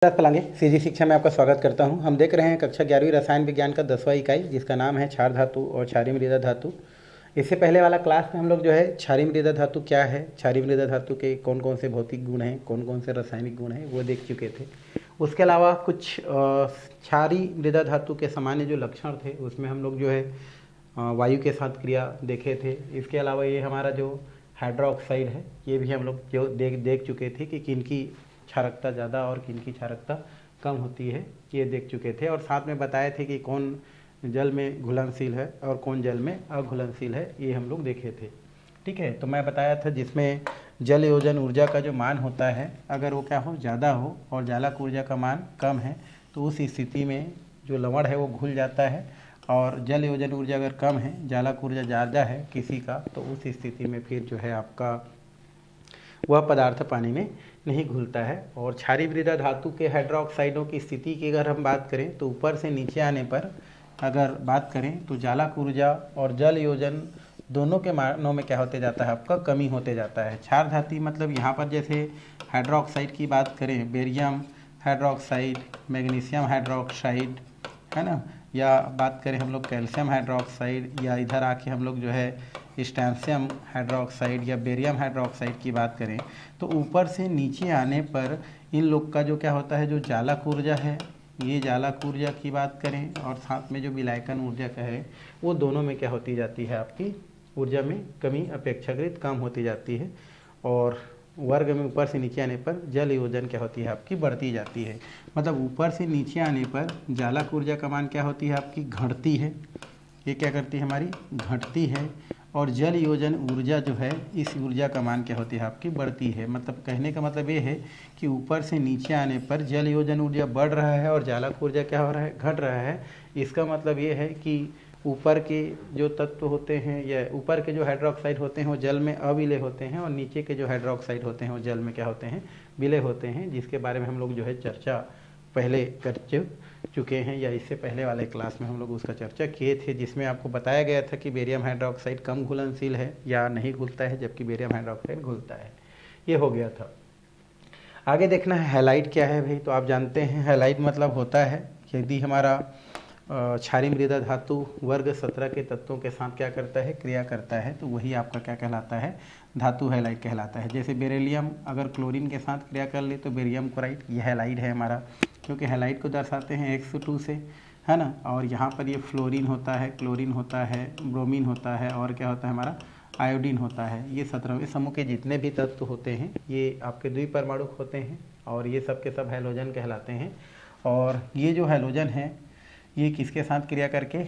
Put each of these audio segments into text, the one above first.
पलांगे CG शिक्षा में आपका स्वागत करता हूं। हम देख रहे हैं कक्षा 11वीं रसायन विज्ञान का 10वां इकाई, जिसका नाम है क्षार धातु और क्षारीय मृदा धातु। इससे पहले वाला क्लास में हम लोग जो है क्षारीय मृदा धातु क्या है, क्षारीय मृदा धातु के कौन कौन से भौतिक गुण हैं, कौन कौन से रासायनिक गुण हैं, वो देख चुके थे। उसके अलावा कुछ क्षारीय मृदा धातु के सामान्य जो लक्षण थे उसमें हम लोग जो है वायु के साथ क्रिया देखे थे। इसके अलावा ये हमारा जो हाइड्रोक्साइड है, ये भी हम लोग जो देख चुके थे कि किनकी क्षारकता ज़्यादा और किनकी क्षारकता कम होती है, ये देख चुके थे। और साथ में बताए थे कि कौन जल में घुलनशील है और कौन जल में अघुलनशील है, ये हम लोग देखे थे। ठीक है, तो मैं बताया था जिसमें जल योजन ऊर्जा का जो मान होता है, अगर वो क्या हो, ज़्यादा हो और जालक ऊर्जा का मान कम है, तो उस स्थिति में जो लवण है वो घुल जाता है। और जल योजन ऊर्जा अगर कम है, जालक ऊर्जा ज़्यादा है किसी का, तो उस स्थिति में फिर जो है आपका वह पदार्थ पानी में नहीं घुलता है। और क्षारीय मृदा धातु के हाइड्रोक्साइडों की स्थिति की अगर हम बात करें तो ऊपर से नीचे आने पर अगर बात करें तो जालक ऊर्जा और जल योजन दोनों के मानों में क्या होते जाता है, आपका कमी होते जाता है। क्षार धातु मतलब यहाँ पर जैसे हाइड्रोक्साइड की बात करें, बेरियम हाइड्रोक्साइड, मैग्नीशियम हाइड्रोक्साइड, है ना, या बात करें हम लोग कैल्शियम हाइड्रोक्साइड, या इधर आके हम लोग जो है स्टैंसियम हाइड्रोक्साइड या बेरियम हाइड्रोक्साइड की बात करें, तो ऊपर से नीचे आने पर इन लोग का जो क्या होता है, जो जालक ऊर्जा है, ये जालक ऊर्जा की बात करें और साथ में जो विलायकन ऊर्जा का है, वो दोनों में क्या होती जाती है, आपकी ऊर्जा में कमी अपेक्षाकृत कम होती जाती है। और वर्ग में ऊपर से नीचे आने पर जल योजन क्या होती है, आपकी बढ़ती जाती है। मतलब ऊपर से नीचे आने पर जालक ऊर्जा का मान क्या होती है, आपकी घटती है। ये क्या करती है, हमारी घटती है। और जल योजन ऊर्जा जो है, इस ऊर्जा का मान क्या होती है, आपकी बढ़ती है। मतलब कहने का मतलब ये है कि ऊपर से नीचे आने पर जल योजन ऊर्जा बढ़ रहा है और जालक ऊर्जा क्या हो रहा है, घट रहा है। इसका मतलब ये है कि ऊपर के जो तत्व होते हैं या ऊपर के जो हाइड्रोक्साइड होते हैं वो जल में अविलय होते हैं, और नीचे के जो हाइड्रोक्साइड होते हैं वो जल में क्या होते हैं, विलय होते हैं, जिसके बारे में हम लोग जो है चर्चा पहले कर चुके हैं, या इससे पहले वाले क्लास में हम लोग उसका चर्चा किए थे, जिसमें आपको बताया गया था कि बेरियम हाइड्रोक्साइड कम घुलनशील है या नहीं घुलता है, जबकि बेरियम हाइड्रोक्साइड घुलता है। ये हो गया था। आगे देखना है हैलाइड क्या है भाई। तो आप जानते हैं हैलाइड मतलब होता है यदि हमारा क्षारीय मृदा धातु वर्ग 17 के तत्वों के साथ क्या करता है, क्रिया करता है, तो वही आपका क्या कहलाता है, धातु हैलाइड कहलाता है। जैसे बेरिलियम अगर क्लोरीन के साथ क्रिया कर ले तो बेरियम क्लोराइड, ये हैलाइड है हमारा, क्योंकि हैलाइड को दर्शाते हैं X2 से, है ना। और यहाँ पर ये फ्लोरीन होता है, क्लोरीन होता है, ब्रोमीन होता है, और क्या होता है हमारा, आयोडीन होता है। ये 17वें समूह के जितने भी तत्व होते हैं ये आपके द्विपरमाणुक होते हैं, और ये सब के सब हैलोजन कहलाते हैं। और ये जो हैलोजन है ये किसके साथ क्रिया करके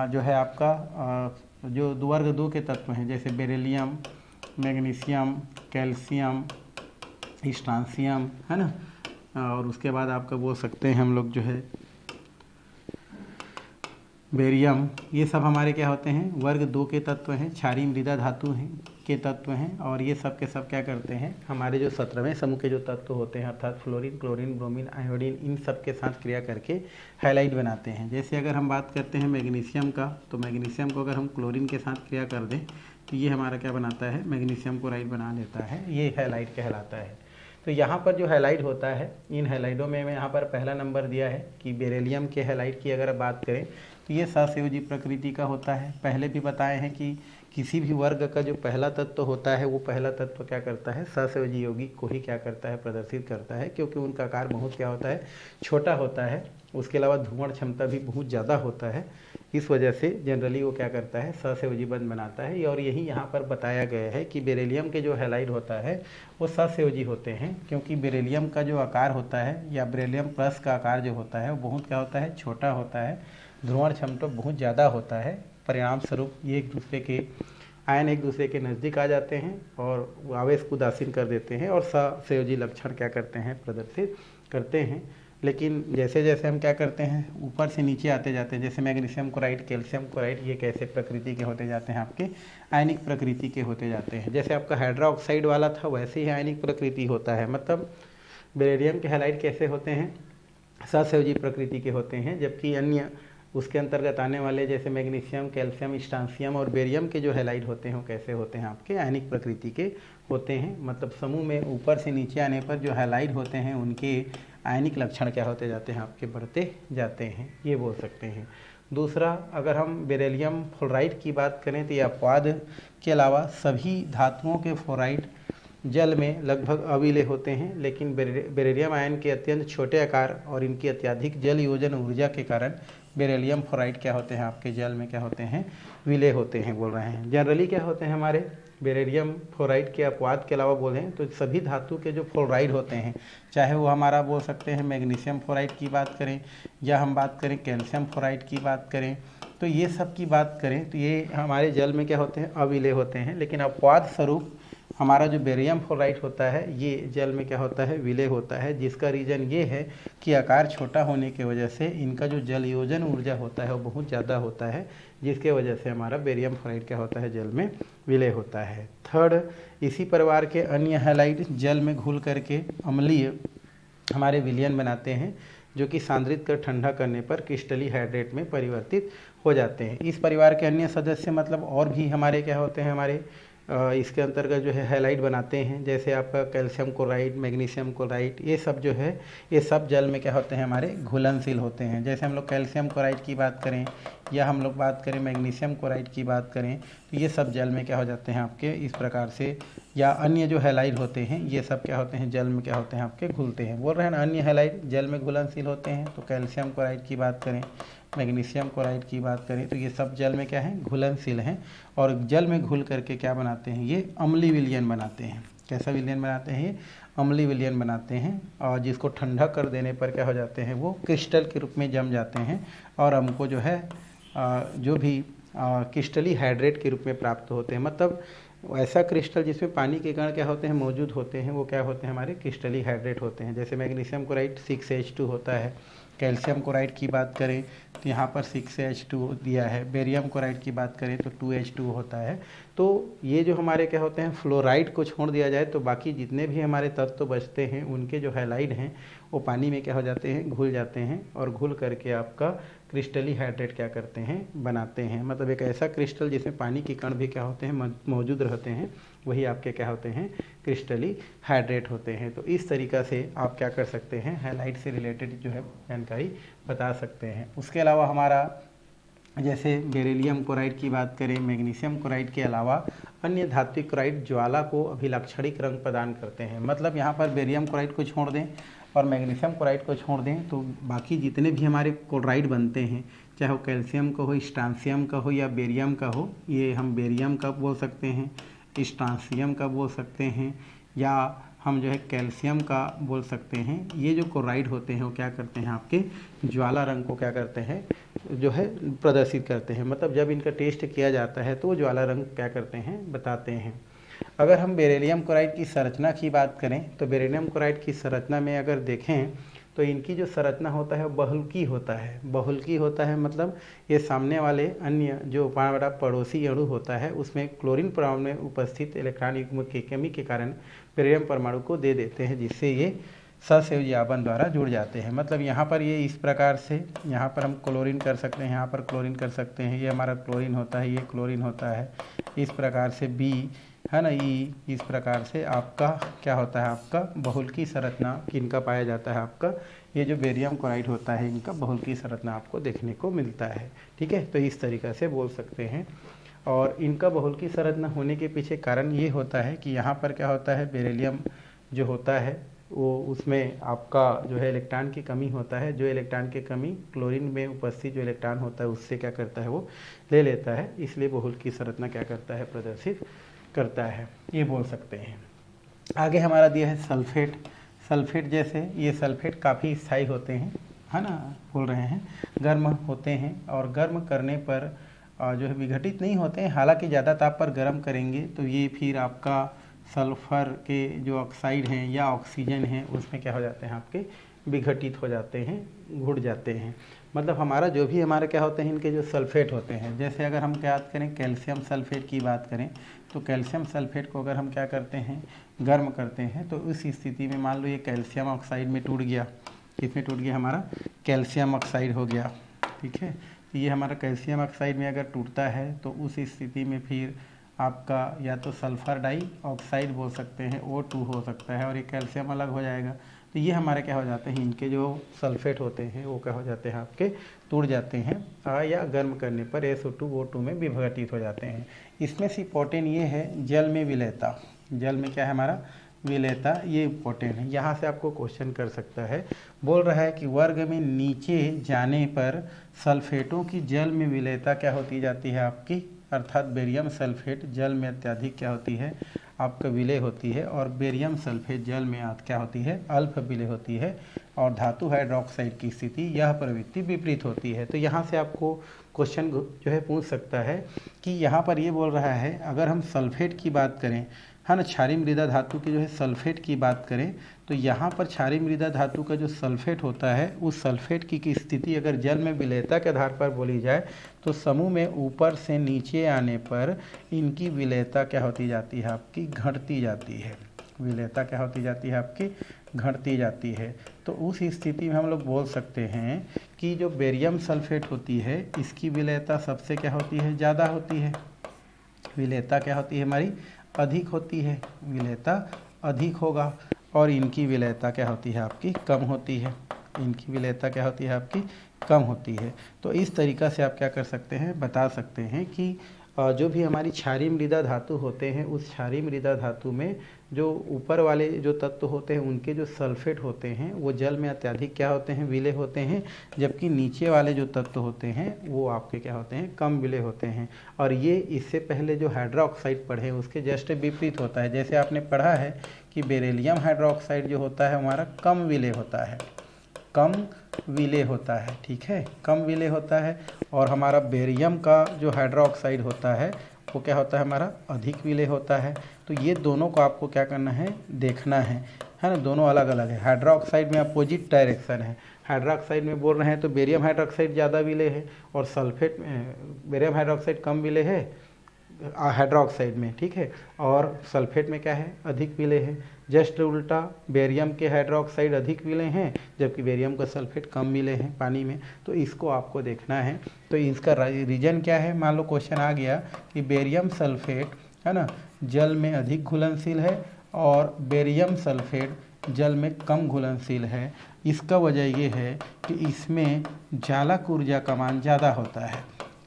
जो है आपका जो वर्ग 2 के तत्व हैं, जैसे बेरिलियम, मैग्नीशियम, कैल्शियम, स्ट्रांसियम, है ना, और उसके बाद आपका बोल सकते हैं हम लोग जो है बेरियम, ये सब हमारे क्या होते हैं, वर्ग 2 के तत्व हैं, क्षारीय मृदा धातु हैं के तत्व हैं। और ये सब के सब क्या करते हैं, हमारे जो 17वें समूह के जो तत्व होते हैं, अर्थात फ्लोरीन, क्लोरीन, ब्रोमीन, आयोडीन, इन सब के साथ क्रिया करके हैलाइड बनाते हैं। जैसे अगर हम बात करते हैं मैग्नीशियम का, तो मैग्नीशियम को अगर हम क्लोरीन के साथ क्रिया कर दें तो ये हमारा क्या बनाता है, मैग्नीशियम क्लोराइड बना लेता है, ये हैलाइड कहलाता है। तो यहाँ पर जो हैलाइड होता है, इन हैलाइडों में मैं यहाँ पर पहला नंबर दिया है कि बेरिलियम के हैलाइड की अगर बात करें तो ये सहसंयोजी प्रकृति का होता है। पहले भी बताए हैं कि किसी भी वर्ग का जो पहला तत्व होता है वो पहला तत्व क्या करता है, सहसंयोजी यौगिक को ही क्या करता है, प्रदर्शित करता है, क्योंकि उनका आकार बहुत क्या होता है, छोटा होता है। उसके अलावा ध्रुवण क्षमता भी बहुत ज़्यादा होता है, इस वजह से जनरली वो क्या करता है, सहसंयोजी बंध बनाता है। और यही यहाँ पर बताया गया है कि बेरिलियम के जो हैलाइड होता है वो सहसंयोजी होते हैं, क्योंकि बेरिलियम का जो आकार होता है या बेरिलियम प्लस का आकार जो होता है वो बहुत क्या होता है, छोटा होता है, ध्रुवण क्षमता बहुत ज़्यादा होता है। परिणाम स्वरूप ये एक दूसरे के आयन एक दूसरे के नज़दीक आ जाते हैं और आवेश को उदासीन कर देते हैं, और सहसंयोजी लक्षण क्या करते हैं, प्रदर्शित करते हैं। लेकिन जैसे जैसे हम क्या करते हैं, ऊपर से नीचे आते जाते हैं, जैसे मैग्नीशियम क्लोराइड, कैल्शियम क्लोराइड, ये कैसे प्रकृति के होते जाते हैं, आपके आयनिक प्रकृति के होते जाते हैं। जैसे आपका हाइड्रोक्साइड वाला था वैसे ही आयनिक प्रकृति होता है। मतलब बेरिलियम के हैलाइड कैसे होते हैं, सहसंयोजी प्रकृति के होते हैं, जबकि अन्य उसके अंतर्गत आने वाले जैसे मैग्नीशियम, कैल्शियम, स्ट्रांसियम और बेरियम के जो हैलाइड होते हैं वो कैसे होते हैं, आपके आयनिक प्रकृति के होते हैं। मतलब समूह में ऊपर से नीचे आने पर जो हैलाइड होते हैं उनके आयनिक लक्षण क्या होते जाते हैं, आपके बढ़ते जाते हैं, ये बोल सकते हैं। दूसरा, अगर हम बेरिलियम फ्लोराइड की बात करें तो ये अपवाद के अलावा सभी धातुओं के फ्लोराइड जल में लगभग अविलेय होते हैं, लेकिन बेरिलियम आयन के अत्यंत छोटे आकार और इनकी अत्यधिक जल योजन ऊर्जा के कारण बेरिलियम फ्लोराइड क्या होते हैं, आपके जल में क्या होते हैं, विलेय होते हैं, बोल रहे हैं। जनरली क्या होते हैं हमारे बेरिलियम फ्लोराइड के अपवाद के अलावा बोलें तो सभी धातु के जो फ्लोराइड होते हैं, चाहे वो हमारा बोल सकते हैं मैग्नीशियम फ्लोराइड की बात करें या हम बात करें कैल्शियम फ्लोराइड की बात करें, तो ये सब की बात करें तो ये हमारे जल में क्या होते हैं, अविलेय होते हैं। लेकिन अपवाद स्वरूप हमारा जो बेरियम फ्लोराइड होता है ये जल में क्या होता है, विलेय होता है, जिसका रीज़न ये है कि आकार छोटा होने की वजह से इनका जो जल योजन ऊर्जा होता है वो बहुत ज़्यादा होता है, जिसके वजह से हमारा बेरियम फ्लोराइड क्या होता है, जल में विलेय होता है। थर्ड, इसी परिवार के अन्य हैलाइड जल में घुल करके अम्लीय हमारे विलयन बनाते हैं, जो कि सांद्रित कर ठंडा करने पर क्रिस्टली हाइड्रेट में परिवर्तित हो जाते हैं। इस परिवार के अन्य सदस्य मतलब और भी हमारे क्या होते हैं, हमारे इसके अंतर्गत जो है हैलाइड बनाते हैं, जैसे आपका कैल्शियम क्लोराइड, मैग्नीशियम क्लोराइड, ये सब जो है ये सब जल में क्या होते हैं, हमारे घुलनशील होते हैं। जैसे हम लोग कैल्शियम क्लोराइड की बात करें या हम लोग बात करें मैग्नीशियम क्लोराइड की बात करें तो ये सब जल में क्या हो जाते हैं, आपके इस प्रकार से, या अन्य जो हैलाइड होते हैं ये सब क्या होते हैं, जल में क्या होते हैं, आपके घुलते हैं। बोल रहे हैं ना अन्य हैलाइड जल में घुलनशील होते हैं, तो कैल्शियम क्लोराइड की बात करें, मैग्नीशियम क्लोराइड की बात करें तो ये सब जल में क्या है, घुलनशील हैं, और जल में घुल करके क्या बनाते हैं, ये अम्लीय विलयन बनाते हैं। कैसा विलयन बनाते हैं, ये अम्लीय विलयन बनाते हैं, और जिसको ठंडा कर देने पर क्या हो जाते हैं, वो क्रिस्टल के रूप में जम जाते हैं और हमको जो है जो भी क्रिस्टली हाइड्रेट के रूप में प्राप्त होते हैं। मतलब ऐसा क्रिस्टल जिसमें पानी के कण क्या होते हैं, मौजूद होते हैं, वो क्या होते हैं, हमारे क्रिस्टली हाइड्रेट होते हैं। जैसे मैग्नीशियम क्लोराइड 6H2 होता है, कैल्शियम क्लोराइड की बात करें तो यहाँ पर 6H2 दिया है, बेरियम क्लोराइड की बात करें तो 2H2 होता है। तो ये जो हमारे क्या होते हैं, फ्लोराइड को छोड़ दिया जाए तो बाकी जितने भी हमारे तत्व बचते हैं उनके जो हैलाइड हैं वो पानी में क्या हो जाते हैं, घुल जाते हैं, और घुल करके आपका क्रिस्टली हाइड्रेट क्या करते हैं, बनाते हैं। मतलब एक ऐसा क्रिस्टल जिसमें पानी के कण भी क्या होते हैं, मौजूद रहते हैं, वही आपके क्या होते हैं, क्रिस्टली हाइड्रेट होते हैं। तो इस तरीक़ा से आप क्या कर सकते हैं, हैलाइड से रिलेटेड जो है जानकारी बता सकते हैं। उसके अलावा हमारा जैसे बेरिलियम क्लोराइड की बात करें, मैग्नीशियम क्लोराइड के अलावा अन्य धात्विक क्लोराइड ज्वाला को अभिलाक्षणिक रंग प्रदान करते हैं। मतलब यहाँ पर बेरियम क्लोराइड को छोड़ दें और मैग्नीशियम क्लोराइड को छोड़ दें तो बाकी जितने भी हमारे क्लोराइड बनते हैं, चाहे वो कैल्शियम का हो, स्ट्रांसियम का हो या बेरियम का हो, ये हम बेरियम का बोल सकते हैं, स्ट्रांसियम का बोल सकते हैं, या हम जो है कैल्शियम का बोल सकते हैं। ये जो क्लोराइड होते हैं वो क्या करते हैं, आपके ज्वाला रंग को क्या करते हैं, जो है प्रदर्शित करते हैं। मतलब जब इनका टेस्ट किया जाता है तो वो ज्वाला रंग क्या करते हैं, बताते हैं। अगर हम बेरिलियम क्लोराइड की संरचना की बात करें तो बेरिलियम क्लोराइड की संरचना में अगर देखें तो इनकी जो संरचना होता है बहुल्की होता है। बहुल्की होता है मतलब ये सामने वाले अन्य जो बड़ा पड़ोसी अणु होता है उसमें क्लोरीन परमाणु में उपस्थित इलेक्ट्रॉन युग्म की कमी के कारण बेरिलियम परमाणु को दे देते हैं, जिससे ये सहसंयोजी आवरण द्वारा जुड़ जाते हैं। मतलब यहाँ पर ये इस प्रकार से, यहाँ पर हम क्लोरीन कर सकते हैं, यहाँ पर क्लोरीन कर सकते हैं, ये हमारा क्लोरीन होता है, ये क्लोरीन होता है, इस प्रकार से बी है ना, ई, इस प्रकार से आपका क्या होता है, आपका बहुल्की संरचना किनका पाया जाता है, आपका ये जो बेरियम क्लोराइड होता है इनका बहुल्की संरचना आपको देखने को मिलता है। ठीक है, तो इस तरीक़ा से बोल सकते हैं। और इनका बहुल्की संरचना होने के पीछे कारण ये होता है कि यहाँ पर क्या होता है, बेरिलियम जो होता है वो उसमें आपका जो है इलेक्ट्रॉन की कमी होता है। जो इलेक्ट्रॉन की कमी क्लोरीन में उपस्थित जो इलेक्ट्रॉन होता है उससे क्या करता है, वो ले लेता है, इसलिए बहुल्की संरचना क्या करता है, प्रदर्शित करता है, ये बोल सकते हैं। आगे हमारा दिया है सल्फेट। सल्फेट जैसे ये सल्फेट काफ़ी स्थायी होते हैं, है ना, बोल रहे हैं, गर्म होते हैं और गर्म करने पर जो है विघटित नहीं होते हैं। हालांकि ज़्यादा ताप पर गर्म करेंगे तो ये फिर आपका सल्फ़र के जो ऑक्साइड हैं या ऑक्सीजन हैं उसमें क्या हो जाते हैं, आपके विघटित हो जाते हैं, घुट जाते हैं। मतलब हमारा जो भी हमारे क्या होते हैं, इनके जो सल्फेट होते हैं, जैसे अगर हम क्या करें कैल्शियम सल्फेट की बात करें तो कैल्शियम सल्फेट को अगर हम क्या करते हैं, गर्म करते हैं तो उस स्थिति में मान लो ये कैल्शियम ऑक्साइड में टूट गया, किसमें टूट गया, हमारा कैल्शियम ऑक्साइड हो गया। ठीक है, तो ये हमारा कैल्शियम ऑक्साइड में अगर टूटता है तो उस स्थिति में फिर आपका या तो सल्फर डाइऑक्साइड बोल सकते हैं, O2 हो सकता है, और ये कैल्शियम अलग हो जाएगा। तो ये हमारे क्या हो जाते हैं, इनके जो सल्फेट होते हैं वो क्या हो जाते हैं, आपके टूट जाते हैं या गर्म करने पर SO2 O2 में विघटित हो जाते हैं। इसमें से इंपॉर्टेंट ये है जल में विलेयता। जल में क्या है हमारा, विलेयता, ये इम्पोर्टेंट है। यहाँ से आपको क्वेश्चन कर सकता है, बोल रहा है कि वर्ग में नीचे जाने पर सल्फेटों की जल में विलेयता क्या होती जाती है आपकी, अर्थात बेरियम सल्फेट जल में अत्यधिक क्या होती है, आपका विलय होती है, और बेरियम सल्फेट जल में क्या होती है, अल्प विलय होती है, और धातु हाइड्रोक्साइड की स्थिति यह प्रवृत्ति विपरीत होती है। तो यहाँ से आपको क्वेश्चन जो है पूछ सकता है कि यहाँ पर ये बोल रहा है अगर हम सल्फेट की बात करें, है ना, क्षारीय मृदा धातु की जो है सल्फेट की बात करें, तो यहाँ पर क्षारीय मृदा धातु का जो सल्फेट होता है उस सल्फेट की स्थिति अगर जल में विलेयता के आधार पर बोली जाए तो समूह में ऊपर से नीचे आने पर इनकी विलेयता क्या होती जाती है, आपकी घटती जाती है। विलेयता क्या होती जाती है, आपकी घटती जाती है। तो उस स्थिति में हम लोग बोल सकते हैं कि जो बेरियम सल्फेट होती है इसकी विलेयता सबसे क्या होती है, ज़्यादा होती है। विलेयता क्या होती है हमारी, अधिक होती है, विलेयता अधिक होगा, और इनकी विलेयता क्या होती है, आपकी कम होती है। इनकी विलेयता क्या होती है, आपकी कम होती है। तो इस तरीक़ा से आप क्या कर सकते हैं, बता सकते हैं कि जो भी हमारी क्षारीय मृदा धातु होते हैं उस क्षारीय मृदा धातु में जो ऊपर वाले जो तत्व होते हैं उनके जो सल्फेट होते हैं वो जल में अत्यधिक क्या होते हैं, विलय होते हैं, जबकि नीचे वाले जो तत्व होते हैं वो आपके क्या होते हैं, कम विलय होते हैं। और ये इससे पहले जो हाइड्रोक्साइड पढ़े उसके जस्ट विपरीत होता है। जैसे आपने पढ़ा है कि बेरिलियम हाइड्रोक्साइड जो होता है हमारा कम विलय होता है, कम विलय होता है, ठीक है, कम विलय होता है। और हमारा बेरियम का जो हाइड्रोक्साइड होता है वो क्या होता है, हमारा अधिक विलय होता है। तो ये दोनों को आपको क्या करना है, देखना है ना, दोनों अलग अलग है। हाइड्रोक्साइड में अपोजिट डायरेक्शन है। हाइड्रोक्साइड में बोल रहे हैं तो बेरियम हाइड्रोक्साइड ज़्यादा विलय है, और सल्फेट में बेरियम हाइड्रोक्साइड कम विलय है हाइड्रोक्साइड में, ठीक है, और सल्फेट में क्या है, अधिक विलय है। जस्ट उल्टा बेरियम के हाइड्रोक्साइड अधिक विलय हैं जबकि बेरियम का सल्फेट कम विलय है पानी में। तो इसको आपको देखना है। तो इसका रीजन क्या है, मान लो क्वेश्चन आ गया कि बेरियम सल्फेट है ना जल में अधिक घुलनशील है और बेरियम सल्फेट जल में कम घुलनशील है। इसका वजह ये है कि इसमें जालक ऊर्जा का मान ज़्यादा होता है।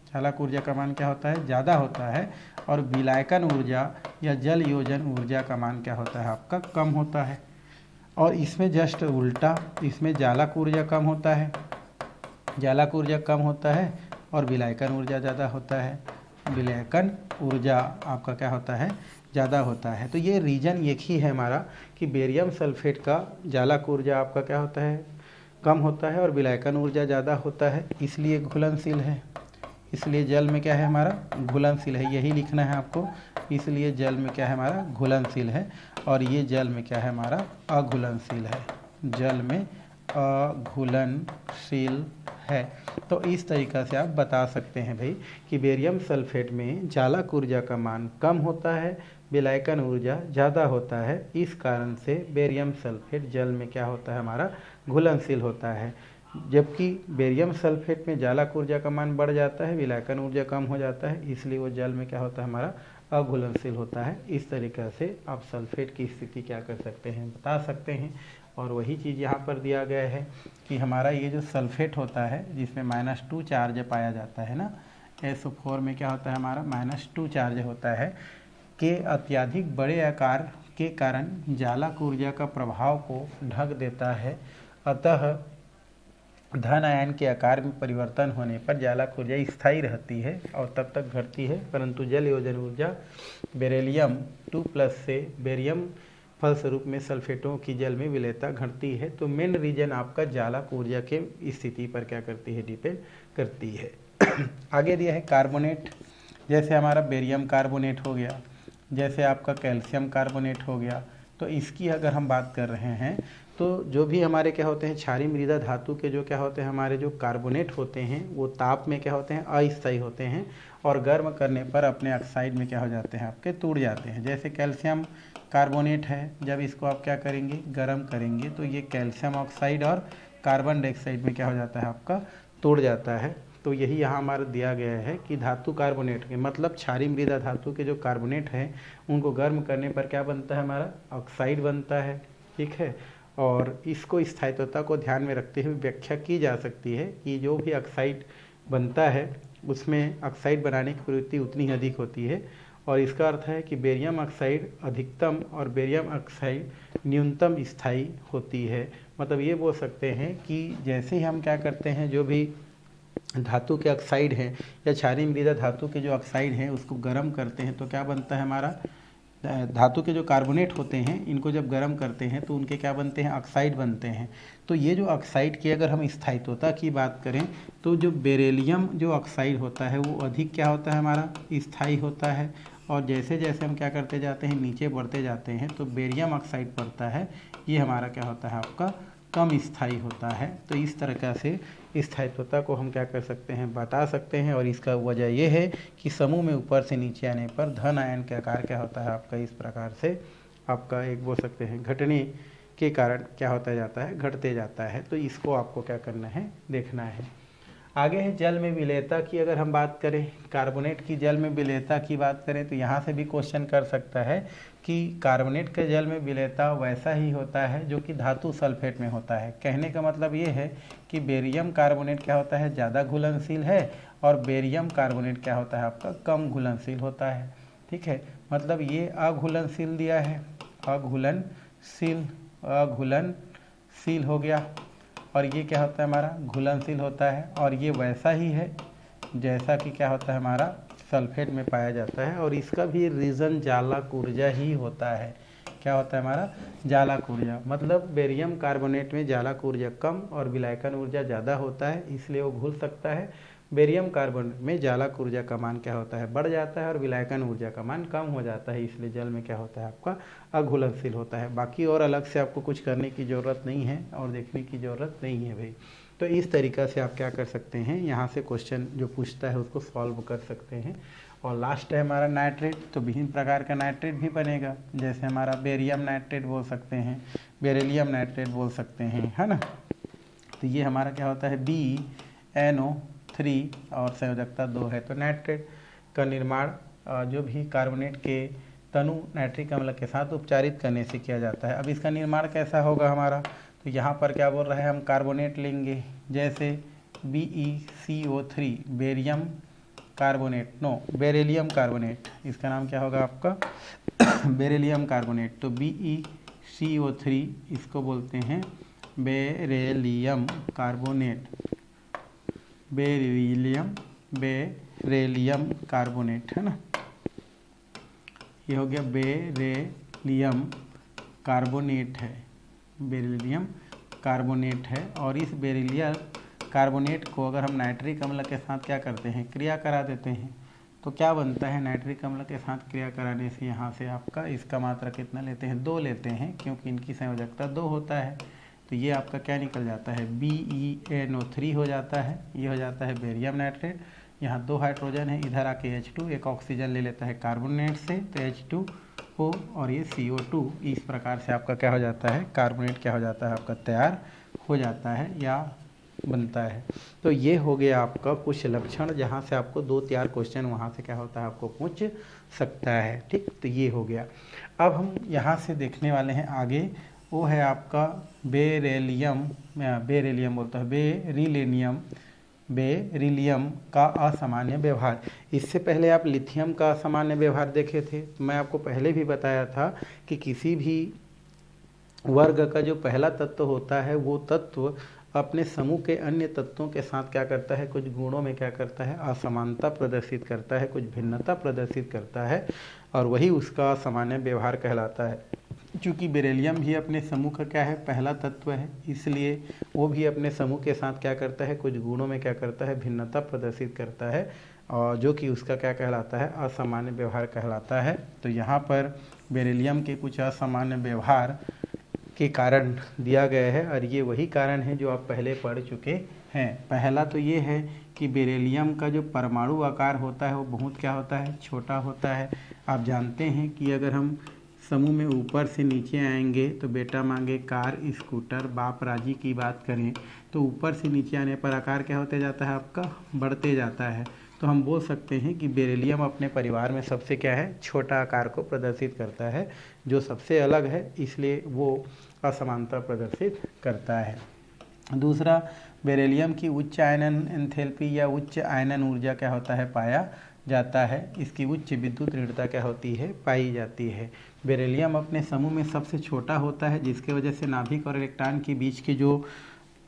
चालक ऊर्जा का मान क्या होता है, ज़्यादा होता है, और विलायकन ऊर्जा या जल योजन ऊर्जा का मान क्या होता है, आपका कम होता है। और इसमें जस्ट उल्टा, इसमें जालक ऊर्जा कम होता है, जालक ऊर्जा कम होता है और विलायकन ऊर्जा ज़्यादा होता है। विलायकन ऊर्जा आपका क्या होता है, ज़्यादा होता है। तो ये रीजन एक ही है हमारा कि बेरियम सल्फेट का जालक ऊर्जा आपका क्या होता है, कम होता है, और विलायकन ऊर्जा ज़्यादा होता है, इसलिए घुलनशील है। इसलिए जल में क्या है हमारा, घुलनशील है, यही लिखना है आपको। इसलिए जल में क्या है हमारा, घुलनशील है, और ये जल में क्या है हमारा, अघुलनशील है। जल में अघुलनशील है। तो इस तरीक़ा से आप बता सकते हैं भाई कि बेरियम सल्फेट में जालक ऊर्जा का मान कम होता है, विलायकन ऊर्जा ज़्यादा होता है। इस कारण से बेरियम सल्फेट जल में क्या होता है हमारा, घुलनशील होता है। जबकि बेरियम सल्फेट में जालक ऊर्जा का मान बढ़ जाता है, विलायकन ऊर्जा कम हो जाता है, इसलिए वो जल में क्या होता है हमारा, अघुलनशील होता है। इस तरीक़ा से आप सल्फेट की स्थिति क्या कर सकते हैं, बता सकते हैं। और वही चीज़ यहाँ पर दिया गया है कि हमारा ये जो सल्फेट होता है जिसमें -2 चार्ज पाया जाता है ना, SO4 में क्या होता है हमारा, -2 चार्ज होता है, के अत्यधिक बड़े आकार के कारण जालक ऊर्जा का प्रभाव को ढक देता है। अतः धन आयन के आकार में परिवर्तन होने पर जालक ऊर्जा स्थायी रहती है और तब तक घटती है, परंतु जल योजन ऊर्जा बेरिलियम 2+ से बेरियम फलस्वरूप में सल्फेटों की जल में विलेयता घटती है। तो मेन रीजन आपका जालक ऊर्जा के स्थिति पर क्या करती है, डिपेंड करती है। आगे दिया है कार्बोनेट, जैसे हमारा बेरियम कार्बोनेट हो गया, जैसे आपका कैल्शियम कार्बोनेट हो गया। तो इसकी अगर हम बात कर रहे हैं तो जो भी हमारे क्या होते हैं, क्षारीय मृदा धातु के जो क्या होते हैं हमारे जो कार्बोनेट होते हैं वो ताप में क्या होते हैं, अस्थायी होते हैं, और गर्म करने पर अपने ऑक्साइड में क्या हो जाते हैं, आपके टूट जाते हैं। जैसे कैल्शियम कार्बोनेट है, जब इसको आप क्या करेंगे, गर्म करेंगे तो ये कैल्शियम ऑक्साइड और कार्बन डाइऑक्साइड में क्या हो जाता है, आपका टूट जाता है। तो यही यहाँ हमारा दिया गया है कि धातु कार्बोनेट के मतलब क्षारीय मृदा धातु के जो कार्बोनेट हैं उनको गर्म करने पर क्या बनता है, हमारा ऑक्साइड बनता है। ठीक है, और इसको स्थायित्वता को ध्यान में रखते हुए व्याख्या की जा सकती है कि जो भी ऑक्साइड बनता है उसमें ऑक्साइड बनाने की प्रवृत्ति उतनी अधिक होती है, और इसका अर्थ है कि बेरियम ऑक्साइड अधिकतम और बेरियम ऑक्साइड न्यूनतम स्थायी होती है। मतलब ये बोल सकते हैं कि जैसे ही हम क्या करते हैं, जो भी धातु के ऑक्साइड हैं या क्षारीय मृदा धातु के जो ऑक्साइड हैं उसको गर्म करते हैं तो क्या बनता है, हमारा धातु के जो कार्बोनेट होते हैं इनको जब गर्म करते हैं तो उनके क्या बनते हैं, ऑक्साइड बनते हैं। तो ये जो ऑक्साइड की अगर हम स्थायित्वता की बात करें तो जो बेरिलियम जो ऑक्साइड होता है वो अधिक क्या होता है, हमारा स्थायी होता है, और जैसे जैसे हम क्या करते जाते हैं, नीचे बढ़ते जाते हैं तो बेरियम ऑक्साइड बढ़ता है, ये हमारा क्या होता है, आपका कम स्थायी होता है। तो इस तरह से स्थायित्वता को हम क्या कर सकते हैं, बता सकते हैं, और इसका वजह यह है कि समूह में ऊपर से नीचे आने पर धन आयन का आकार क्या होता है आपका, इस प्रकार से आपका एक बोल सकते हैं घटने के कारण क्या होता जाता है, घटते जाता है। तो इसको आपको क्या करना है, देखना है। आगे है जल में विलेयता की अगर हम बात करें, कार्बोनेट की जल में विलेयता की बात करें तो यहाँ से भी क्वेश्चन कर सकता है कि कार्बोनेट के जल में विलेयता वैसा ही होता है जो कि धातु सल्फेट में होता है। कहने का मतलब ये है कि बेरियम कार्बोनेट क्या होता है, ज़्यादा घुलनशील है, और बेरियम कार्बोनेट क्या होता है आपका, कम घुलनशील होता है। ठीक है, मतलब ये अघुलनशील दिया है, अघुलनशील हो गया, और ये क्या होता है हमारा, घुलनशील होता है, और ये वैसा ही है जैसा कि क्या होता है हमारा सल्फेट में पाया जाता है, और इसका भी रीज़न जालक ऊर्जा ही होता है। क्या होता है हमारा, जालक ऊर्जा। मतलब बेरियम कार्बोनेट में जालक ऊर्जा कम और विलायकन ऊर्जा ज़्यादा होता है, इसलिए वो घुल सकता है। बेरियम कार्बोनेट में जालक ऊर्जा का मान क्या होता है, बढ़ जाता है, और विलायकन ऊर्जा का मान कम हो जाता है, इसलिए जल में क्या होता है आपका, अघुलनशील होता है। बाकी और अलग से आपको कुछ करने की ज़रूरत नहीं है और देखने की ज़रूरत नहीं है भाई। तो इस तरीक़ा से आप क्या कर सकते हैं, यहाँ से क्वेश्चन जो पूछता है उसको सॉल्व कर सकते हैं। और लास्ट है हमारा नाइट्रेट, तो विभिन्न प्रकार का नाइट्रेट भी बनेगा, जैसे हमारा बेरियम नाइट्रेट बोल सकते हैं, बेरिलियम नाइट्रेट बोल सकते हैं, है ना। तो ये हमारा क्या होता है, BnO3 और संयोजकता 2 है। तो नाइट्रेट का निर्माण जो भी कार्बोनेट के तनु नाइट्रिक अम्ल के साथ उपचारित करने से किया जाता है। अब इसका निर्माण कैसा होगा हमारा, तो यहाँ पर क्या बोल रहा है, हम कार्बोनेट लेंगे, जैसे BeCO3 barium carbonate, beryllium carbonate, इसका नाम क्या होगा आपका बेरिलियम कार्बोनेट। तो BeCO3 इसको बोलते हैं बेरिलियम कार्बोनेट, बेरिलियम कार्बोनेट, है ना। ये हो गया बेरिलियम कार्बोनेट है, बेरिलियम कार्बोनेट है। और इस बेरिलियम कार्बोनेट को अगर हम नाइट्रिक अम्ल के साथ क्या करते हैं, क्रिया करा देते हैं, तो क्या बनता है, नाइट्रिक अम्ल के साथ क्रिया कराने से यहाँ से आपका इसका मात्रा कितना लेते हैं, 2 लेते हैं, क्योंकि इनकी संयोजकता 2 होता है। तो ये आपका क्या निकल जाता है, BeNO3 हो जाता है, ये हो जाता है बेरियम नाइट्रेट। यहाँ 2 हाइड्रोजन है, इधर आके H2 एक ऑक्सीजन ले लेता है कार्बोनेट से, तो H2O और ये CO2। इस प्रकार से आपका क्या हो जाता है, कार्बोनेट क्या हो जाता है आपका, तैयार हो जाता है या बनता है। तो ये हो गया आपका कुछ लक्षण, जहाँ से आपको 2-4 क्वेश्चन वहाँ से क्या होता है आपको पूछ सकता है। ठीक, तो ये हो गया। अब हम यहाँ से देखने वाले हैं आगे, वो है आपका बेरिलियम बोलता है, बेरिलियम का असामान्य व्यवहार। इससे पहले आप लिथियम का असामान्य व्यवहार देखे थे। मैं आपको पहले भी बताया था कि किसी भी वर्ग का जो पहला तत्व होता है वो तत्व अपने समूह के अन्य तत्वों के साथ क्या करता है, कुछ गुणों में क्या करता है, असमानता प्रदर्शित करता है, कुछ भिन्नता प्रदर्शित करता है, और वही उसका सामान्य व्यवहार कहलाता है। चूँकि बेरिलियम भी अपने समूह का क्या है, पहला तत्व है, इसलिए वो भी अपने समूह के साथ क्या करता है, कुछ गुणों में क्या करता है, भिन्नता प्रदर्शित करता है, और जो कि उसका क्या कहलाता है, असामान्य व्यवहार कहलाता है। तो यहाँ पर बेरिलियम के कुछ असामान्य व्यवहार के कारण दिया गया है, और ये वही कारण है जो आप पहले पढ़ चुके हैं। पहला तो ये है कि बेरिलियम का जो परमाणु आकार होता है वो बहुत क्या होता है, छोटा होता है। आप जानते हैं कि अगर हम समूह में ऊपर से नीचे आएंगे तो बेटा मांगे कार स्कूटर बाप राजी की बात करें तो ऊपर से नीचे आने पर आकार क्या होते जाता है आपका, बढ़ते जाता है। तो हम बोल सकते हैं कि बेरिलियम अपने परिवार में सबसे क्या है, छोटा आकार को प्रदर्शित करता है, जो सबसे अलग है इसलिए वो असमानता प्रदर्शित करता है। दूसरा, बेरिलियम की उच्च आयनन एंथैल्पी या उच्च आयनन ऊर्जा क्या होता है, पाया जाता है। इसकी उच्च विद्युत ऋणता क्या होती है, पाई जाती है। बेरिलियम अपने समूह में सबसे छोटा होता है, जिसके वजह से नाभिक और इलेक्ट्रॉन के बीच की जो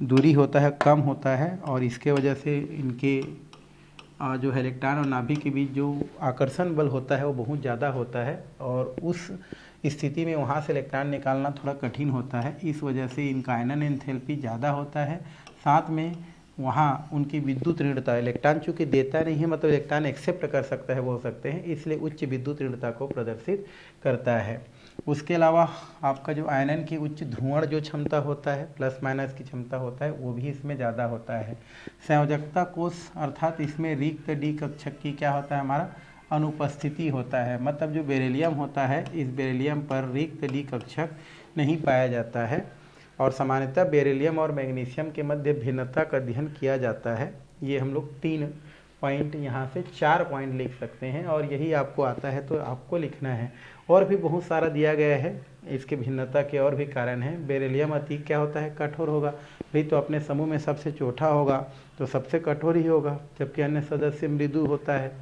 दूरी होता है कम होता है, और इसके वजह से इनके जो है इलेक्ट्रॉन और नाभिक के बीच जो आकर्षण बल होता है वो बहुत ज़्यादा होता है, और उस स्थिति में वहाँ से इलेक्ट्रॉन निकालना थोड़ा कठिन होता है। इस वजह से इनका आयनन एंथैल्पी ज़्यादा होता है। साथ में वहाँ उनकी विद्युत ऋणता, इलेक्ट्रॉन चूँकि देता नहीं है मतलब इलेक्ट्रॉन एक्सेप्ट कर सकता है बोल सकते हैं, इसलिए उच्च विद्युत ऋणता को प्रदर्शित करता है। उसके अलावा आपका जो आयनन की उच्च ध्रुवण जो क्षमता होता है, प्लस माइनस की क्षमता होता है, वो भी इसमें ज़्यादा होता है। संयोजकता कोष अर्थात इसमें रिक्त डी कक्षक की क्या होता है, हमारा अनुपस्थिति होता है। मतलब जो बेरिलियम होता है, इस बेरिलियम पर रिक्त डी कक्षक नहीं पाया जाता है, और सामान्यतः बेरिलियम और मैग्नीशियम के मध्य भिन्नता का अध्ययन किया जाता है। ये हम लोग 3 पॉइंट यहाँ से 4 पॉइंट लिख सकते हैं, और यही आपको आता है तो आपको लिखना है। और भी बहुत सारा दिया गया है, इसके भिन्नता के और भी कारण हैं। बेरिलियम अति क्या होता है, कठोर होगा। भाई तो अपने समूह में सबसे छोटा होगा तो सबसे कठोर ही होगा, जबकि अन्य सदस्य मृदु होता है।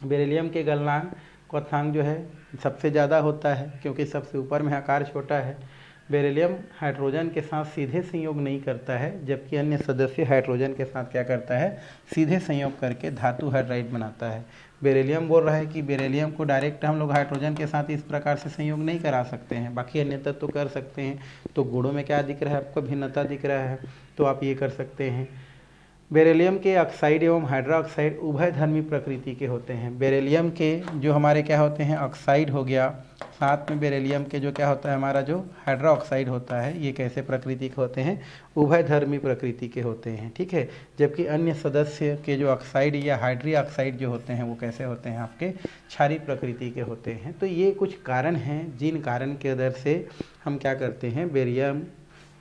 बेरिलियम के गलनांक क्वथनांक जो है सबसे ज़्यादा होता है, क्योंकि सबसे ऊपर में आकार छोटा है। बेरिलियम हाइड्रोजन के साथ सीधे संयोग नहीं करता है, जबकि अन्य सदस्य हाइड्रोजन के साथ क्या करता है, सीधे संयोग करके धातु हाइड्राइड बनाता है। बेरिलियम बोल रहा है कि बेरिलियम को डायरेक्ट हम लोग हाइड्रोजन के साथ इस प्रकार से संयोग नहीं करा सकते हैं, बाकी अन्य तत्व तो कर सकते हैं। तो गुणों में क्या दिख रहा है आपको, भिन्नता दिख रहा है, तो आप ये कर सकते हैं। बेरिलियम के ऑक्साइड एवं हाइड्रोक्साइड उभयधर्मी प्रकृति के होते हैं। बेरिलियम के जो हमारे क्या होते हैं, ऑक्साइड हो गया, साथ में बेरिलियम के जो क्या होता है हमारा जो हाइड्रोक्साइड होता है, ये कैसे प्रकृति के होते हैं, उभयधर्मी प्रकृति के होते हैं। ठीक है, जबकि अन्य सदस्य के जो ऑक्साइड या हाइड्री ऑक्साइड जो होते हैं वो कैसे होते हैं, आपके क्षारीय प्रकृति के होते हैं। तो ये कुछ कारण हैं जिन कारण के वजह से हम क्या करते हैं,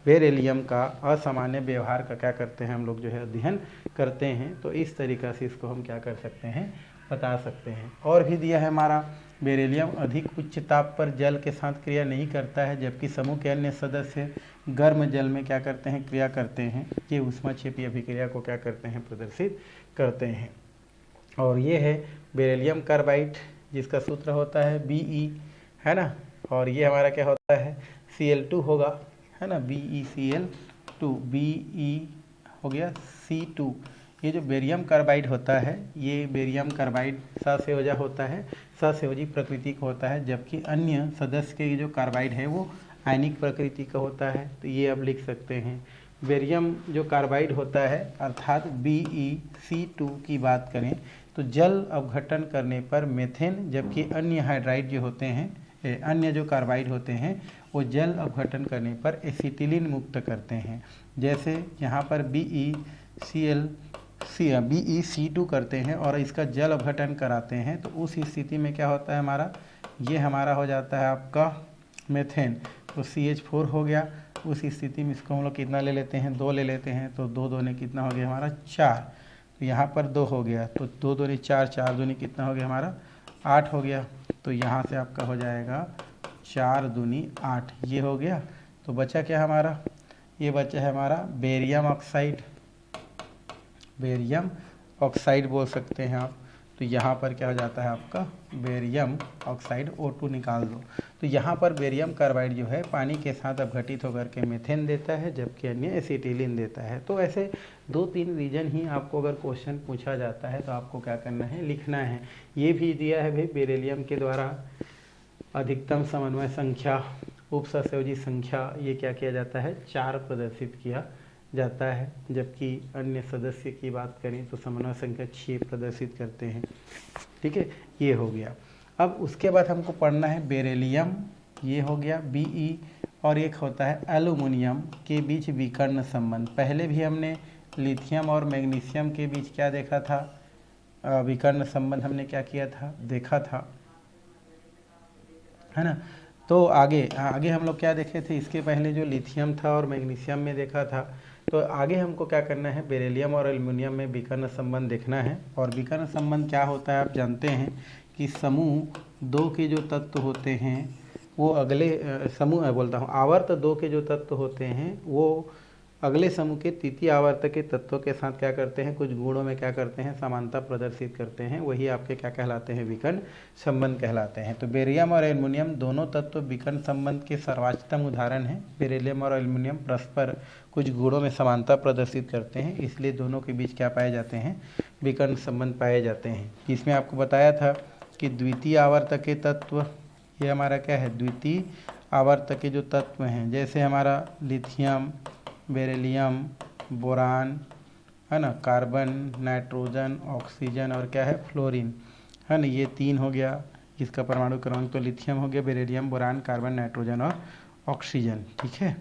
बेरिलियम का असामान्य व्यवहार का क्या करते हैं हम लोग जो है अध्ययन करते हैं। तो इस तरीक़ा से इसको हम क्या कर सकते हैं, बता सकते हैं। और भी दिया है हमारा, बेरिलियम अधिक उच्च ताप पर जल के साथ क्रिया नहीं करता है, जबकि समूह के अन्य सदस्य गर्म जल में क्या करते हैं, क्रिया करते हैं। ये ऊष्माक्षेपी अभिक्रिया को क्या करते हैं, प्रदर्शित करते हैं। और ये है बेरिलियम कार्बाइड, जिसका सूत्र होता है Be, है ना, और ये हमारा क्या होता है, Cl2 होगा, है ना, BeCl2, Be हो गया C2। ये जो बेरियम कार्बाइड होता है, ये बेरियम कार्बाइड ससंयोजी होता है, ससंयोजी प्रकृति का होता है, जबकि अन्य सदस्य के जो कार्बाइड है वो आयनिक प्रकृति का होता है। तो ये अब लिख सकते हैं। बेरियम जो कार्बाइड होता है अर्थात BeC2 की बात करें तो जल अपघटन करने पर मेथेन, जबकि अन्य हाइड्राइड जो होते हैं, अन्य जो कार्बाइड होते हैं वो जल अपघटन करने पर एसिटिलीन मुक्त करते हैं। जैसे यहाँ पर BeC2 करते हैं और इसका जल अपघटन कराते हैं, तो उस स्थिति में क्या होता है हमारा, ये हमारा हो जाता है आपका मेथेन, तो CH4 हो गया। उस स्थिति में इसको हम लोग कितना ले लेते हैं, 2 ले लेते हैं, तो 2 दूनी कितना हो गया हमारा 4, तो यहाँ पर 2 हो गया, तो 2 दूनी 4, 4 दूनी कितना हो गया हमारा 8 हो गया। तो यहाँ से आपका हो जाएगा 4 दूनी 8, ये हो गया। तो बचा क्या हमारा, ये बचा है हमारा बेरियम ऑक्साइड, बेरियम ऑक्साइड बोल सकते हैं आप। तो यहाँ पर क्या हो जाता है आपका बेरियम ऑक्साइड, O2 निकाल दो। तो यहाँ पर बेरियम कार्बाइड जो है पानी के साथ अपघटित होकर के मेथेन देता है, जबकि अन्य एसिटिलीन देता है। तो ऐसे 2-3 रीजन ही आपको अगर क्वेश्चन पूछा जाता है तो आपको क्या करना है, लिखना है। ये भी दिया है भाई, बेरिलियम के द्वारा अधिकतम समन्वय संख्या, उपसहसंयोजी संख्या, ये क्या किया जाता है, 4 प्रदर्शित किया जाता है, जबकि अन्य सदस्य की बात करें तो समन्वय संख्या 6 प्रदर्शित करते हैं। ठीक है, ये हो गया। अब उसके बाद हमको पढ़ना है बेरिलियम, ये हो गया Be, और एक होता है एल्यूमिनियम के बीच विकर्ण संबंध। पहले भी हमने लिथियम और मैग्नीशियम के बीच क्या देखा था, विकर्ण संबंध हमने क्या किया था, देखा था, है ना। तो आगे आगे हम लोग क्या देखे थे, इसके पहले जो लिथियम था और मैग्नीशियम में देखा था, तो आगे हमको क्या करना है, बेरिलियम और एल्युमिनियम में विकर्ण संबंध देखना है। और विकर्ण संबंध क्या होता है आप जानते हैं कि समूह दो के जो तत्व होते हैं वो अगले समूह बोलता हूँ आवर्त दो के जो तत्व होते हैं वो अगले समूह के तृतीय आवर्त के तत्वों के साथ क्या करते हैं, कुछ गुणों में क्या करते हैं, समानता प्रदर्शित करते हैं। वही आपके क्या कहलाते हैं, विकर्ण संबंध कहलाते हैं। तो बेरियम और एल्युमिनियम दोनों तत्व विकर्ण संबंध के सर्वोत्तम उदाहरण हैं। बेरिलियम और एल्युमिनियम परस्पर कुछ गुणों में समानता प्रदर्शित करते हैं, इसलिए दोनों के बीच क्या पाए जाते हैं, विकर्ण संबंध पाए जाते हैं। इसमें आपको बताया था कि द्वितीय आवर्त के तत्व, ये हमारा क्या है, द्वितीय आवर्त के जो तत्व हैं, जैसे हमारा लिथियम, बेरिलियम, बोरान, है ना, कार्बन, नाइट्रोजन, ऑक्सीजन और क्या है, फ्लोरीन, है ना, ये तीन हो गया इसका परमाणु क्रमांक। तो लिथियम हो गया, बेरिलियम, बोरान, कार्बन, नाइट्रोजन और ऑक्सीजन। ठीक है,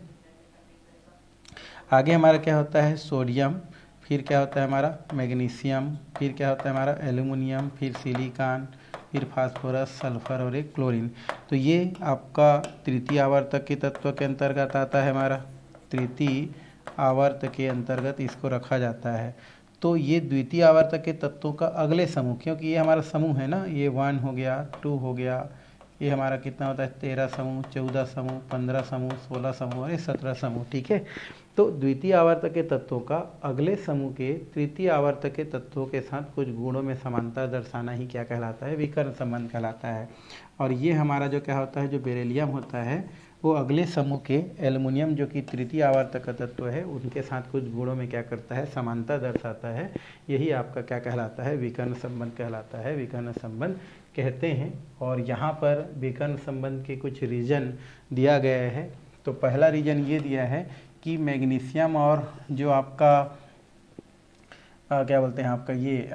आगे हमारा क्या होता है, सोडियम, फिर क्या होता है हमारा मैग्नीशियम, फिर क्या होता है हमारा एल्युमिनियम, फिर सिलिकॉन, फिर फास्फोरस, सल्फर और एक क्लोरीन। तो ये आपका तृतीय आवर्तक के तत्व के अंतर्गत आता है, हमारा तृतीय आवर्त के अंतर्गत इसको रखा जाता है। तो ये द्वितीय आवर्त के तत्वों का अगले समूह, क्योंकि ये हमारा समूह है ना, ये 1 हो गया, 2 हो गया, ये हमारा कितना होता है, 13 समूह, 14 समूह, 15 समूह, 16 समूह और 17 समूह। ठीक है, तो द्वितीय आवर्त के तत्वों का अगले समूह के तृतीय आवर्त के तत्वों के साथ कुछ गुणों में समानता दर्शाना ही क्या कहलाता है, विकर्ण संबंध कहलाता है। और ये हमारा जो क्या होता है, जो बेरिलियम होता है वो अगले समूह के एल्युमिनियम जो कि तृतीय आवर्त का तत्व है उनके साथ कुछ गुणों में क्या करता है, समानता दर्शाता है। यही आपका क्या कहलाता है, विकर्ण संबंध कहलाता है, विकर्ण संबंध कहते हैं। और यहाँ पर विकर्ण संबंध के कुछ रीजन दिया गया है। तो पहला रीजन ये दिया है कि मैग्नीशियम और जो आपका क्या बोलते हैं आपका ये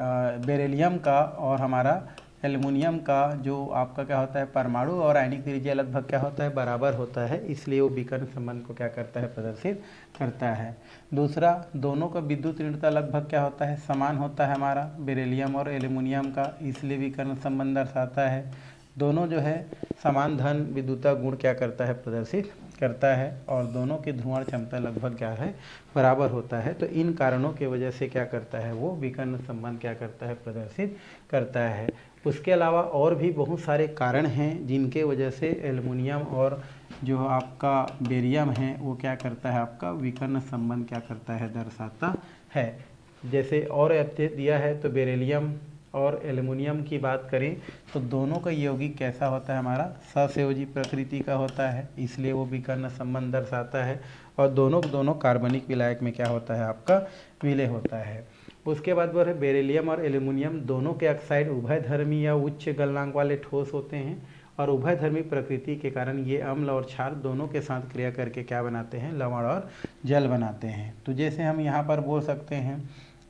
बेरिलियम का और हमारा एल्युमिनियम का जो आपका क्या होता है, परमाणु और आयनिक त्रिज्या लगभग क्या होता है, बराबर होता है, इसलिए वो विकर्ण संबंध को क्या करता है, प्रदर्शित करता है। दूसरा, दोनों का विद्युत ऋणता लगभग क्या होता है, समान होता है हमारा बेरिलियम और एल्युमिनियम का, इसलिए विकर्ण संबंध दर्शाता है। दोनों जो है समान धन विद्युता गुण क्या करता है, प्रदर्शित करता है। और दोनों की ध्रुवण क्षमता लगभग क्या है, बराबर होता है। तो इन कारणों के वजह से क्या करता है, वो विकर्ण संबंध क्या करता है, प्रदर्शित करता है। उसके अलावा और भी बहुत सारे कारण हैं जिनके वजह से एल्युमिनियम और जो आपका बेरियम है वो क्या करता है, आपका विकर्ण संबंध क्या करता है, दर्शाता है। जैसे और दिया है, तो बेरिलियम और एल्युमिनियम की बात करें तो दोनों का यौगिक कैसा होता है, हमारा ससंयोजी प्रकृति का होता है, इसलिए वो विकर्ण संबंध दर्शाता है। और दोनों कार्बनिक विलायक में क्या होता है, आपका विलय होता है। उसके बाद वो है बेरिलियम और एल्युमिनियम दोनों के ऑक्साइड उभयधर्मी या उच्च गलनांक वाले ठोस होते हैं। और उभयधर्मी प्रकृति के कारण ये अम्ल और क्षार दोनों के साथ क्रिया करके क्या बनाते हैं, लवण और जल बनाते हैं। तो जैसे हम यहाँ पर बोल सकते हैं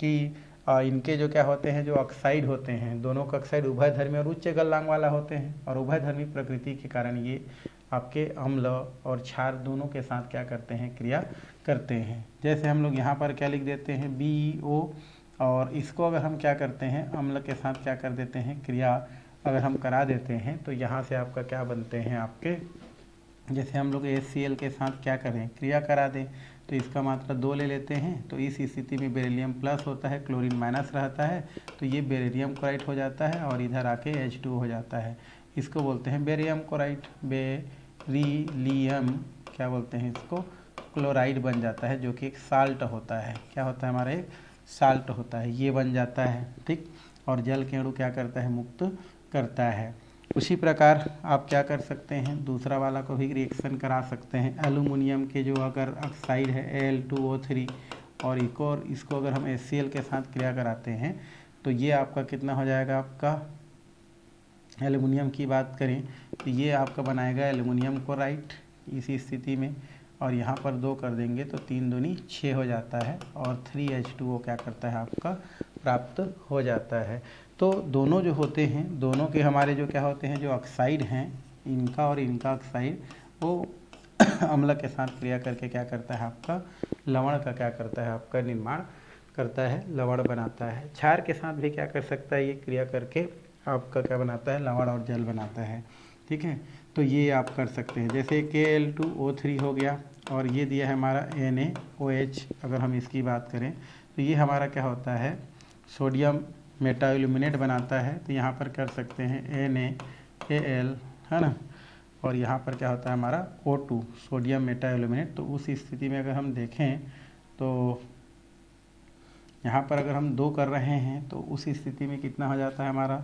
कि इनके जो क्या होते हैं, जो ऑक्साइड होते हैं, दोनों का ऑक्साइड उभयधर्मी और उच्च गलनांक वाला होते हैं। और उभयधर्मी प्रकृति के कारण ये आपके अम्ल और क्षार दोनों के साथ क्या करते हैं, क्रिया करते हैं। जैसे हम लोग यहाँ पर क्या लिख देते हैं, BO, और इसको अगर हम क्या करते हैं, अम्ल के साथ क्या कर देते हैं, क्रिया अगर हम करा देते हैं तो यहाँ से आपका क्या बनते हैं, आपके जैसे हम लोग HCl के साथ क्या करें, क्रिया करा दें, तो इसका मात्रा 2 ले लेते हैं। तो इस स्थिति में बेरिलियम प्लस होता है, क्लोरीन माइनस रहता है, तो ये बेरिलियम क्लोराइड हो जाता है और इधर आके H2 हो जाता है। इसको बोलते हैं बेरियम क्लोराइड। बेरिलियम क्या बोलते हैं, इसको क्लोराइड बन जाता है, जो कि एक साल्ट होता है। क्या होता है हमारा, एक साल्ट होता है, ये बन जाता है। ठीक, और जल के अणु क्या करता है, मुक्त करता है। उसी प्रकार आप क्या कर सकते हैं, दूसरा वाला को भी रिएक्शन करा सकते हैं। एल्युमिनियम के जो अगर ऑक्साइड है Al2O3 और इसको अगर हम HCl के साथ क्रिया कराते हैं तो ये आपका कितना हो जाएगा, आपका एल्युमिनियम की बात करें तो ये आपका बनाएगा एल्युमिनियम क्लोराइड इसी स्थिति में। और यहाँ पर 2 कर देंगे तो 3 दूनी 6 हो जाता है और 3H2O क्या करता है, आपका प्राप्त हो जाता है। तो दोनों जो होते हैं, दोनों के हमारे जो क्या होते हैं, जो ऑक्साइड हैं, इनका और इनका ऑक्साइड वो अम्ल के साथ क्रिया करके क्या करता है, आपका लवण का क्या करता है, आपका निर्माण करता है, लवण बनाता है। क्षार के साथ भी क्या कर सकता है, ये क्रिया करके आपका क्या बनाता है, लवण और जल बनाता है। ठीक है, तो ये आप कर सकते हैं। जैसे Kl2O3 हो गया और ये दिया है हमारा NaOH। अगर हम इसकी बात करें तो ये हमारा क्या होता है, सोडियम मेटा एल्यूमिनेट बनाता है। तो यहाँ पर कर सकते हैं NaAl, है ना, और यहाँ पर क्या होता है हमारा O2 सोडियम मेटा एल्यूमिनेट। तो उस स्थिति में अगर हम देखें तो यहाँ पर अगर हम 2 कर रहे हैं तो उस स्थिति में कितना हो जाता है हमारा,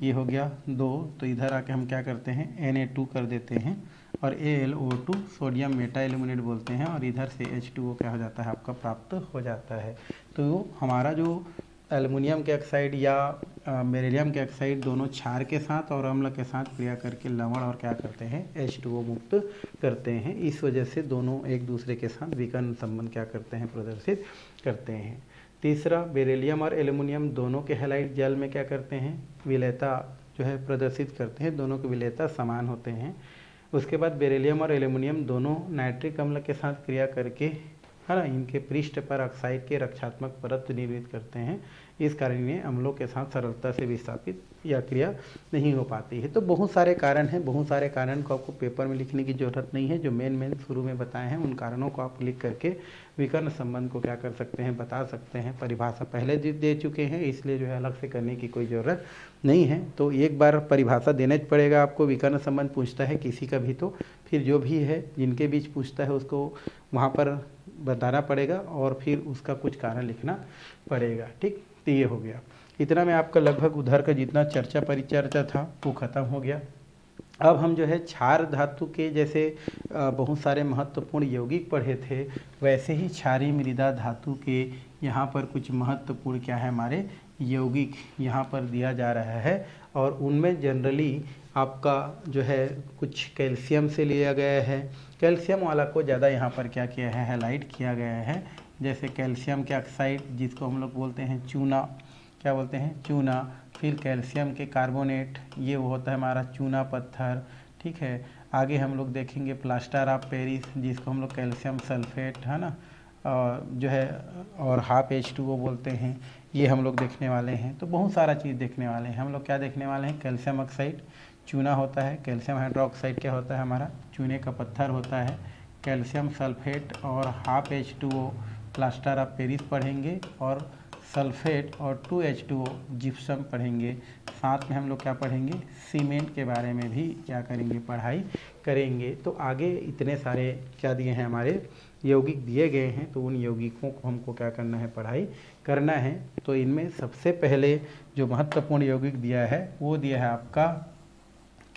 ये हो गया 2। तो इधर आके हम क्या करते हैं Na2 कर देते हैं और AlO2 सोडियम मेटा एल्यूमिनेट बोलते हैं और इधर से H2O क्या हो जाता है आपका प्राप्त हो जाता है। तो हमारा जो एल्युमिनियम के ऑक्साइड या बेरिलियम के ऑक्साइड दोनों क्षार के साथ और अम्ल के साथ क्रिया करके लवण और क्या करते हैं H2O मुक्त करते हैं। इस वजह से दोनों एक दूसरे के साथ विकर्ण संबंध क्या करते हैं प्रदर्शित करते हैं। तीसरा, बेरिलियम और एल्युमिनियम दोनों के हैलाइड जल में क्या करते हैं विलेयता जो है प्रदर्शित करते हैं, दोनों के विलेयता समान होते हैं। उसके बाद बेरिलियम और एल्युमिनियम दोनों नाइट्रिक अम्ल के साथ क्रिया करके, है ना, इनके पृष्ठ पर ऑक्साइड के रक्षात्मक परत निर्मित करते हैं। इस कारण ये अम्लों के साथ सरलता से विस्थापित या क्रिया नहीं हो पाती है। तो बहुत सारे कारण हैं, बहुत सारे कारण को आपको पेपर में लिखने की ज़रूरत नहीं है। जो मेन शुरू में बताए हैं उन कारणों को आप लिख करके विकर्ण संबंध को क्या कर सकते हैं बता सकते हैं। परिभाषा पहले दे चुके हैं, इसलिए जो है अलग से करने की कोई ज़रूरत नहीं है। तो एक बार परिभाषा देना पड़ेगा आपको। विकर्ण संबंध पूछता है किसी का भी तो फिर जो भी है जिनके बीच पूछता है उसको वहाँ पर बताना पड़ेगा और फिर उसका कुछ कारण लिखना पड़ेगा। ठीक, तो ये हो गया। इतना में आपका लगभग उधर का जितना चर्चा परिचर्चा था वो ख़त्म हो गया। अब हम जो है क्षार धातु के जैसे बहुत सारे महत्वपूर्ण यौगिक पढ़े थे, वैसे ही क्षारीय मृदा धातु के यहाँ पर कुछ महत्वपूर्ण क्या है हमारे यौगिक यहाँ पर दिया जा रहा है। और उनमें जनरली आपका जो है कुछ कैल्शियम से लिया गया है। कैल्शियम वाला को ज़्यादा यहाँ पर क्या किया है हाईलाइट किया गया है। जैसे कैल्शियम के ऑक्साइड जिसको हम लोग बोलते हैं चूना, क्या बोलते हैं चूना। फिर कैल्शियम के कार्बोनेट, ये वो होता है हमारा चूना पत्थर। ठीक है, आगे हम लोग देखेंगे प्लास्टर ऑफ पेरिस जिसको हम लोग कैल्शियम सल्फेट, है ना, जो है और हाफ H2O बोलते हैं, ये हम लोग देखने वाले हैं। तो बहुत सारा चीज़ देखने वाले हैं हम लोग। क्या देखने वाले हैं, कैल्शियम ऑक्साइड चूना होता है, कैल्शियम हाइड्रोक्साइड क्या होता है हमारा चूने का पत्थर होता है, कैल्शियम सल्फेट और half H2O plaster of Paris पढ़ेंगे और सल्फेट और 2H2O जिप्सम पढ़ेंगे। साथ में हम लोग क्या पढ़ेंगे, सीमेंट के बारे में भी क्या करेंगे पढ़ाई करेंगे। तो आगे इतने सारे क्या दिए हैं हमारे यौगिक दिए गए हैं, तो उन यौगिकों को हमको क्या करना है पढ़ाई करना है। तो इनमें सबसे पहले जो महत्वपूर्ण यौगिक दिया है वो दिया है आपका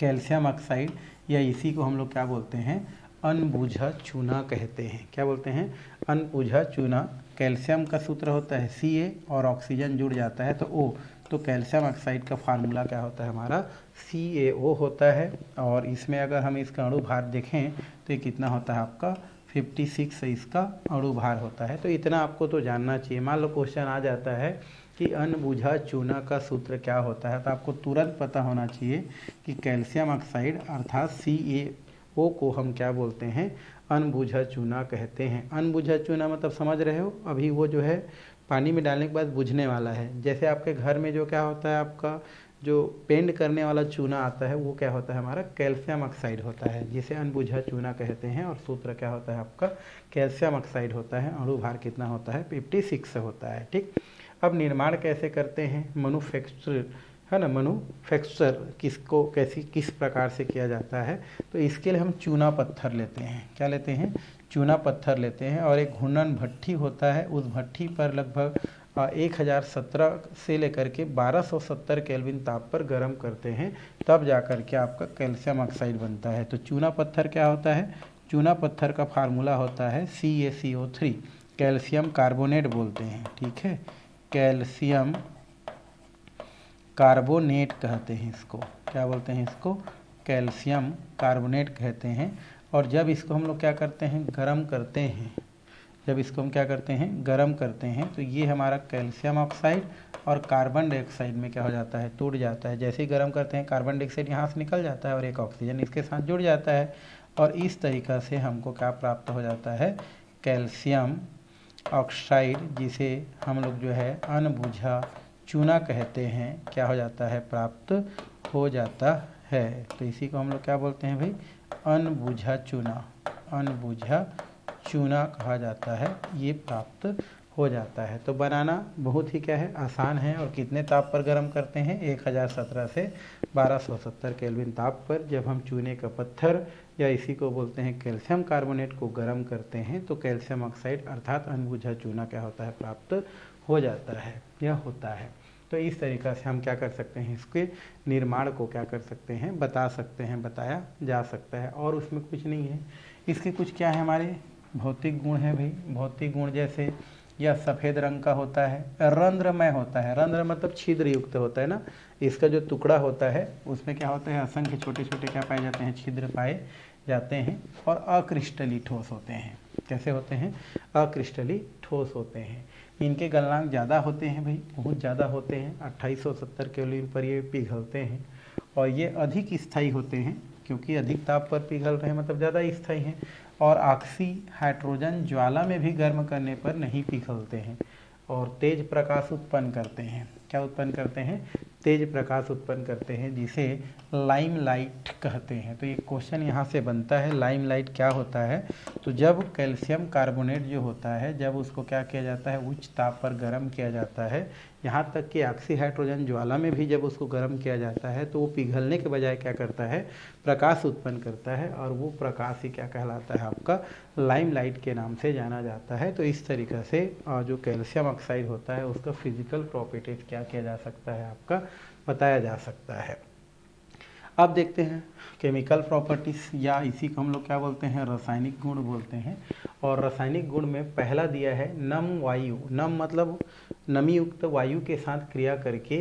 कैल्शियम ऑक्साइड, या इसी को हम लोग क्या बोलते हैं अनबुझा चूना कहते हैं। क्या बोलते हैं अनबुझा चूना। कैल्शियम का सूत्र होता है Ca और ऑक्सीजन जुड़ जाता है तो O, तो कैल्शियम ऑक्साइड का फार्मूला क्या होता है हमारा CaO होता है। और इसमें अगर हम इसका अणु भार देखें तो ये कितना होता है आपका 56 इसका अणु भार होता है। तो इतना आपको तो जानना चाहिए। मान लो क्वेश्चन आ जाता है कि अनबुझा चूना का सूत्र क्या होता है, तो आपको तुरंत पता होना चाहिए कि कैल्शियम ऑक्साइड अर्थात CaO को हम क्या बोलते हैं अनबुझा चूना कहते हैं। अनबुझा चूना मतलब समझ रहे हो, अभी वो जो है पानी में डालने के बाद बुझने वाला है। जैसे आपके घर में जो क्या होता है आपका जो पेंट करने वाला चूना आता है वो क्या होता है हमारा कैल्शियम ऑक्साइड होता है, जिसे अनबुझा चूना कहते हैं। और सूत्र क्या होता है आपका कैल्शियम ऑक्साइड होता है। अणु भार कितना होता है 56 होता है। ठीक, अब निर्माण कैसे करते हैं, मैन्युफैक्चर, है ना, मैन्युफैक्चर किसको कैसी किस प्रकार से किया जाता है। तो इसके लिए हम चूना पत्थर लेते हैं। क्या लेते हैं, चूना पत्थर लेते हैं और एक घूर्णन भट्ठी होता है। उस भट्ठी पर लगभग 1017 से लेकर के 1270 केल्विन ताप पर गर्म करते हैं, तब जाकर के आपका कैल्शियम ऑक्साइड बनता है। तो चूना पत्थर क्या होता है, चूना पत्थर का फार्मूला होता है CaCO3, कैल्शियम कार्बोनेट बोलते हैं। ठीक है, कैल्शियम कार्बोनेट कहते हैं इसको। क्या बोलते हैं इसको, कैल्शियम कार्बोनेट कहते हैं। और जब इसको हम लोग क्या करते हैं गर्म करते हैं, जब इसको हम क्या करते हैं गर्म करते हैं, तो ये हमारा कैल्शियम ऑक्साइड और कार्बन डाइऑक्साइड में क्या हो जाता है टूट जाता है। जैसे ही गर्म करते हैं कार्बन डाइऑक्साइड यहाँ से निकल जाता है और एक ऑक्सीजन इसके साथ जुड़ जाता है और इस तरीक़ा से हमको क्या प्राप्त हो जाता है कैल्शियम ऑक्साइड, जिसे हम लोग जो है अनबुझा चूना कहते हैं, क्या हो जाता है प्राप्त हो जाता है। तो इसी को हम लोग क्या बोलते हैं भाई, अनबुझा चूना, अनबुझा चूना कहा जाता है, ये प्राप्त हो जाता है। तो बनाना बहुत ही क्या है, आसान है। और कितने ताप पर गर्म करते हैं, 1017 से 1270 केल्विन ताप पर जब हम चूने का पत्थर या इसी को बोलते हैं कैल्शियम कार्बोनेट को गर्म करते हैं तो कैल्शियम ऑक्साइड अर्थात अनबुझा चूना क्या होता है, प्राप्त हो जाता है, यह होता है। तो इस तरीक़ा से हम क्या कर सकते हैं, इसके निर्माण को क्या कर सकते हैं, बता सकते हैं, बताया जा सकता है। और उसमें कुछ नहीं है, इसके कुछ क्या है, हमारे भौतिक गुण है भाई। भौतिक गुण जैसे यह सफ़ेद रंग का होता है, रंध्रमय होता है, रंध्र मतलब छिद्र युक्त होता है ना, इसका जो टुकड़ा होता है उसमें क्या होता है, असंख्य छोटे छोटे क्या पाए जाते हैं, छिद्र पाए जाते हैं। और अक्रिस्टली ठोस होते हैं। कैसे होते हैं, अक्रिस्टली ठोस होते हैं। इनके गलनांक ज़्यादा होते हैं भाई, बहुत ज़्यादा होते हैं, 2870 केल्विन पर ये पिघलते हैं। और ये अधिक स्थायी होते हैं, क्योंकि अधिक ताप पर पिघल रहे हैं मतलब ज़्यादा स्थायी हैं। और ऑक्सी हाइड्रोजन ज्वाला में भी गर्म करने पर नहीं पिघलते हैं और तेज प्रकाश उत्पन्न करते हैं। क्या उत्पन्न करते हैं, तेज प्रकाश उत्पन्न करते हैं, जिसे लाइम लाइट कहते हैं। तो ये क्वेश्चन यहाँ से बनता है, लाइम लाइट क्या होता है। तो जब कैल्शियम कार्बोनेट जो होता है, जब उसको क्या किया जाता है, उच्च ताप पर गर्म किया जाता है, यहाँ तक कि ऑक्सी हाइड्रोजन ज्वाला में भी जब उसको गर्म किया जाता है तो वो पिघलने के बजाय क्या करता है, प्रकाश उत्पन्न करता है। और वो प्रकाश ही क्या कहलाता है, आपका लाइम लाइट के नाम से जाना जाता है। तो इस तरीक़े से जो कैल्शियम ऑक्साइड होता है उसका फिजिकल प्रॉपर्टीज क्या किया जा सकता है, आपका बताया जा सकता है। अब देखते हैं केमिकल प्रॉपर्टीज़, या इसी को हम लोग क्या बोलते हैं, रासायनिक गुण बोलते हैं। और रासायनिक गुण में पहला दिया है नम वायु, नम मतलब नमी युक्त वायु के साथ क्रिया करके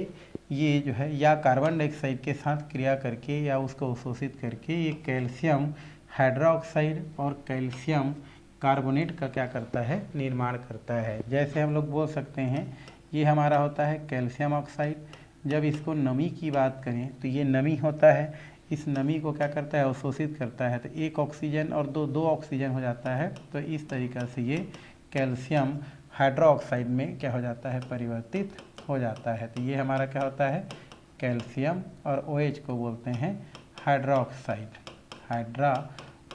ये जो है, या कार्बन डाइऑक्साइड के साथ क्रिया करके या उसको अवशोषित करके ये कैल्शियम हाइड्रोक्साइड और कैल्शियम कार्बोनेट का क्या करता है, निर्माण करता है। जैसे हम लोग बोल सकते हैं ये हमारा होता है कैल्शियम ऑक्साइड। जब इसको नमी की बात करें तो ये नमी होता है, इस नमी को क्या करता है, अवशोषित करता है। तो एक ऑक्सीजन और दो ऑक्सीजन हो जाता है। तो इस तरीक़ा से ये कैल्शियम हाइड्रोक्साइड में क्या हो जाता है, परिवर्तित हो जाता है। तो ये हमारा क्या होता है, कैल्शियम। और OH को बोलते हैं हाइड्रोक्साइड, हाइड्रा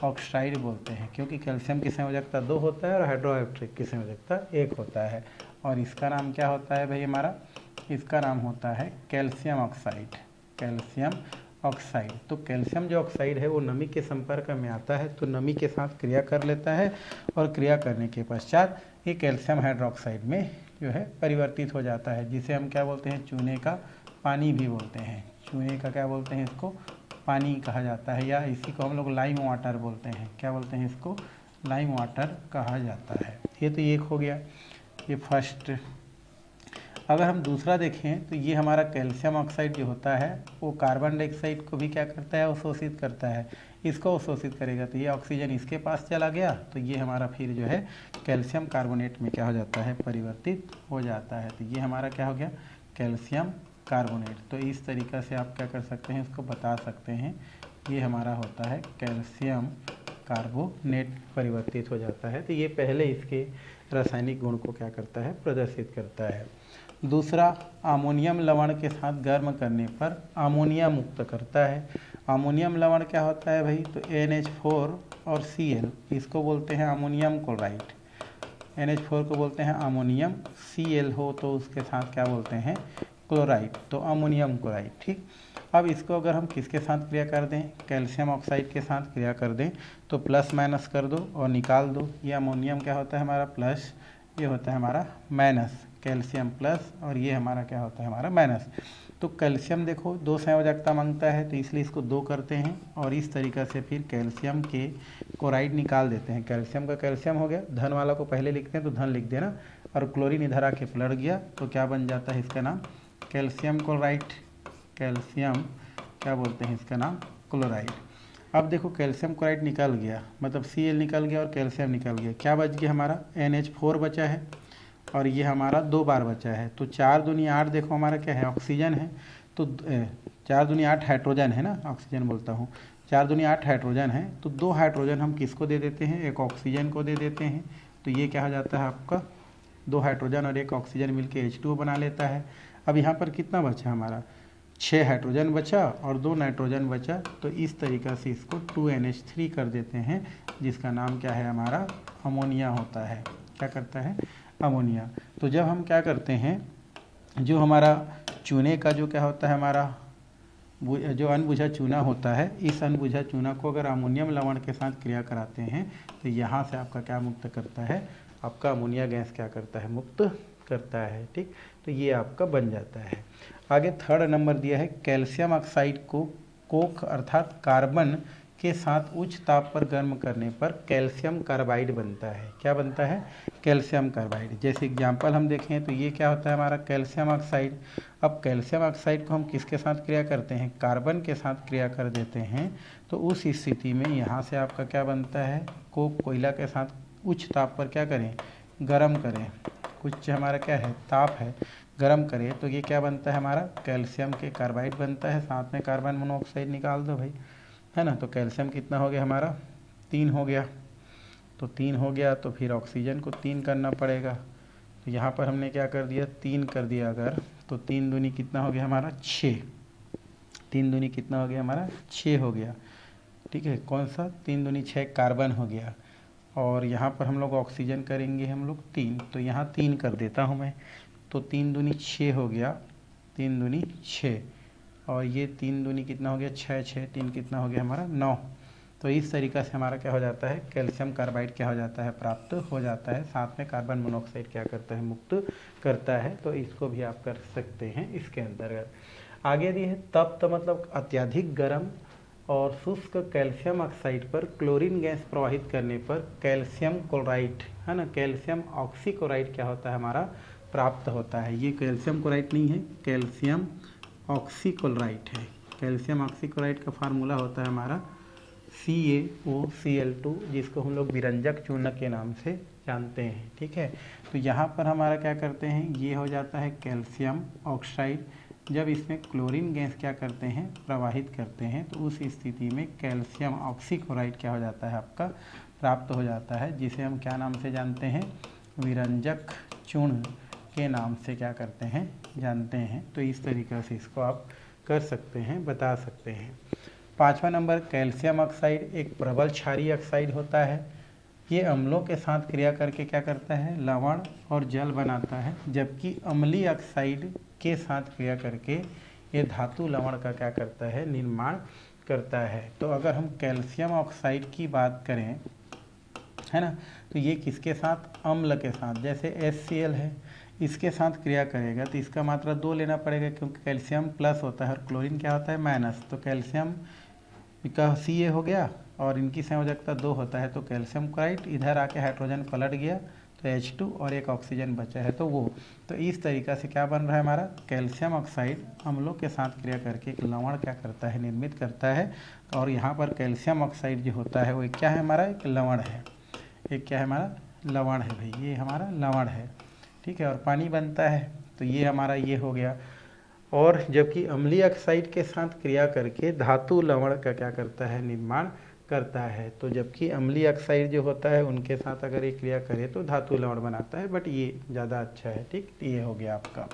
ऑक्साइड बोलते हैं, क्योंकि कैल्शियम की संयोजकता 2 होता है और हाइड्रोक्साइड की संयोजकता 1 होता है। और इसका नाम क्या होता है भाई हमारा, इसका नाम होता है कैल्शियम ऑक्साइड, कैल्शियम ऑक्साइड। तो कैल्शियम जो ऑक्साइड है वो नमी के संपर्क में आता है, तो नमी के साथ क्रिया कर लेता है और क्रिया करने के पश्चात ये कैल्शियम हाइड्रोक्साइड में जो है परिवर्तित हो जाता है, जिसे हम क्या बोलते हैं, चूने का पानी भी बोलते हैं। चूने का क्या बोलते हैं, इसको पानी कहा जाता है, या इसी को हम लोग लाइम वाटर बोलते हैं। क्या बोलते हैं, इसको लाइम वाटर कहा जाता है। ये तो एक हो गया, ये फर्स्ट। अगर हम दूसरा देखें तो ये हमारा कैल्शियम ऑक्साइड जो होता है वो कार्बन डाइऑक्साइड को भी क्या करता है, अवशोषित करता है। इसको अवशोषित करेगा तो ये ऑक्सीजन इसके पास चला गया, तो ये हमारा फिर जो है कैल्शियम कार्बोनेट में क्या हो जाता है, परिवर्तित हो जाता है। तो ये हमारा क्या हो गया, कैल्शियम कार्बोनेट। तो इस तरीक़ा से आप क्या कर सकते हैं, इसको बता सकते हैं, ये हमारा होता है कैल्शियम कार्बोनेट परिवर्तित हो जाता है। तो ये पहले इसके रासायनिक गुण को क्या करता है, प्रदर्शित करता है। दूसरा, अमोनियम लवण के साथ गर्म करने पर अमोनिया मुक्त करता है। अमोनियम लवण क्या होता है भाई, तो NH4 और Cl, इसको बोलते हैं अमोनियम क्लोराइड। NH4 को बोलते हैं अमोनियम, Cl हो तो उसके साथ क्या बोलते हैं, क्लोराइड, तो अमोनियम क्लोराइड। ठीक, अब इसको अगर हम किसके साथ क्रिया कर दें, कैल्शियम ऑक्साइड के साथ क्रिया कर दें तो प्लस माइनस कर दो और निकाल दो। ये अमोनियम क्या होता है हमारा प्लस, ये होता है हमारा माइनस, कैल्शियम प्लस, और ये हमारा क्या होता है, हमारा माइनस। तो कैल्शियम देखो 2 संयोजकता मांगता है तो इसलिए इसको 2 करते हैं और इस तरीक़ा से फिर कैल्शियम के क्लोराइड निकाल देते हैं। कैल्शियम का कैल्शियम हो गया, धन वाला को पहले लिखते हैं तो धन लिख देना, और क्लोरीन इधर आके पलट गया तो क्या बन जाता है, इसका नाम कैल्शियम क्लोराइड। कैल्शियम क्या बोलते हैं, इसका नाम क्लोराइड। अब देखो कैल्शियम क्लोराइड निकल गया, मतलब Cl निकल गया और कैल्शियम निकल गया, क्या बच गया हमारा, NH4 बचा है और ये हमारा 2 बार बचा है। तो 4 दूनी 8, देखो हमारा क्या है, ऑक्सीजन है। तो 4 दूनी 8 हाइड्रोजन है ना, ऑक्सीजन बोलता हूँ, 4 दूनी 8 हाइड्रोजन है। तो 2 हाइड्रोजन हम किसको दे देते हैं, एक ऑक्सीजन को दे देते हैं। तो ये क्या हो जाता है आपका, 2 हाइड्रोजन और एक ऑक्सीजन मिलके H2O बना लेता है। अब यहाँ पर कितना बचा हमारा, 6 हाइड्रोजन बचा और 2 नाइट्रोजन बचा, तो इस तरीक़ा से इसको 2NH3 कर देते हैं, जिसका नाम क्या है हमारा अमोनिया होता है। क्या करता है? अमोनिया। तो जब हम क्या करते हैं, जो हमारा चूने का जो क्या होता है हमारा जो अनबुझा चूना होता है, इस अनबुझा चूना को अगर अमोनियम लवण के साथ क्रिया कराते हैं तो यहाँ से आपका क्या मुक्त करता है, आपका अमोनिया गैस क्या करता है, मुक्त करता है। ठीक, तो ये आपका बन जाता है। आगे थर्ड नंबर दिया है कैल्शियम ऑक्साइड को कोक अर्थात कार्बन के साथ उच्च ताप पर गर्म करने पर कैल्शियम कार्बाइड बनता है। क्या बनता है? Calcium carbide. जैसे एग्जांपल हम देखें तो ये क्या होता है हमारा कैल्शियम ऑक्साइड। अब कैल्शियम ऑक्साइड को हम किसके साथ क्रिया करते हैं, कार्बन के साथ क्रिया कर देते हैं, तो उस स्थिति में यहाँ से आपका क्या बनता है, कोक कोयला के साथ उच्च ताप पर क्या करें, गर्म करें, कुछ हमारा क्या है ताप है, गर्म करें, तो ये क्या बनता है हमारा कैल्शियम के कार्बाइड बनता है। साथ में कार्बन मोनोऑक्साइड निकाल दो भाई, है ना। तो कैल्शियम कितना हो गया हमारा, 3 हो गया। तो 3 हो गया तो फिर ऑक्सीजन को 3 करना पड़ेगा। तो यहाँ पर हमने क्या कर दिया, 3 कर दिया अगर, तो 3 दूनी कितना हो गया हमारा 6, 3 दूनी कितना हो गया हमारा 6 हो गया। ठीक है, कौन सा 3 दूनी 6 कार्बन हो गया। और यहाँ पर हम लोग ऑक्सीजन करेंगे हम लोग 3, तो यहाँ 3 कर देता हूँ मैं, तो 3 दूनी 6 हो गया, 3 दूनी 6, और ये 3 दूनी कितना हो गया 6, 6 3 कितना हो गया हमारा 9। तो इस तरीक़ा से हमारा क्या हो जाता है, कैल्शियम कार्बाइड क्या हो जाता है, प्राप्त हो जाता है। साथ में कार्बन मोनोऑक्साइड क्या करता है, मुक्त करता है। तो इसको भी आप कर सकते हैं इसके अंतर्गत। आगे दी है तप्त मतलब अत्यधिक गर्म और शुष्क कैल्शियम ऑक्साइड पर क्लोरीन गैस प्रवाहित करने पर कैल्शियम क्लोराइड, है ना, कैल्शियम ऑक्सीक्लोराइड क्या होता है हमारा, प्राप्त होता है। ये कैल्शियम क्लोराइड नहीं है, कैल्शियम ऑक्सीक्लोराइड है। कैल्शियम ऑक्सीक्लोराइड का फार्मूला होता है हमारा CaOCl2, जिसको हम लोग विरंजक चूर्ण के नाम से जानते हैं। ठीक है, तो यहाँ पर हमारा क्या करते हैं, ये हो जाता है कैल्शियम ऑक्साइड। जब इसमें क्लोरीन गैस क्या करते हैं, प्रवाहित करते हैं, तो उस स्थिति में कैल्शियम ऑक्सीक्लोराइड क्या हो जाता है आपका, प्राप्त हो जाता है, जिसे हम क्या नाम से जानते हैं, विरंजक चूर्ण के नाम से क्या करते हैं, जानते हैं। तो इस तरीक़े से इसको आप कर सकते हैं, बता सकते हैं। 5वां नंबर कैल्शियम ऑक्साइड एक प्रबल क्षारीय ऑक्साइड होता है। ये अम्लों के साथ क्रिया करके क्या करता है, लवण और जल बनाता है, जबकि अम्लीय ऑक्साइड के साथ क्रिया करके ये धातु लवण का क्या करता है, निर्माण करता है। तो अगर हम कैल्शियम ऑक्साइड की बात करें, है ना, तो ये किसके साथ, अम्ल के साथ, जैसे HCl है, इसके साथ क्रिया करेगा तो इसका मात्रा 2 लेना पड़ेगा, क्योंकि कैल्शियम प्लस होता है और क्लोरीन क्या होता है माइनस। तो कैल्शियम का Ca हो गया और इनकी संयोजकता 2 होता है, तो कैल्शियम क्लोराइड, इधर आके हाइड्रोजन पलट गया तो H2 और एक ऑक्सीजन बचा है, तो वो, तो इस तरीक़ा से क्या बन रहा है हमारा, कैल्शियम ऑक्साइड अम्लों के साथ क्रिया करके एक लवण क्या करता है, निर्मित करता है। और यहाँ पर कैल्शियम ऑक्साइड जो होता है वो क्या है हमारा, एक लवण है, एक क्या है हमारा, लवण है भाई, ये हमारा लवण है। ठीक है, और पानी बनता है, तो ये हमारा ये हो गया। और जबकि अम्लीय ऑक्साइड के साथ क्रिया करके धातु लवण का क्या करता है, निर्माण करता है। तो जबकि अम्लीय ऑक्साइड जो होता है उनके साथ अगर ये क्रिया करे तो धातु लवण बनाता है, बट ये ज़्यादा अच्छा है। ठीक, ये हो गया आपका।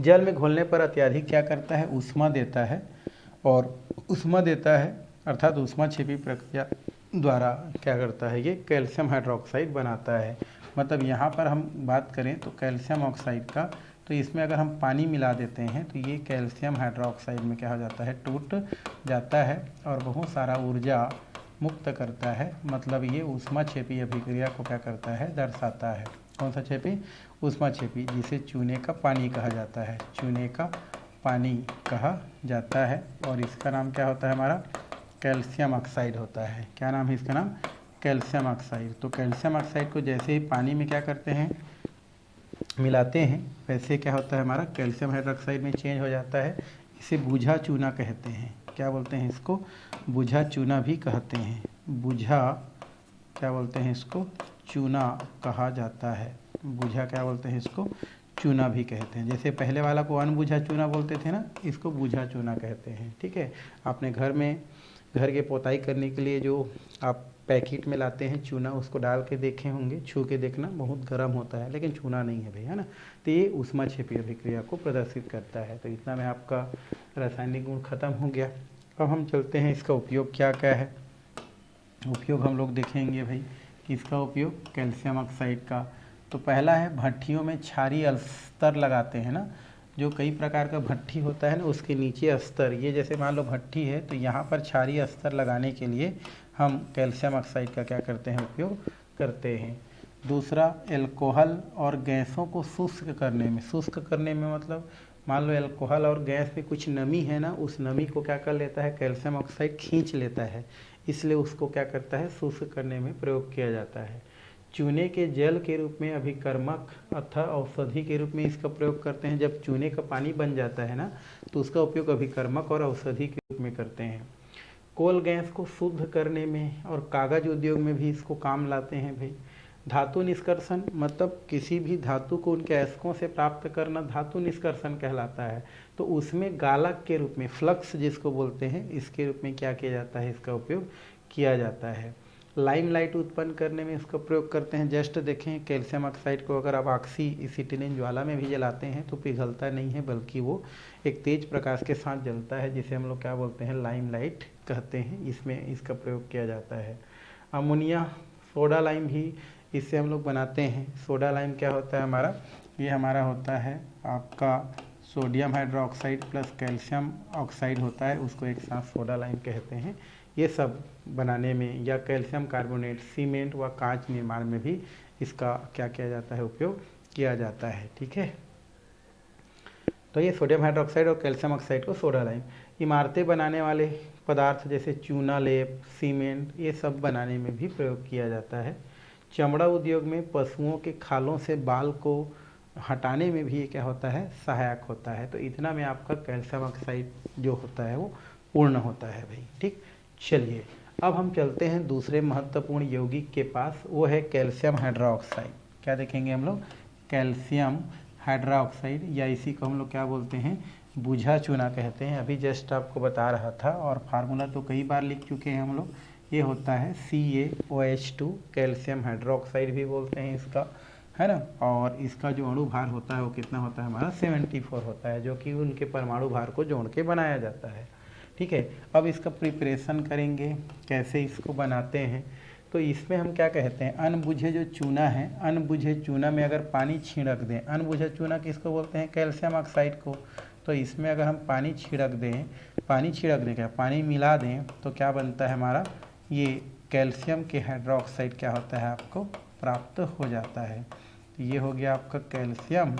जल में घोलने पर अत्यधिक क्या करता है, ऊष्मा देता है, और ऊष्मा देता है अर्थात ऊष्मा छिपी प्रक्रिया द्वारा क्या करता है, ये कैल्शियम हाइड्रोक्साइड बनाता है। मतलब यहाँ पर हम बात करें तो कैल्शियम ऑक्साइड का, तो इसमें अगर हम पानी मिला देते हैं तो ये कैल्शियम हाइड्रोक्साइड में क्या हो जाता है, टूट जाता है और बहुत सारा ऊर्जा मुक्त करता है। मतलब ये ऊष्माक्षेपी अभिक्रिया को क्या करता है, दर्शाता है। कौन सा क्षेपी, ऊष्माक्षेपी, जिसे चूने का पानी कहा जाता है, चूने का पानी कहा जाता है। और इसका नाम क्या होता है हमारा, कैल्शियम ऑक्साइड होता है। क्या नाम है इसका नाम, कैल्शियम ऑक्साइड। तो कैल्शियम ऑक्साइड को जैसे ही पानी में क्या करते हैं, मिलाते हैं, वैसे क्या होता है हमारा, कैल्शियम हाइड्रोक्साइड में चेंज हो जाता है। इसे बुझा चूना कहते हैं। क्या बोलते हैं इसको, बुझा चूना भी कहते हैं। बुझा क्या बोलते हैं इसको, चूना कहा जाता है। बुझा क्या बोलते हैं इसको, चूना भी कहते हैं। जैसे पहले वाला को अनबुझा चूना बोलते थे ना, इसको बुझा चूना कहते हैं। ठीक है, आपने घर में घर के पोताई करने के लिए जो आप पैकेट में लाते हैं चूना, उसको डाल के देखे होंगे, छू के देखना, बहुत गर्म होता है लेकिन चूना नहीं है भाई, है ना। तो ये ऊष्मा क्षेपी अभिक्रिया को प्रदर्शित करता है। तो इतना में आपका रासायनिक गुण खत्म हो गया। अब हम चलते हैं इसका उपयोग क्या क्या है। उपयोग हम लोग देखेंगे भाई, किसका उपयोग, कैल्शियम ऑक्साइड का। तो पहला है भट्ठियों में क्षारीय अस्तर लगाते हैं ना, जो कई प्रकार का भट्ठी होता है ना, उसके नीचे अस्तर, ये जैसे मान लो भट्ठी है तो यहाँ पर क्षारीय अस्तर लगाने के लिए हम कैल्शियम ऑक्साइड का क्या करते हैं, उपयोग करते हैं। दूसरा, एल्कोहल और गैसों को शुष्क करने में, शुष्क करने में मतलब मान लो एल्कोहल और गैस में कुछ नमी है ना, उस नमी को क्या कर लेता है, कैल्शियम ऑक्साइड खींच लेता है, इसलिए उसको क्या करता है, शुष्क करने में प्रयोग किया जाता है। चूने के जल के रूप में अभिकर्मक अथवा औषधि के रूप में इसका प्रयोग करते हैं। जब चूने का पानी बन जाता है ना, तो उसका उपयोग अभिकर्मक और औषधि के रूप में करते हैं। कोल गैस को शुद्ध करने में और कागज उद्योग में भी इसको काम लाते हैं भाई। धातु निष्कर्षण मतलब किसी भी धातु को उनके अयस्कों से प्राप्त करना धातु निष्कर्षण कहलाता है। तो उसमें गालक के रूप में, फ्लक्स जिसको बोलते हैं, इसके रूप में क्या किया जाता है, इसका उपयोग किया जाता है। लाइमलाइट उत्पन्न करने में इसका प्रयोग करते हैं। जस्ट देखें, कैल्शियम ऑक्साइड को अगर आप ऑक्सी एसिटिलीन ज्वाला में भी जलाते हैं तो पिघलता नहीं है, बल्कि वो एक तेज प्रकाश के साथ जलता है, जिसे हम लोग क्या बोलते हैं, लाइमलाइट कहते हैं। इसमें इसका प्रयोग किया जाता है। अमोनिया सोडा लाइम भी इससे हम लोग बनाते हैं। सोडा लाइम क्या होता है हमारा, ये हमारा होता है आपका sodium hydroxide plus calcium oxide होता है, उसको एक साथ सोडा लाइम कहते हैं। ये सब बनाने में, या कैल्शियम कार्बोनेट, सीमेंट व कांच निर्माण में भी इसका क्या किया जाता है, उपयोग किया जाता है। ठीक है, तो ये सोडियम हाइड्रोक्साइड और कैल्शियम ऑक्साइड को सोडा लाइम। इमारतें बनाने वाले पदार्थ जैसे चूना लेप, सीमेंट, ये सब बनाने में भी प्रयोग किया जाता है। चमड़ा उद्योग में पशुओं के खालों से बाल को हटाने में भी ये क्या होता है, सहायक होता है। तो इतना में आपका कैल्शियम ऑक्साइड जो होता है वो पूर्ण होता है भाई। ठीक, चलिए अब हम चलते हैं दूसरे महत्वपूर्ण यौगिक के पास, वो है कैल्शियम हाइड्रोक्साइड। क्या देखेंगे हम लोग, कैल्शियम हाइड्रोक्साइड, या इसी को हम लोग क्या बोलते हैं, बुझा चूना कहते हैं। अभी जस्ट आपको बता रहा था, और फार्मूला तो कई बार लिख चुके हैं हम लोग। ये होता है CaOH2, कैल्शियम हाइड्रोक्साइड भी बोलते हैं इसका, है ना। और इसका जो अणु भार होता है वो कितना होता है हमारा, 74 होता है, जो कि उनके परमाणु भार को जोड़ के बनाया जाता है। ठीक है, अब इसका प्रिपरेशन करेंगे, कैसे इसको बनाते हैं। तो इसमें हम क्या कहते हैं, अनबुझे जो चूना है, अनबुझे चूना में अगर पानी छिड़क दें, अनबुझे चूना किसको बोलते हैं, कैल्शियम ऑक्साइड को। तो इसमें अगर हम पानी छिड़क दें, पानी छिड़क दें क्या, पानी मिला दें, तो क्या बनता है हमारा, ये कैल्शियम के हाइड्रोक्साइड क्या होता है, आपको प्राप्त हो जाता है। तो ये हो गया आपका कैल्शियम,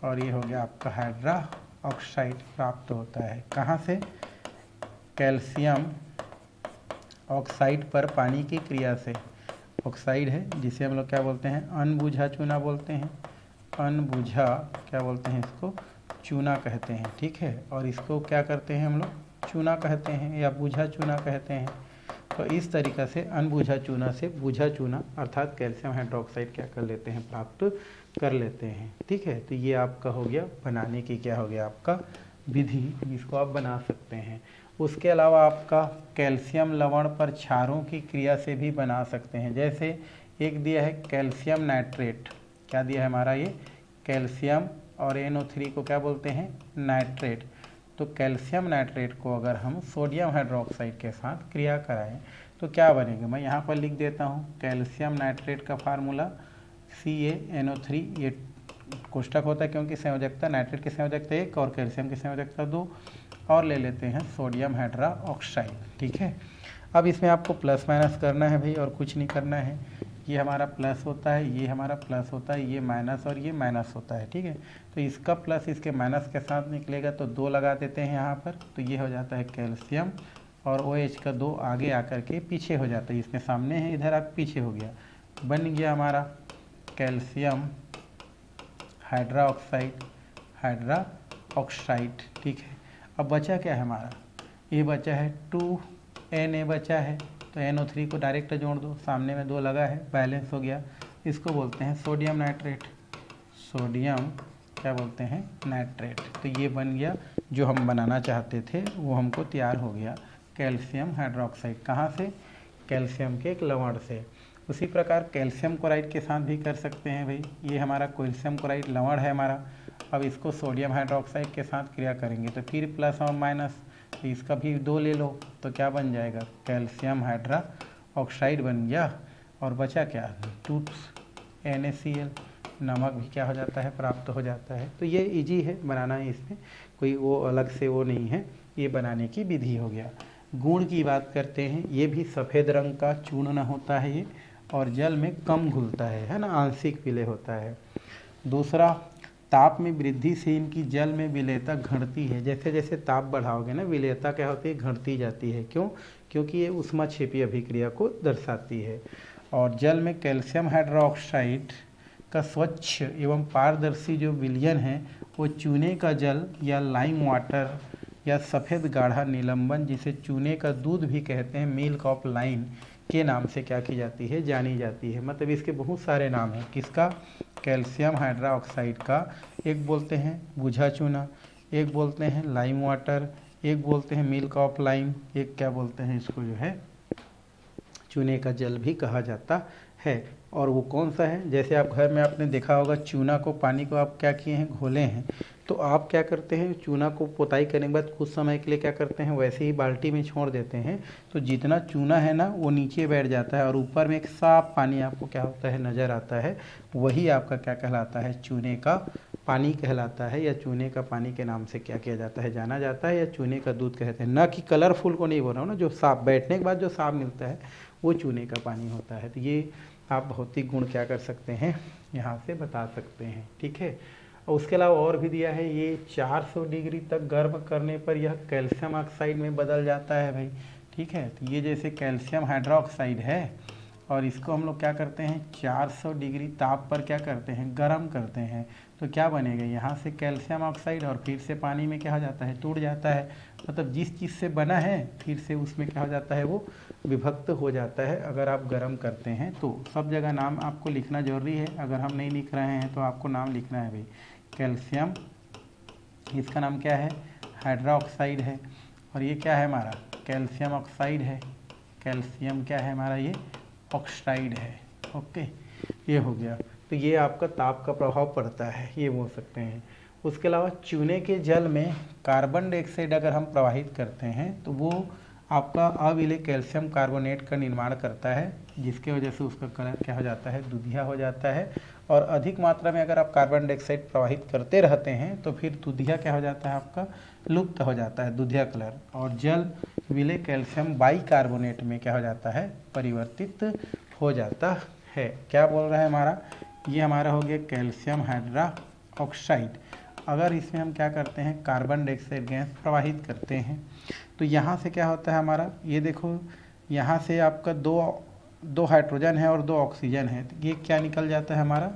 और ये हो गया आपका हाइड्रोक्साइड प्राप्त होता है। कहाँ से, कैल्शियम ऑक्साइड पर पानी की क्रिया से, ऑक्साइड है जिसे हम लोग क्या बोलते हैं, अनबुझा चूना बोलते हैं। अनबुझा क्या बोलते हैं, इसको चूना कहते हैं। ठीक है, और इसको क्या करते हैं हम लोग, चूना कहते हैं या बुझा चूना कहते हैं। तो इस तरीक़ा से अनबुझा चूना से बुझा चूना अर्थात कैल्शियम हाइड्रोक्साइड क्या कर लेते हैं, प्राप्त कर लेते हैं। ठीक है, तो ये आपका हो गया बनाने की, क्या हो गया आपका विधि, जिसको आप बना सकते हैं। उसके अलावा आपका कैल्शियम लवण पर क्षारों की क्रिया से भी बना सकते हैं। जैसे एक दिया है कैल्शियम नाइट्रेट, क्या दिया है हमारा, ये कैल्शियम और NO3 को क्या बोलते हैं, नाइट्रेट। तो कैल्शियम नाइट्रेट को अगर हम सोडियम हाइड्रोक्साइड के साथ क्रिया कराएं तो क्या बनेगा, मैं यहाँ पर लिख देता हूँ। कैल्शियम नाइट्रेट का फार्मूला CaNO3, ये कोष्टक होता है क्योंकि संयोजकता, नाइट्रेट की संयोजकता 1 और कैल्शियम की संयोजकता 2, और ले लेते हैं सोडियम हाइड्रोक्साइड। ठीक है, अब इसमें आपको प्लस माइनस करना है भाई, और कुछ नहीं करना है। ये हमारा प्लस होता है, ये हमारा प्लस होता है, ये माइनस और ये माइनस होता है। ठीक है, तो इसका प्लस इसके माइनस के साथ निकलेगा, तो 2 लगा देते हैं यहाँ पर, तो ये हो जाता है कैल्शियम, और OH का 2 आगे आकर के पीछे हो जाता है, इसमें सामने है, इधर आकर पीछे हो गया, बन गया हमारा कैल्शियम हाइड्रोक्साइड, हाइड्रोक्साइड। ठीक है, अब बचा क्या है हमारा, ये बचा है 2Na बचा है, तो NO3 को डायरेक्ट जोड़ दो, सामने में 2 लगा है, बैलेंस हो गया। इसको बोलते हैं सोडियम नाइट्रेट, सोडियम क्या बोलते हैं, नाइट्रेट। तो ये बन गया, जो हम बनाना चाहते थे वो हमको तैयार हो गया, कैल्शियम हाइड्रोक्साइड। कहाँ से, कैल्शियम के एक लवण से। उसी प्रकार कैल्शियम क्लोराइड के साथ भी कर सकते हैं भाई। ये हमारा कैल्शियम क्लोराइड लवण है हमारा। अब इसको सोडियम हाइड्रोक्साइड के साथ क्रिया करेंगे तो फिर प्लस और माइनस, तो इसका भी 2 ले लो तो क्या बन जाएगा, कैल्शियम हाइड्रा ऑक्साइड बन गया। और बचा क्या, 2 NaCl, नमक भी क्या हो जाता है, प्राप्त हो जाता है। तो ये इजी है बनाना, इसमें कोई वो अलग से वो नहीं है, ये बनाने की विधि हो गया। गुण की बात करते हैं, ये भी सफ़ेद रंग का चूर्ण होता है ये, और जल में कम घुलता है ना, आंशिक विलय होता है। दूसरा, ताप में वृद्धि से इनकी जल में विलेयता घटती है। जैसे जैसे ताप बढ़ाओगे ना, विलेयता क्या होती है, घटती जाती है। क्यों, क्योंकि ये ऊष्माक्षेपी अभिक्रिया को दर्शाती है। और जल में कैल्शियम हाइड्रोक्साइड का स्वच्छ एवं पारदर्शी जो विलयन है वो चूने का जल या लाइम वाटर या सफ़ेद गाढ़ा निलंबन, जिसे चूने का दूध भी कहते हैं, मिल्क ऑफ लाइम के नाम से क्या की जाती है, जानी जाती है। मतलब इसके बहुत सारे नाम हैं। किसका, कैल्शियम हाइड्रोक्साइड का। एक बोलते हैं बुझा चूना, एक बोलते हैं लाइम वाटर, एक बोलते हैं मिल्क ऑफ लाइम, एक क्या बोलते हैं इसको जो है चूने का जल भी कहा जाता है। और वो कौन सा है, जैसे आप घर में आपने देखा होगा चूना को, पानी को आप क्या किए हैं, घोले हैं, तो आप क्या करते हैं, चूना को पोताई करने के बाद कुछ समय के लिए क्या करते हैं, वैसे ही बाल्टी में छोड़ देते हैं, तो जितना चूना है ना वो नीचे बैठ जाता है और ऊपर में एक साफ पानी आपको क्या होता है, नज़र आता है। वही आपका क्या कहलाता है, चूने का पानी कहलाता है, या चूने का पानी के नाम से क्या किया जाता है, जाना जाता है, या चूने का दूध कहते हैं। ना कि कलरफुल को नहीं बोल रहा हूँ ना, जो साफ बैठने के बाद जो साफ मिलता है वो चूने का पानी होता है। तो ये आप भौतिक गुण क्या कर सकते हैं, यहाँ से बता सकते हैं, ठीक है। और उसके अलावा और भी दिया है, ये 400 डिग्री तक गर्म करने पर यह कैल्शियम ऑक्साइड में बदल जाता है भाई, ठीक है। तो ये जैसे कैल्शियम हाइड्रोक्साइड है और इसको हम लोग क्या करते हैं, 400 डिग्री ताप पर क्या करते हैं, गर्म करते हैं, तो क्या बनेगा, यहाँ से कैल्शियम ऑक्साइड और फिर से पानी में क्या हो जाता है, टूट जाता है। मतलब जिस चीज़ से बना है फिर से उसमें क्या हो जाता है, वो विभक्त हो जाता है अगर आप गर्म करते हैं तो। सब जगह नाम आपको लिखना जरूरी है, अगर हम नहीं लिख रहे हैं तो आपको नाम लिखना है भाई। कैल्शियम, इसका नाम क्या है, हाइड्रोक्साइड है, और ये क्या है हमारा, कैल्शियम ऑक्साइड है। कैल्शियम क्या है हमारा, ये ऑक्साइड है, ओके, ये हो गया। तो ये आपका ताप का प्रभाव पड़ता है, ये बोल सकते हैं। उसके अलावा चूने के जल में कार्बन डाइऑक्साइड अगर हम प्रवाहित करते हैं तो वो आपका अविलेय कैल्शियम कार्बोनेट का निर्माण करता है, जिसके वजह से उसका कलर क्या हो जाता है, दूधिया हो जाता है। और अधिक मात्रा में अगर आप कार्बन डाइऑक्साइड प्रवाहित करते रहते हैं तो फिर दूधिया क्या हो जाता है, आपका लुप्त हो जाता है, दूधिया कलर। और जल विलेय कैल्शियम बाइकार्बोनेट में क्या हो जाता है, परिवर्तित हो जाता है। क्या बोल रहा है हमारा, ये हमारा हो गया कैल्शियम हाइड्रा ऑक्साइड। अगर इसमें हम क्या करते हैं, कार्बन डाइऑक्साइड गैस प्रवाहित करते हैं तो यहाँ से क्या होता है हमारा, ये देखो यहाँ से आपका दो हाइड्रोजन है और 2 ऑक्सीजन है, तो ये क्या निकल जाता है हमारा,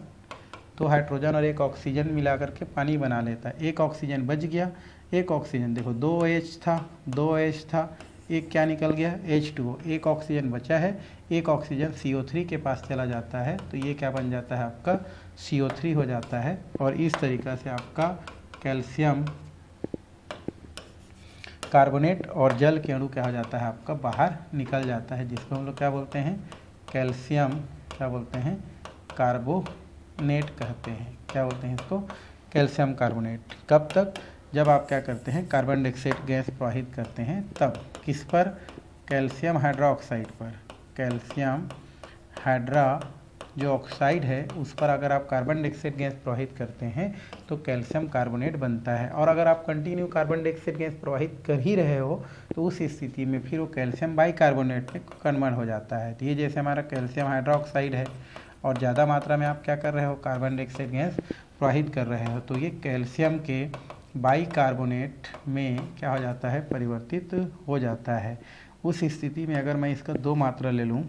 2 हाइड्रोजन और 1 ऑक्सीजन मिला करके पानी बना लेता है। 1 ऑक्सीजन बच गया, 1 ऑक्सीजन देखो 2H था, 2H था, एक क्या निकल गया, H2O, 1 ऑक्सीजन बचा है, 1 ऑक्सीजन CO3 के पास चला जाता है, तो ये क्या बन जाता है आपका CO3 हो जाता है। और इस तरीक़ा से आपका कैल्शियम कार्बोनेट और जल के अणु क्या हो जाता है, आपका बाहर निकल जाता है, जिसको हम लोग क्या बोलते हैं, कैल्शियम क्या बोलते हैं, कार्बोनेट कहते हैं। क्या बोलते हैं इसको, कैल्शियम कार्बोनेट। कब तक, जब आप क्या करते हैं, कार्बन डाइऑक्साइड गैस प्रवाहित करते हैं तब। किस पर, कैल्शियम हाइड्रोक्साइड पर। कैल्शियम हाइड्रा जो ऑक्साइड है उस पर अगर आप कार्बन डाइऑक्साइड गैस प्रवाहित करते हैं तो कैल्शियम कार्बोनेट बनता है। और अगर आप कंटिन्यू कार्बन डाइऑक्साइड गैस प्रवाहित कर ही रहे हो तो उस स्थिति में फिर वो कैल्शियम बाइकार्बोनेट में कन्वर्ट हो जाता है। तो ये जैसे हमारा कैल्शियम हाइड्रोक्साइड है और ज़्यादा मात्रा में आप क्या कर रहे हो, कार्बन डाइऑक्साइड गैस प्रवाहित कर रहे हो, तो ये कैल्शियम के बाइकार्बोनेट में क्या हो जाता है, परिवर्तित हो जाता है। उस स्थिति में अगर मैं इसका 2 मात्रा ले लूँ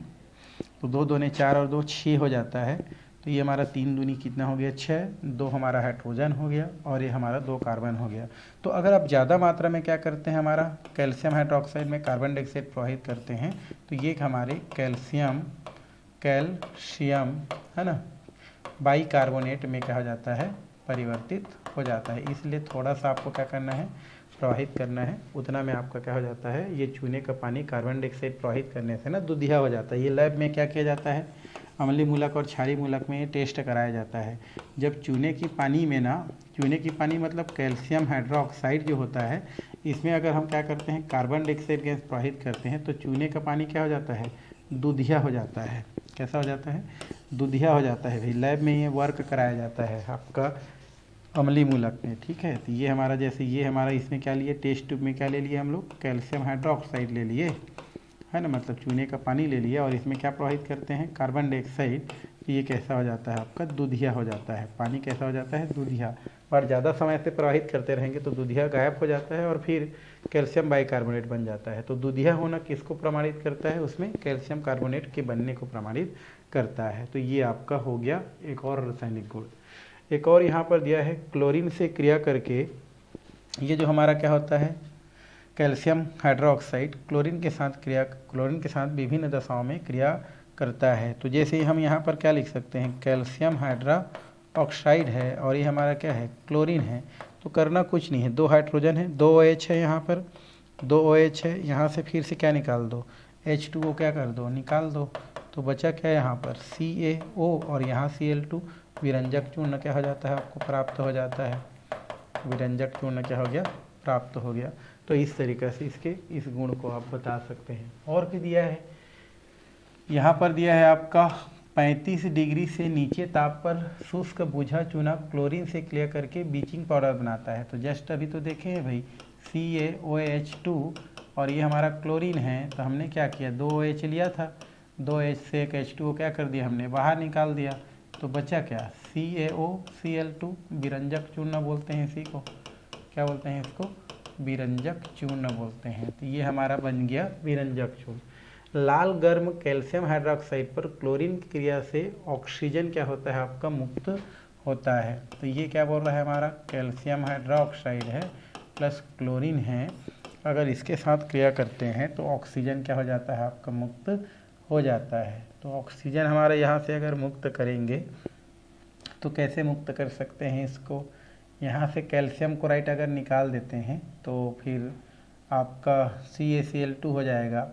तो 2 दूने 4 और 2 6 हो जाता है। तो ये हमारा 3 दूनी कितना हो गया, 6, 2 हमारा हाइड्रोजन हो गया और ये हमारा 2 कार्बन हो गया। तो अगर आप ज़्यादा मात्रा में क्या करते हैं, हमारा कैल्शियम हाइड्रोक्साइड में कार्बन डाइऑक्साइड प्रवाहित करते हैं तो ये हमारे कैल्शियम है ना, बाइकार्बोनेट में क्या हो जाता है, परिवर्तित हो जाता है। इसलिए थोड़ा सा आपको क्या करना है, प्रवाहित करना है उतना में आपका क्या हो जाता है, ये चूने का पानी कार्बन डाइऑक्साइड प्रवाहित करने से ना दूधिया हो जाता है। ये लैब में क्या किया जाता है, अम्लीय मूलक और क्षारीय मूलक में ये टेस्ट कराया जाता है। जब चूने की पानी में ना, चूने की पानी मतलब कैल्शियम हाइड्रोक्साइड जो होता है, इसमें अगर हम क्या करते हैं कार्बन डाइऑक्साइड गैस प्रवाहित करते हैं तो चूने का पानी क्या हो जाता है, दूधिया हो जाता है। कैसा हो जाता है, दूधिया हो जाता है। भाई लैब में ये वर्क कराया जाता है आपका अम्लीय मूलक में, ठीक है। तो ये हमारा, जैसे ये हमारा इसमें क्या लिए, टेस्ट ट्यूब में क्या ले लिए हम लोग, कैल्शियम हाइड्रोक्साइड ले लिए, है ना, मतलब चूने का पानी ले लिया और इसमें क्या प्रवाहित करते हैं, कार्बन डाइऑक्साइड। तो ये कैसा हो जाता है आपका, दूधिया हो जाता है। पानी कैसा हो जाता है, दूधिया। और ज़्यादा समय से प्रवाहित करते रहेंगे तो दूधिया गायब हो जाता है और फिर कैल्शियम बाइकार्बोनेट बन जाता है। तो दूधिया होना किसको प्रमाणित करता है, उसमें कैल्शियम कार्बोनेट के बनने को प्रमाणित करता है। तो ये आपका हो गया एक और रासायनिक गुण। एक और यहाँ पर दिया है, क्लोरीन से क्रिया करके ये जो हमारा क्या होता है, कैल्शियम हाइड्रोक्साइड क्लोरीन के साथ विभिन्न दशाओं में क्रिया करता है। तो जैसे हम यहाँ पर क्या लिख सकते हैं, कैल्शियम हाइड्रोक्साइड है और ये हमारा क्या है, क्लोरीन है। तो करना कुछ नहीं है, 2 हाइड्रोजन है, 2 OH है, यहाँ पर 2 OH है, यहाँ से फिर से क्या निकाल दो, H2O क्या कर दो, निकाल दो। तो बचा क्या यहाँ पर, CaO और यहाँ Cl2, विरंजक चूर्ण क्या हो जाता है, आपको प्राप्त हो जाता है। विरंजक चूर्ण क्या हो गया, प्राप्त हो गया। तो इस तरीक़े से इसके इस गुण को आप बता सकते हैं। और भी दिया है, यहाँ पर दिया है आपका 35 डिग्री से नीचे ताप पर शुष्क बुझा चूना क्लोरीन से क्लियर करके ब्लीचिंग पाउडर बनाता है। तो जस्ट अभी तो देखे हैं भाई, CaOH2 और ये हमारा क्लोरीन है। तो हमने क्या किया, 2 OH लिया था, 2 H से एक H2O क्या कर दिया हमने, बाहर निकाल दिया। तो बचा क्या, CaOCl2, विरंजक चूर्ण बोलते हैं इसी को, क्या बोलते हैं इसको, विरंजक चूर्ण बोलते हैं। तो ये हमारा बन गया विरंजक चूर्ण। लाल गर्म कैल्शियम हाइड्रोक्साइड पर क्लोरीन की क्रिया से ऑक्सीजन क्या होता है आपका, मुक्त होता है। तो ये क्या बोल रहा है हमारा, कैल्शियम हाइड्रोक्साइड है प्लस क्लोरीन है, अगर इसके साथ क्रिया करते हैं तो ऑक्सीजन क्या हो जाता है आपका, मुक्त हो जाता है। तो ऑक्सीजन हमारे यहाँ से अगर मुक्त करेंगे तो कैसे मुक्त कर सकते हैं इसको, यहाँ से कैल्शियम क्लोराइड अगर निकाल देते हैं तो फिर आपका CaCl2 हो जाएगा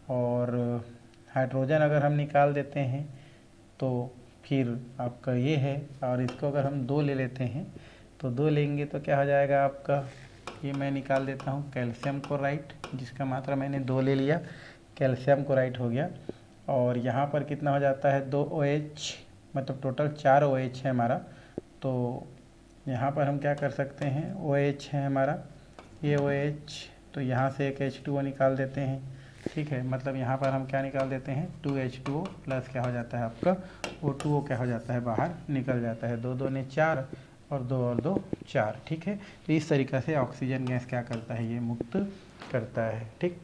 और हाइड्रोजन अगर हम निकाल देते हैं तो फिर आपका ये है, और इसको अगर हम 2 ले लेते हैं तो 2 लेंगे तो क्या हो जाएगा आपका, ये मैं निकाल देता हूँ कैल्शियम क्लोराइड, जिसका मात्रा मैंने 2 ले लिया, कैल्शियम क्लोराइड हो गया। और यहाँ पर कितना हो जाता है, 2 OH, मतलब टोटल 4 OH है हमारा। तो यहाँ पर हम क्या कर सकते हैं, OH है हमारा, ये OH, तो यहाँ से एक H2O निकाल देते हैं, ठीक है। मतलब यहाँ पर हम क्या निकाल देते हैं, 2H2O प्लस क्या हो जाता है आपका O2O क्या हो जाता है, बाहर निकल जाता है। 2 2 ने 4 और 2 और 2 4, ठीक है। तो इस तरीक़े से ऑक्सीजन गैस क्या करता है, ये मुक्त करता है, ठीक।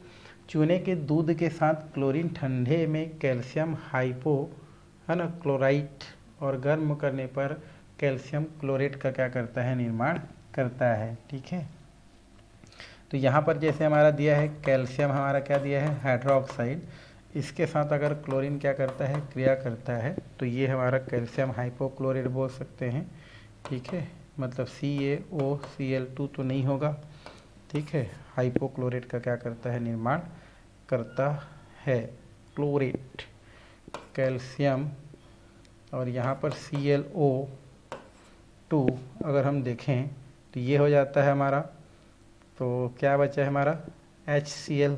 चूने के दूध के साथ क्लोरीन ठंडे में कैल्शियम हाइपो, है ना, क्लोराइड और गर्म करने पर कैल्शियम क्लोरेट का क्या करता है, निर्माण करता है, ठीक है। तो यहाँ पर जैसे हमारा दिया है कैल्शियम, हमारा क्या दिया है, हाइड्रोक्साइड, इसके साथ अगर क्लोरीन क्या करता है, क्रिया करता है, तो ये हमारा कैल्शियम हाइपोक्लोराइड बोल सकते हैं, ठीक है। मतलब CaOCl2 तो नहीं होगा, ठीक है। हाइपोक्लोराइड का क्या करता है, निर्माण करता है, क्लोरेट, कैल्शियम, और यहाँ पर ClO2 अगर हम देखें तो ये हो जाता है हमारा। तो क्या बचा है हमारा, HCl,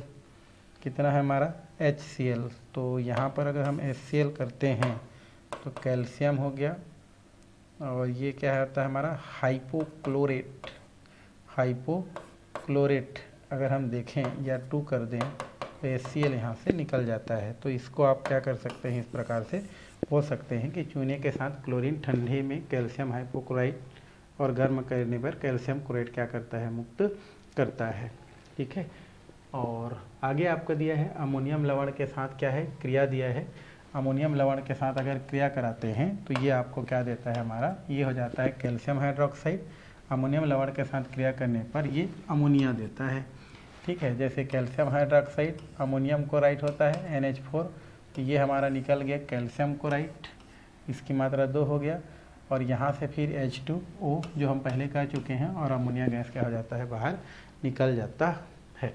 कितना है हमारा, HCl। तो यहाँ पर अगर हम HCl करते हैं तो कैल्शियम हो गया, और ये क्या होता है हमारा, हाइपोक्लोरेट। हाइपोक्लोरेट अगर हम देखें या 2 कर दें तो HCl यहाँ से निकल जाता है। तो इसको आप क्या कर सकते हैं, इस प्रकार से हो सकते हैं कि चूने के साथ क्लोरीन ठंडे में कैल्शियम हाइपोक्लोराइड और गर्म करने पर कैल्शियम क्लोराइड क्या करता है, मुक्त करता है, ठीक है। और आगे आपको दिया है अमोनियम लवण के साथ क्या है, क्रिया दिया है। अमोनियम लवण के साथ अगर क्रिया कराते हैं तो ये आपको क्या देता है हमारा, ये हो जाता है कैल्शियम हाइड्रोक्साइड। अमोनियम लवण के साथ क्रिया करने पर ये अमोनिया देता है, ठीक है। जैसे कैल्शियम हाइड्रोक्साइड, अमोनियम क्लोराइड होता है NH4, तो ये हमारा निकल गया कैल्शियम क्लोराइड, इसकी मात्रा 2 हो गया। और यहाँ से फिर H2O जो हम पहले कह चुके हैं, और अमोनिया गैस क्या हो जाता है, बाहर निकल जाता है।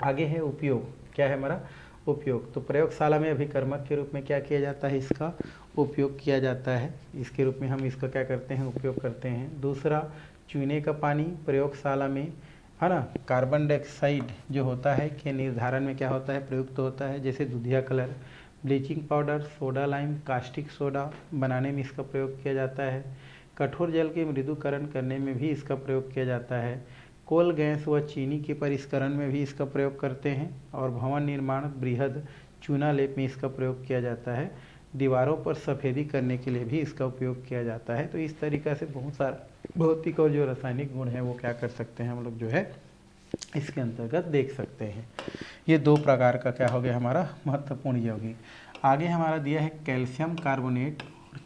आगे है उपयोग। क्या है हमारा उपयोग? तो प्रयोगशाला में अभिकर्मक के रूप में क्या किया जाता है, इसका उपयोग किया जाता है। इसके रूप में हम इसका क्या करते हैं, उपयोग करते हैं। दूसरा, चूने का पानी प्रयोगशाला में, है ना, कार्बन डाइऑक्साइड जो होता है के निर्धारण में क्या होता है, प्रयुक्त होता है। जैसे दूधिया colour, bleaching powder, soda lime, caustic soda बनाने में इसका प्रयोग किया जाता है। कठोर जल के मृदुकरण करने में भी इसका प्रयोग किया जाता है। कोल गैस व चीनी के परिष्करण में भी इसका प्रयोग करते हैं। और भवन निर्माण, बृहद चूना लेप में इसका प्रयोग किया जाता है। दीवारों पर सफ़ेदी करने के लिए भी इसका उपयोग किया जाता है। तो इस तरीक़ा से बहुत सारा भौतिक और जो रासायनिक गुण है वो क्या कर सकते हैं हम लोग, जो है इसके अंतर्गत देख सकते हैं। ये दो प्रकार का क्या हो गया हमारा महत्वपूर्ण यौगिक। आगे हमारा दिया है कैल्शियम कार्बोनेट।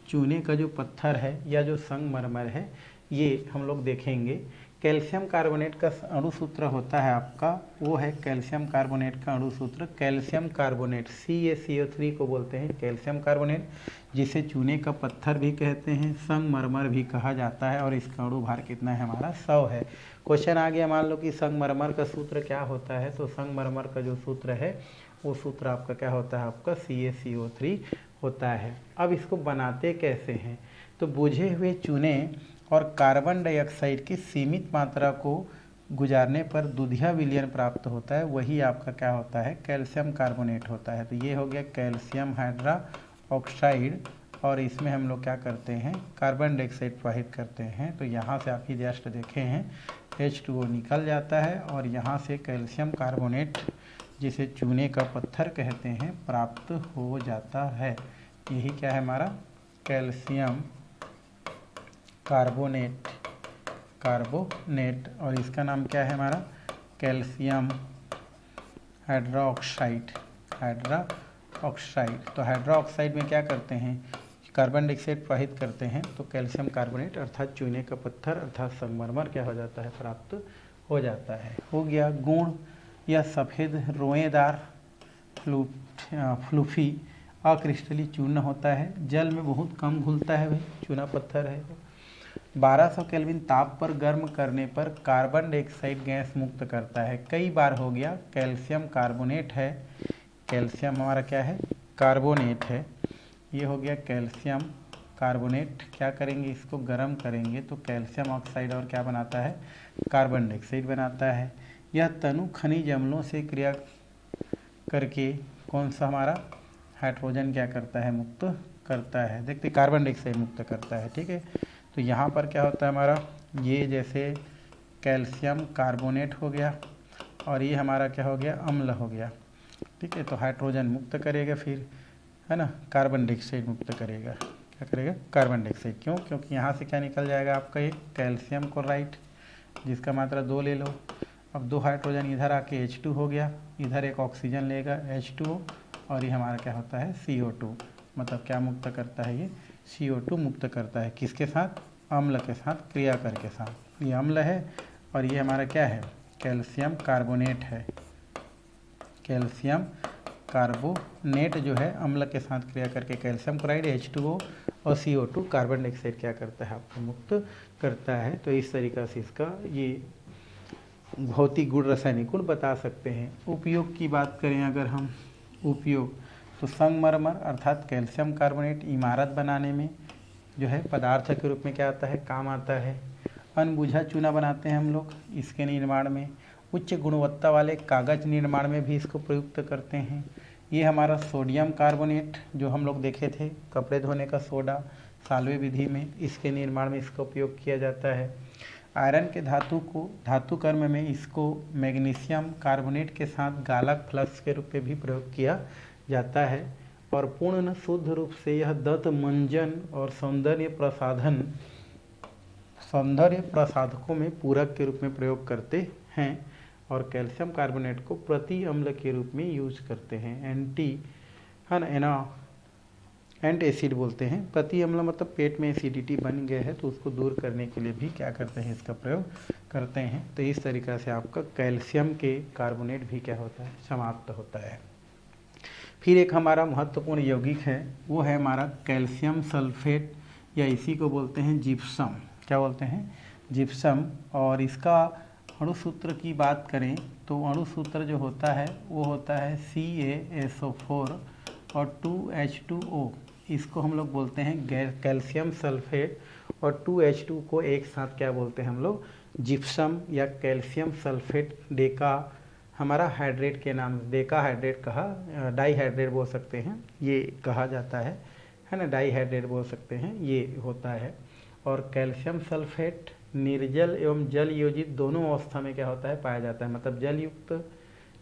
चूने का जो पत्थर है या जो संगमरमर है, ये हम लोग देखेंगे। कैल्शियम कार्बोनेट का अणु सूत्र होता है आपका, वो है कैल्शियम कार्बोनेट का अणु सूत्र कैल्शियम कार्बोनेट, CaCO3 को बोलते हैं कैल्शियम कार्बोनेट, जिसे चूने का पत्थर भी कहते हैं, संगमरमर भी कहा जाता है। और इसका अणु भार कितना है हमारा, 100 है। क्वेश्चन आ गया, मान लो कि संगमरमर का सूत्र क्या होता है, तो संगमरमर का जो सूत्र है वो सूत्र आपका क्या होता है, आपका CaCO3 होता है। अब इसको बनाते कैसे हैं, तो बुझे हुए चूने और कार्बन डाइऑक्साइड की सीमित मात्रा को गुजारने पर दूधिया विलयन प्राप्त होता है, वही आपका क्या होता है, कैल्शियम कार्बोनेट होता है। तो ये हो गया कैल्शियम हाइड्रा ऑक्साइड, और इसमें हम लोग क्या करते हैं, कार्बन डाइऑक्साइड प्रवाहित करते हैं। तो यहाँ से आप ही जस्ट देखे हैं H2O निकल जाता है, और यहाँ से कैल्शियम कार्बोनेट, जिसे चूने का पत्थर कहते हैं, प्राप्त हो जाता है। यही क्या है हमारा कैल्शियम कार्बोनेट, और इसका नाम क्या है हमारा कैल्शियम हाइड्रोक्साइड। तो हाइड्रोक्साइड में क्या करते हैं, कार्बन डाइऑक्साइड प्रवाहित करते हैं, तो कैल्शियम कार्बोनेट अर्थात चूने का पत्थर अर्थात संगमरमर क्या हो जाता है, प्राप्त हो जाता है। हो गया गुण या सफ़ेद रोएदार फ्लूफी अक्रिस्टली चूर्ण होता है, जल में बहुत कम घुलता है, भाई चूना पत्थर है। 1200 केल्विन ताप पर गर्म करने पर कार्बन डाइऑक्साइड गैस मुक्त करता है। कई बार हो गया कैल्शियम कार्बोनेट है, कैल्शियम हमारा क्या है, कार्बोनेट है। ये हो गया कैल्शियम कार्बोनेट। क्या करेंगे, इसको गर्म करेंगे तो कैल्शियम ऑक्साइड और क्या बनाता है, कार्बन डाइऑक्साइड बनाता है। यह तनु खनिज अम्लों से क्रिया करके कौन सा हमारा हाइड्रोजन क्या करता है, मुक्त करता है। देखते कार्बन डाइऑक्साइड मुक्त करता है, ठीक है। तो यहाँ पर क्या होता है हमारा, ये जैसे कैल्शियम कार्बोनेट हो गया, और ये हमारा क्या हो गया, अम्ल हो गया, ठीक है। तो हाइड्रोजन मुक्त करेगा, फिर है ना, कार्बन डाइऑक्साइड मुक्त करेगा। क्या करेगा, कार्बन डाइऑक्साइड। क्यों, क्योंकि यहाँ से क्या निकल जाएगा आपका, एक कैल्शियम क्लोराइड जिसका मात्रा 2 ले लो। अब 2 हाइड्रोजन इधर आके H2 हो गया, इधर एक ऑक्सीजन लेगा H2O, और ये हमारा क्या होता है, CO2। मतलब क्या मुक्त करता है, ये CO2 मुक्त करता है। किसके साथ, अम्ल के साथ क्रिया करके साथ। ये अम्ल है, और ये हमारा क्या है, कैल्शियम कार्बोनेट है। कैल्शियम कार्बोनेट जो है अम्ल के साथ क्रिया करके कैल्शियम क्लोराइड H2O और CO2 कार्बन डाइऑक्साइड क्या करता है, आपको मुक्त करता है। तो इस तरीक़ा से इसका ये भौतिक गुण, रासायनिक गुण बता सकते हैं। उपयोग की बात करें अगर हम, उपयोग तो संगमरमर अर्थात कैल्शियम कार्बोनेट इमारत बनाने में जो है पदार्थ के रूप में क्या आता है, काम आता है। अनबुझा चूना बनाते हैं हम लोग, इसके निर्माण में। उच्च गुणवत्ता वाले कागज निर्माण में भी इसको प्रयुक्त करते हैं। ये हमारा सोडियम कार्बोनेट जो हम लोग देखे थे, कपड़े धोने का सोडा, साल्वे विधि में, इसके निर्माण में इसका उपयोग किया जाता है। आयरन के धातु को धातु कर्म में इसको मैग्नीशियम कार्बोनेट के साथ गालक फ्लक्स के रूप में भी प्रयोग किया जाता है। और पूर्ण शुद्ध रूप से यह दंत मंजन और सौंदर्य प्रसाधकों में पूरक के रूप में प्रयोग करते हैं। और कैल्शियम कार्बोनेट को प्रति अम्ल के रूप में यूज करते हैं। एंट एसिड बोलते हैं। प्रति अम्ल मतलब पेट में एसिडिटी बन गया है तो उसको दूर करने के लिए भी क्या करते हैं, इसका प्रयोग करते हैं। तो इस तरीक़ा से आपका कैल्शियम के कार्बोनेट भी क्या होता है, समाप्त होता है। फिर एक हमारा महत्वपूर्ण यौगिक है, वो है हमारा कैल्शियम सल्फेट, या इसी को बोलते हैं जिप्सम। क्या बोलते हैं? जिप्सम। और इसका अणुसूत्र की बात करें तो अणुसूत्र जो होता है वो होता है CaSO4 और 2H2O। इसको हम लोग बोलते हैं कैल्शियम सल्फेट, और 2H2 को एक साथ क्या बोलते हैं हम लोग? जिप्सम या कैल्शियम सल्फेट डेका हमारा हाइड्रेट के नाम, डेका हाइड्रेट कहा, डाईहाइड्रेट बोल सकते हैं, ये कहा जाता है ना, डाईहाइड्रेट बोल सकते हैं, ये होता है। और कैल्शियम सल्फेट निर्जल एवं जल योजित दोनों अवस्था में क्या होता है? पाया जाता है। मतलब जल युक्त,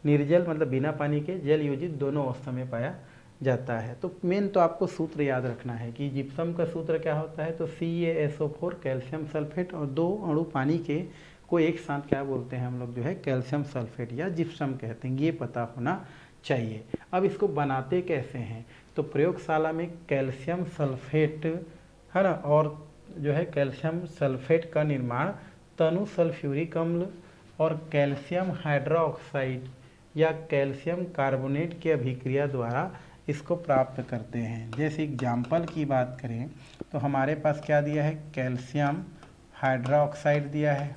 निर्जल मतलब बिना पानी के, जल योजित दोनों अवस्था में पाया जाता है। तो मेन तो आपको सूत्र याद रखना है कि जिप्सम का सूत्र क्या होता है, तो CaSO4 कैल्शियम सल्फेट, और 2 अणु पानी के को एक साथ क्या बोलते हैं हम लोग जो है? कैल्शियम सल्फेट या जिप्सम कहते हैं। ये पता होना चाहिए। अब इसको बनाते कैसे हैं? तो प्रयोगशाला में कैल्शियम सल्फेट है ना, और जो है कैल्शियम सल्फेट का निर्माण तनु सल्फ्यूरिक अम्ल और कैल्शियम हाइड्रोक्साइड या कैल्शियम कार्बोनेट की अभिक्रिया द्वारा इसको प्राप्त करते हैं। जैसे एग्जाम्पल की बात करें तो हमारे पास क्या दिया है? कैल्शियम हाइड्रोक्साइड दिया है,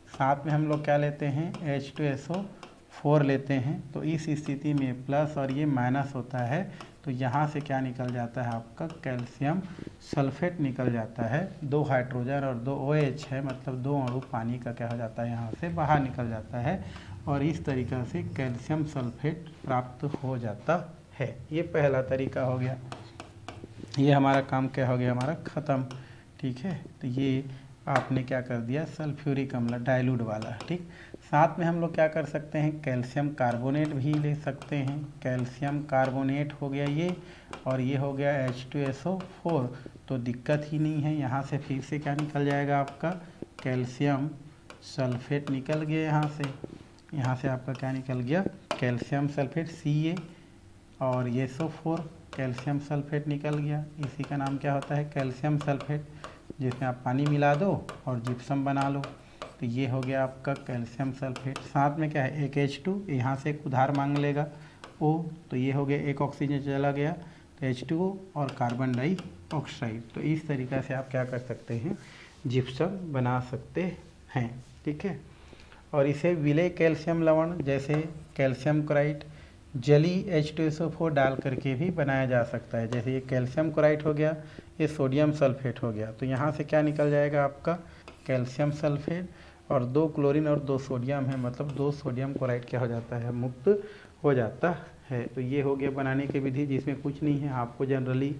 साथ में हम लोग क्या लेते हैं? H2SO4 लेते हैं। तो इस स्थिति में प्लस और ये माइनस होता है, तो यहाँ से क्या निकल जाता है? आपका कैल्शियम सल्फेट निकल जाता है। 2 हाइड्रोजन और 2 OH है, मतलब 2 अणु पानी का क्या हो जाता है? यहाँ से बाहर निकल जाता है, और इस तरीक़ा से कैल्शियम सल्फेट प्राप्त हो जाता है। ये पहला तरीका हो गया। ये हमारा काम क्या हो गया? हमारा ख़त्म। ठीक है, तो ये आपने क्या कर दिया? सल्फ्यूरिक अम्ल डाइल्यूट वाला। ठीक, साथ में हम लोग क्या कर सकते हैं? कैल्शियम कार्बोनेट भी ले सकते हैं। कैल्शियम कार्बोनेट हो गया ये, और ये हो गया H2SO4, तो दिक्कत ही नहीं है। यहाँ से फिर से क्या निकल जाएगा? आपका कैल्शियम सल्फेट निकल गया। यहाँ से आपका क्या निकल गया? कैल्शियम सल्फेट Ca, और ये SO4 कैल्शियम सल्फेट निकल गया। इसी का नाम क्या होता है? कैल्शियम सल्फेट, जिसमें आप पानी मिला दो और जिप्सम बना लो। तो ये हो गया आपका कैल्शियम सल्फेट। साथ में क्या है? एक H2, यहाँ से एक उधार मांग लेगा O, तो ये हो गया, एक ऑक्सीजन चला गया, तो H2O और कार्बन डाइऑक्साइड। तो इस तरीक़ा से आप क्या कर सकते हैं? जिप्सम बना सकते हैं। ठीक है, और इसे विलेय कैल्शियम लवण जैसे कैल्शियम क्लोराइड जली H2SO4 डाल करके भी बनाया जा सकता है। जैसे ये कैल्शियम क्लोराइड हो गया, ये सोडियम सल्फेट हो गया, तो यहाँ से क्या निकल जाएगा? आपका कैल्शियम सल्फेट, और 2 क्लोरीन और 2 सोडियम है, मतलब 2 सोडियम क्लोराइड क्या हो जाता है? मुक्त हो जाता है। तो ये हो गया बनाने की विधि, जिसमें कुछ नहीं है, आपको जनरली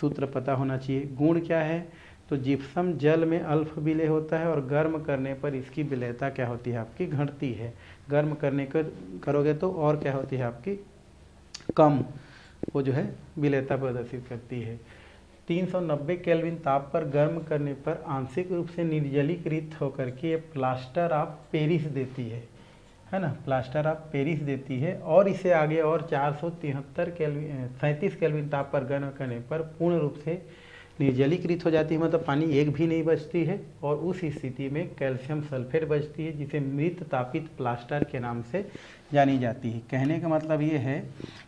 सूत्र पता होना चाहिए। गुण क्या है? तो जिप्सम जल में अल्फ विलेय होता है, और गर्म करने पर इसकी विलेयता क्या होती है? आपकी घटती है। गर्म करने का करोगे तो और क्या होती है? आपकी कम, वो जो है विलेयता प्रदर्शित करती है। 390 केल्विन ताप पर गर्म करने पर आंशिक रूप से निर्जलीकृत होकर के ये प्लास्टर ऑफ पेरिस देती है ना, प्लास्टर ऑफ पेरिस देती है। और इसे आगे और 37 केल्विन ताप पर गर्म करने पर पूर्ण रूप से निर्जलीकृत हो जाती है, मतलब पानी एक भी नहीं बचती है, और उस स्थिति में कैल्शियम सल्फेट बचती है, जिसे मृत तापित प्लास्टर के नाम से जानी जाती है। कहने का मतलब ये है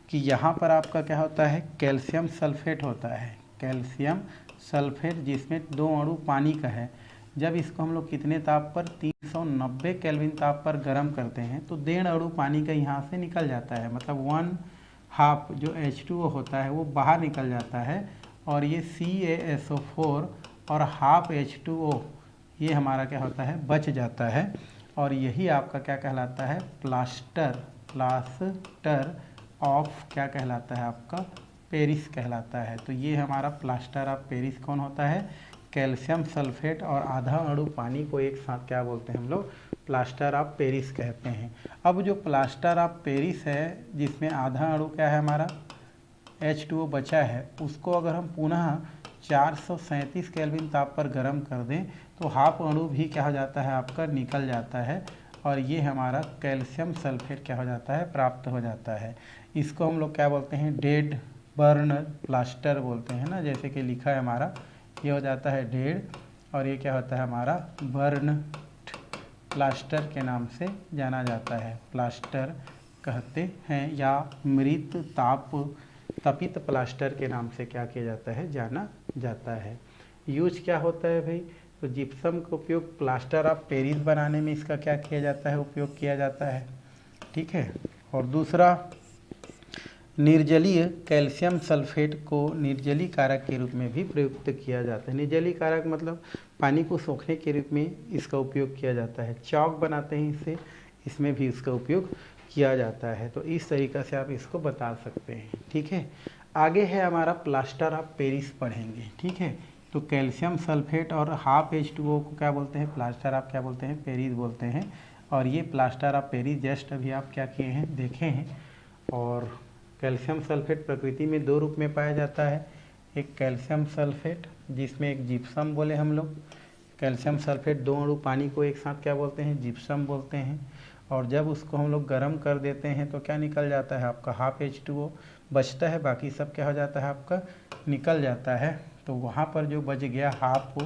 कि यहाँ पर आपका क्या होता है? कैल्शियम सल्फेट होता है, कैल्शियम सल्फेट, जिसमें 2 अणु पानी का है। जब इसको हम लोग कितने ताप पर? 390 केल्विन ताप पर गर्म करते हैं, तो 1.5 अणु पानी का यहाँ से निकल जाता है, मतलब 1/2 जो H2O होता है वो बाहर निकल जाता है, और ये CaSO4 और 1/2 H2O ये हमारा क्या होता है? बच जाता है, और यही आपका क्या कहलाता है? प्लास्टर ऑफ क्या कहलाता है? आपका पेरिस कहलाता है। तो ये हमारा प्लास्टर ऑफ पेरिस कौन होता है? कैल्शियम सल्फेट और आधा अणु पानी को एक साथ क्या बोलते हैं हम लोग? प्लास्टर ऑफ पेरिस कहते हैं। अब जो प्लास्टर ऑफ पेरिस है, जिसमें आधा अणु क्या है? हमारा H2O बचा है, उसको अगर हम पुनः 437 केल्विन ताप पर गर्म कर दें, तो 1/2 अणु भी क्या हो जाता है? आपका निकल जाता है, और ये हमारा कैल्शियम सल्फेट क्या हो जाता है? प्राप्त हो जाता है। इसको हम लोग क्या बोलते हैं? डेड बर्न प्लास्टर बोलते हैं ना, जैसे कि लिखा है हमारा, ये हो जाता है डेड, और ये क्या होता है? हमारा बर्न प्लास्टर के नाम से जाना जाता है, प्लास्टर कहते हैं, या मृत तपित प्लास्टर के नाम से क्या किया जाता है? जाना जाता है। यूज क्या होता है भाई, तो जिप्सम का उपयोग प्लास्टर ऑफ पेरिस बनाने में इसका क्या किया जाता है, उपयोग किया जाता है, ठीक है। और दूसरा, निर्जलीय कैल्शियम सल्फेट को निर्जली कारक के रूप में भी प्रयुक्त किया जाता है। निर्जली कारक मतलब पानी को सोखने के रूप में इसका उपयोग किया जाता है। चौक बनाते हैं इससे, इसमें भी इसका उपयोग किया जाता है। तो इस तरीक़ा से आप इसको बता सकते हैं, ठीक है। आगे है हमारा प्लास्टर ऑफ पेरिस पढ़ेंगे, ठीक है। तो कैल्शियम सल्फेट और हाफ H2O को क्या बोलते हैं, प्लास्टर ऑफ क्या बोलते हैं, पेरिस बोलते हैं। और ये प्लास्टर ऑफ पेरिस जस्ट अभी आप क्या किए हैं, देखे हैं। और कैल्शियम सल्फेट प्रकृति में दो रूप में पाया जाता है, एक कैल्शियम सल्फेट जिसमें एक जिप्सम बोले हम लोग। कैल्शियम सल्फेट दो अणु पानी को एक साथ क्या बोलते हैं, जिप्सम बोलते हैं। और जब उसको हम लोग गर्म कर देते हैं तो क्या निकल जाता है आपका, हाफ H2O बचता है, बाकी सब क्या हो जाता है आपका, निकल जाता है। तो वहाँ पर जो बच गया हाफ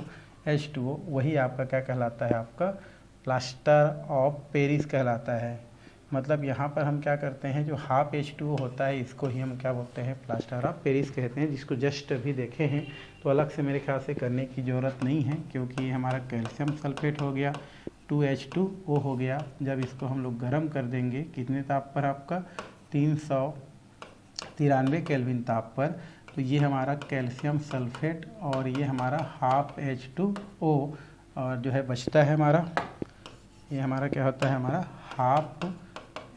H2O वही आपका क्या कहलाता है, आपका प्लास्टर ऑफ पेरिस कहलाता है। मतलब यहाँ पर हम क्या करते हैं, जो हाफ H2O होता है इसको ही हम क्या बोलते हैं, प्लास्टर ऑफ पेरिस कहते हैं, जिसको जस्ट अभी देखे हैं। तो अलग से मेरे ख्याल से करने की ज़रूरत नहीं है, क्योंकि ये हमारा कैल्शियम सल्फेट हो गया, 2H2O हो गया। जब इसको हम लोग गर्म कर देंगे कितने ताप पर, आपका 393 केल्विन ताप पर, तो ये हमारा कैल्शियम सल्फेट और ये हमारा हाफ H2O और जो है बचता है हमारा, ये हमारा क्या होता है, हमारा हाफ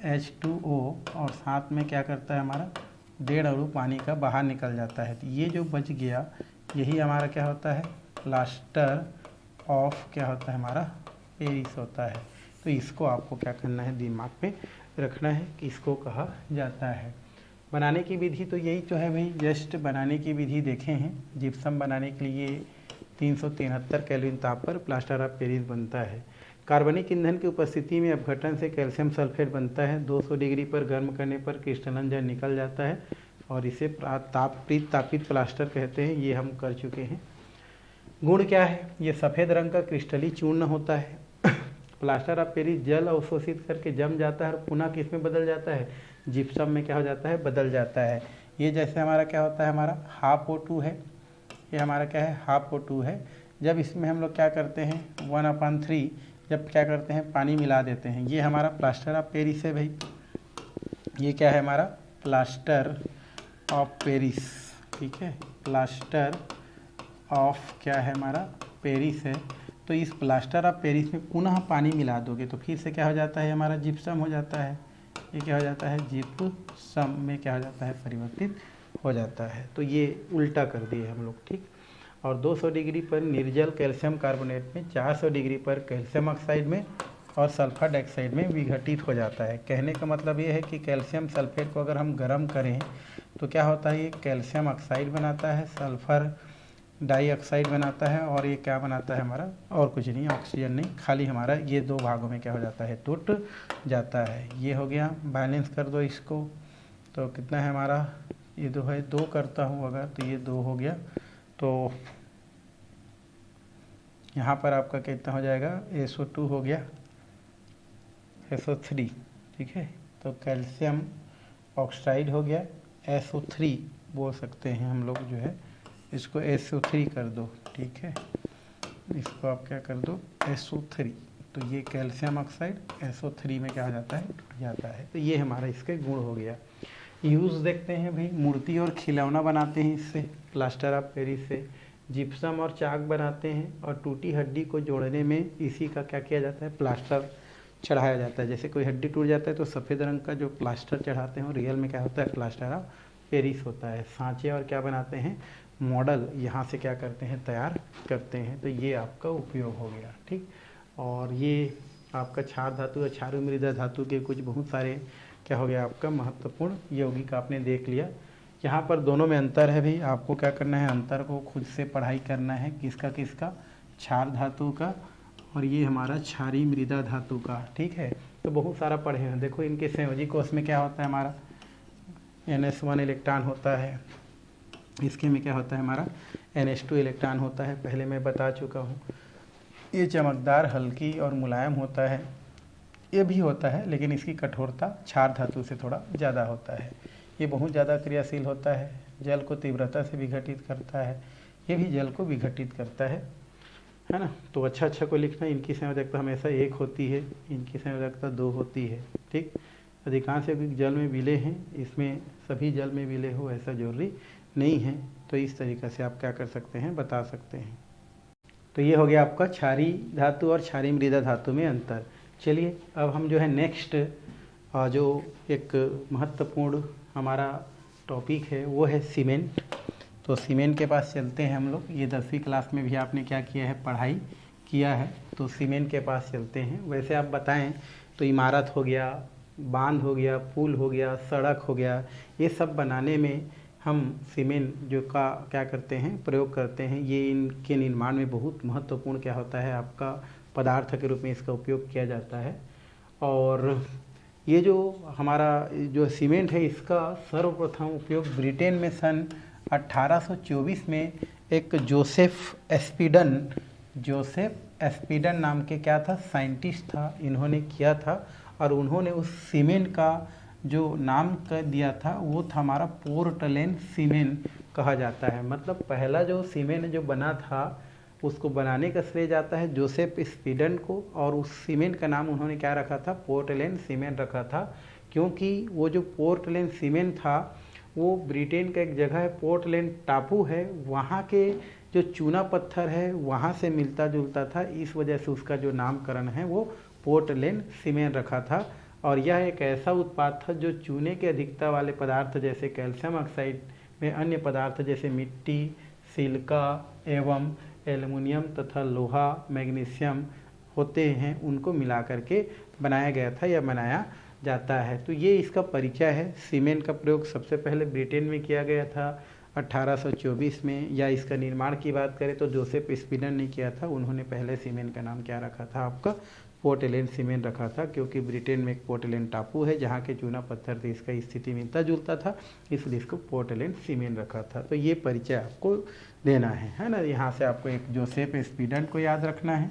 H2O और साथ में क्या करता है हमारा 1.5 अणु पानी का बाहर निकल जाता है। तो ये जो बच गया यही हमारा क्या होता है, प्लास्टर ऑफ क्या होता है, हमारा पेरिस होता है। तो इसको आपको क्या करना है, दिमाग पे रखना है कि इसको कहा जाता है। बनाने की विधि तो यही तो है भाई, जस्ट बनाने की विधि देखे हैं। जिप्सम बनाने के लिए 373 केल्विन ताप पर प्लास्टर ऑफ पेरिस बनता है। कार्बनिक ईंधन की उपस्थिति में अपघटन से कैल्शियम सल्फेट बनता है। 200 डिग्री पर गर्म करने पर क्रिस्टलन जल निकल जाता है और इसे तापित प्लास्टर कहते हैं। ये हम कर चुके हैं। गुण क्या है, ये सफ़ेद रंग का क्रिस्टली चूर्ण होता है। प्लास्टर ऑफ पेरिस जल अवशोषित करके जम जाता है और पुनः किस में बदल जाता है, जिप्सम में क्या हो जाता है, बदल जाता है। ये जैसे हमारा क्या होता है, हमारा हाफ O2 है, ये हमारा क्या है, हाफ O2 है। जब इसमें हम लोग क्या करते हैं 1/3 जब क्या करते हैं पानी मिला देते हैं, ये हमारा प्लास्टर ऑफ पेरिस है भाई। ये क्या है हमारा प्लास्टर ऑफ पेरिस, ठीक है। प्लास्टर ऑफ क्या है हमारा पेरिस है। तो इस प्लास्टर ऑफ पेरिस में पुनः पानी मिला दोगे तो फिर से क्या हो जाता है, हमारा जिप्सम हो जाता है। ये क्या हो जाता है, जिप्सम में क्या हो जाता है, परिवर्तित हो जाता है। तो ये उल्टा कर दिए हम लोग, ठीक। और 200 डिग्री पर निर्जल कैल्शियम कार्बोनेट में, 400 डिग्री पर कैल्शियम ऑक्साइड में और सल्फर डाइऑक्साइड में विघटित हो जाता है। कहने का मतलब ये है कि कैल्शियम सल्फेट को अगर हम गर्म करें तो क्या होता है, ये कैल्शियम ऑक्साइड बनाता है, सल्फर डाइऑक्साइड बनाता है और ये क्या बनाता है हमारा, और कुछ नहीं, ऑक्सीजन नहीं, खाली हमारा ये दो भागों में क्या हो जाता है, टूट जाता है। ये हो गया, बैलेंस कर दो इसको तो कितना है हमारा, ये 2 है, 2 करता हूँ अगर तो ये 2 हो गया। तो यहाँ पर आपका कितना हो जाएगा, SO2 हो गया, SO3, ठीक है। तो कैल्शियम ऑक्साइड हो गया, SO3 बोल सकते हैं हम लोग, जो है इसको SO3 कर दो, ठीक है। इसको आप क्या कर दो, SO3। तो ये कैल्शियम ऑक्साइड SO3 में क्या हो जाता है, टूट जाता है। तो ये हमारा इसके गुण हो गया। यूज़ देखते हैं भाई, मूर्ति और खिलौना बनाते हैं इससे, प्लास्टर ऑफ पेरिस से। जिप्सम और चाक बनाते हैं और टूटी हड्डी को जोड़ने में इसी का क्या किया जाता है, प्लास्टर चढ़ाया जाता है। जैसे कोई हड्डी टूट जाता है तो सफ़ेद रंग का जो प्लास्टर चढ़ाते हैं और रियल में क्या होता है, प्लास्टर ऑफ पेरिस होता है। सांचे और क्या बनाते हैं, मॉडल यहाँ से क्या करते हैं, तैयार करते हैं। तो ये आपका उपयोग हो गया, ठीक। और ये आपका क्षार धातु और क्षारीय मृदा धातु के कुछ बहुत सारे क्या हो गया आपका महत्वपूर्ण यौगिक आपने देख लिया। यहाँ पर दोनों में अंतर है भाई, आपको क्या करना है, अंतर को खुद से पढ़ाई करना है। किसका किसका, क्षार धातु का और ये हमारा क्षारीय मृदा धातु का, ठीक है। तो बहुत सारा पढ़े हैं। देखो इनके संयोजी कोष में क्या होता है, हमारा NH1 इलेक्ट्रॉन होता है, इसके में क्या होता है हमारा NH2 इलेक्ट्रॉन होता है, पहले मैं बता चुका हूँ। ये चमकदार, हल्की और मुलायम होता है, ये भी होता है लेकिन इसकी कठोरता क्षार धातु से थोड़ा ज़्यादा होता है। ये बहुत ज़्यादा क्रियाशील होता है, जल को तीव्रता से विघटित करता है, ये भी जल को विघटित करता है ना। तो अच्छा को लिखना, इनकी संयोजकता हमेशा 1 होती है, इनकी संयोजकता 2 होती है। ठीक, अधिकांश यौगिक जल में विलय हैं, इसमें सभी जल में विलय हो ऐसा जरूरी नहीं है। तो इस तरीक़े से आप क्या कर सकते हैं, बता सकते हैं। तो ये हो गया आपका क्षारीय धातु और क्षारीय मृदा धातु में अंतर। चलिए अब हम जो है नेक्स्ट जो एक महत्वपूर्ण हमारा टॉपिक है वो है सीमेंट। तो सीमेंट के पास चलते हैं हम लोग। ये 10वीं क्लास में भी आपने क्या किया है, पढ़ाई किया है। तो सीमेंट के पास चलते हैं। वैसे आप बताएं तो इमारत हो गया, बांध हो गया, पुल हो गया, सड़क हो गया, ये सब बनाने में हम सीमेंट जो का क्या करते हैं, प्रयोग करते हैं। ये इनके निर्माण में बहुत महत्वपूर्ण क्या होता है, आपका पदार्थ के रूप में इसका उपयोग किया जाता है। और ये जो हमारा जो सीमेंट है इसका सर्वप्रथम उपयोग ब्रिटेन में सन 1824 में एक जोसेफ एस्पीडन नाम के क्या था, साइंटिस्ट था, इन्होंने किया था। और उन्होंने उस सीमेंट का जो नाम कर दिया था वो था हमारा पोर्टलैंड सीमेंट कहा जाता है। मतलब पहला जो सीमेंट जो बना था उसको बनाने का श्रेय जाता है जोसेफ स्पीडन को। और उस सीमेंट का नाम उन्होंने क्या रखा था, पोर्टलैंड सीमेंट रखा था। क्योंकि वो जो पोर्टलैंड सीमेंट था वो ब्रिटेन का एक जगह है, पोर्टलैंड टापू है, वहाँ के जो चूना पत्थर है वहाँ से मिलता जुलता था। इस वजह से उसका जो नामकरण है वो पोर्टलैंड सीमेंट रखा था। और यह एक ऐसा उत्पाद था जो चूने के अधिकता वाले पदार्थ जैसे कैल्शियम ऑक्साइड में अन्य पदार्थ जैसे मिट्टी, सिलिका एवं एल्युमिनियम तथा लोहा, मैग्नीशियम होते हैं, उनको मिला करके बनाया गया था या बनाया जाता है। तो ये इसका परिचय है। सीमेंट का प्रयोग सबसे पहले ब्रिटेन में किया गया था 1824 में, या इसका निर्माण की बात करें तो जोसेफ स्पीडन ने किया था। उन्होंने पहले सीमेंट का नाम क्या रखा था, आपका पोर्टलैंड सीमेंट रखा था। क्योंकि ब्रिटेन में एक पोर्टलैंड टापू है जहाँ के चूना पत्थर थे, इसका स्थिति मिलता जुलता था, इसलिए इसको पोर्टलैंड सीमेंट रखा था। तो ये परिचय आपको देना है ना। यहाँ से आपको एक जोसेफ स्पीडन को याद रखना है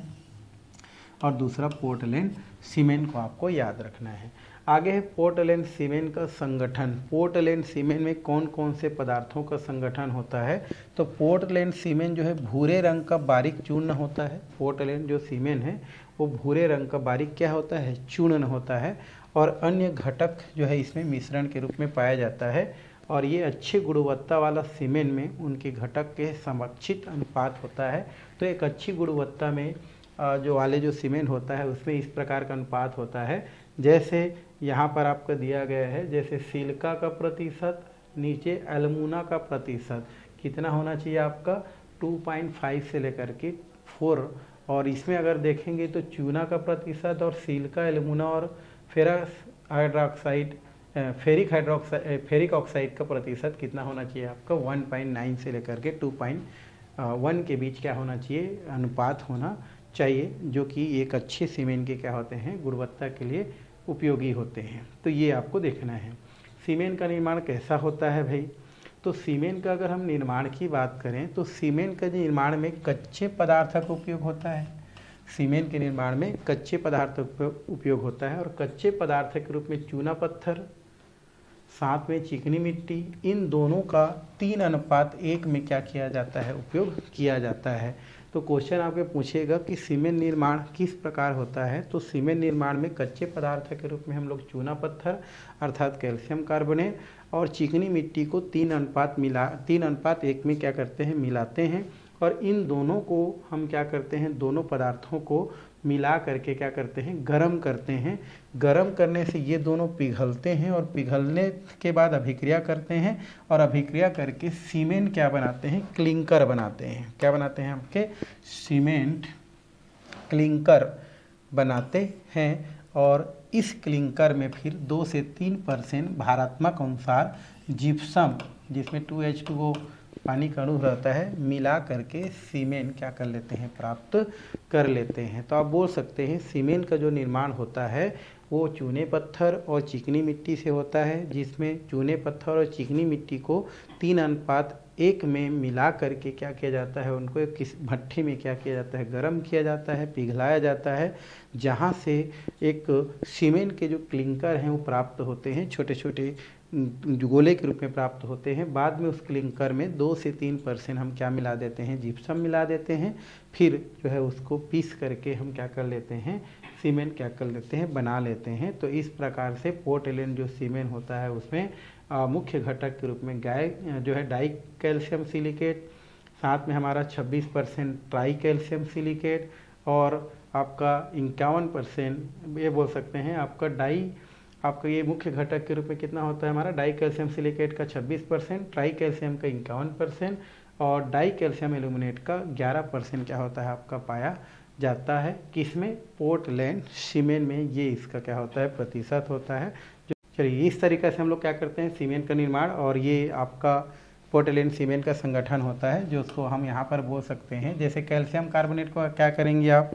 और दूसरा पोर्टलैंड सीमेंट को आपको याद रखना है। आगे है पोर्टलैंड सीमेंट का संगठन। पोर्टलैंड सीमेंट में कौन कौन से पदार्थों का संगठन होता है, तो पोर्टलैंड सीमेंट जो है भूरे रंग का बारीक चूर्ण होता है। पोर्टलैंड जो सीमेंट है वो भूरे रंग का बारीक क्या होता है, चूर्ण होता है। और अन्य घटक जो है इसमें मिश्रण के रूप में पाया जाता है। और ये अच्छी गुणवत्ता वाला सीमेंट में उनके घटक के समुचित अनुपात होता है। तो एक अच्छी गुणवत्ता में जो वाले जो सीमेंट होता है उसमें इस प्रकार का अनुपात होता है। जैसे यहाँ पर आपका दिया गया है, जैसे सिलिका का प्रतिशत, नीचे एल्युमिना का प्रतिशत कितना होना चाहिए आपका, 2.5 से लेकर के 4। और इसमें अगर देखेंगे तो चूना का प्रतिशत और सिलिका, एल्युमिना और फेरिक ऑक्साइड का प्रतिशत कितना होना चाहिए आपका, 1.9 से लेकर के 2.1 के बीच क्या होना चाहिए, अनुपात होना चाहिए, जो कि एक अच्छे सीमेंट के क्या होते हैं, गुणवत्ता के लिए उपयोगी होते हैं। तो ये आपको देखना है। सीमेंट का निर्माण कैसा होता है भाई, तो सीमेंट का अगर हम निर्माण की बात करें तो सीमेंट का निर्माण में कच्चे पदार्थ का उपयोग होता है। सीमेंट के निर्माण में कच्चे पदार्थ का उपयोग होता है। और कच्चे पदार्थ के रूप में चूना पत्थर, साथ में चिकनी मिट्टी, इन दोनों का 3:1 में क्या किया जाता है, उपयोग किया जाता है। तो क्वेश्चन आपके पूछेगा कि सीमेंट निर्माण किस प्रकार होता है, तो सीमेंट निर्माण में कच्चे पदार्थ के रूप में हम लोग चूना पत्थर अर्थात कैल्शियम कार्बोनेट और चिकनी मिट्टी को 3:1 में क्या करते हैं, मिलाते हैं। और इन दोनों को हम क्या करते हैं, दोनों पदार्थों को मिला करके क्या करते हैं, गरम करते हैं। गरम करने से ये दोनों पिघलते हैं और पिघलने के बाद अभिक्रिया करते हैं। और अभिक्रिया करके सीमेंट क्या बनाते हैं, क्लिंकर बनाते हैं। क्या बनाते हैं आपके, सीमेंट क्लिंकर बनाते हैं। और इस क्लिंकर में फिर 2 से 3% भारात्मक अनुसार जिप्सम, जिसमें 2H2O पानी का अणु रहता है, मिला करके सीमेंट क्या कर लेते हैं, प्राप्त कर लेते हैं। तो आप बोल सकते हैं सीमेंट का जो निर्माण होता है वो चूने पत्थर और चिकनी मिट्टी से होता है, जिसमें चूने पत्थर और चिकनी मिट्टी को 3:1 में मिला करके क्या किया जाता है, उनको एक किस भट्ठी में क्या किया जाता है, गर्म किया जाता है, पिघलाया जाता है, जहाँ से एक सीमेंट के जो क्लिंकर हैं वो प्राप्त होते हैं। छोटे छोटे गोले के रूप में प्राप्त होते हैं। बाद में उस क्लिंकर में 2 से 3% हम क्या मिला देते हैं, जिप्सम मिला देते हैं। फिर जो है उसको पीस करके हम क्या कर लेते हैं, सीमेंट क्या कर लेते हैं, बना लेते हैं। तो इस प्रकार से पोर्टलैंड जो सीमेंट होता है उसमें मुख्य घटक के रूप में जो है डाई कैल्शियम सिलिकेट, साथ में हमारा 26% ट्राई कैल्शियम सिलिकेट और आपका 51% ये बोल सकते हैं आपका ये मुख्य घटक के रूप में कितना होता है हमारा, डाई कैल्शियम सिलिकेट का 26%, ट्राई कैल्शियम का 51% और डाई कैल्शियम एल्यूमिनेट का 11% क्या होता है आपका पाया जाता है। किसमें, पोर्टलैंड सीमेंट में ये इसका क्या होता है, प्रतिशत होता है। चलिए इस तरीके से हम लोग क्या करते हैं सीमेंट का निर्माण, और ये आपका पोर्टलैंड सीमेंट का संगठन होता है जो उसको हम यहाँ पर बोल सकते हैं। जैसे कैल्शियम कार्बोनेट को क्या करेंगे आप,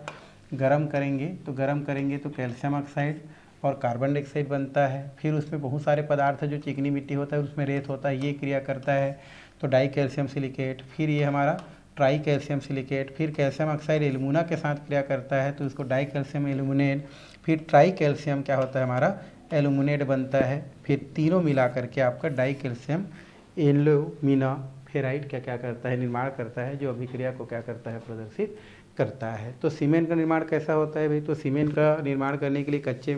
गर्म करेंगे, तो गर्म करेंगे तो कैल्शियम ऑक्साइड और कार्बन डाइऑक्साइड बनता है। फिर उसमें बहुत सारे पदार्थ जो चिकनी मिट्टी होता है उसमें रेत होता है, ये क्रिया करता है तो डाई कैल्शियम सिलिकेट। फिर ये हमारा ट्राई कैल्शियम सिलिकेट, फिर कैल्शियम ऑक्साइड एल्यूमिना के साथ क्रिया करता है तो इसको डाई कैल्शियम एल्यूमिनेट, फिर ट्राई कैल्शियम क्या होता है हमारा एल्यूमिनेट बनता है। फिर तीनों मिला करके आपका डाई कैल्शियम एल्यूमिना फेराइड क्या करता है, निर्माण करता है, जो अभिक्रिया को क्या करता है, प्रदर्शित करता है। तो सीमेंट का निर्माण कैसा होता है भाई, तो सीमेंट का निर्माण करने के लिए कच्चे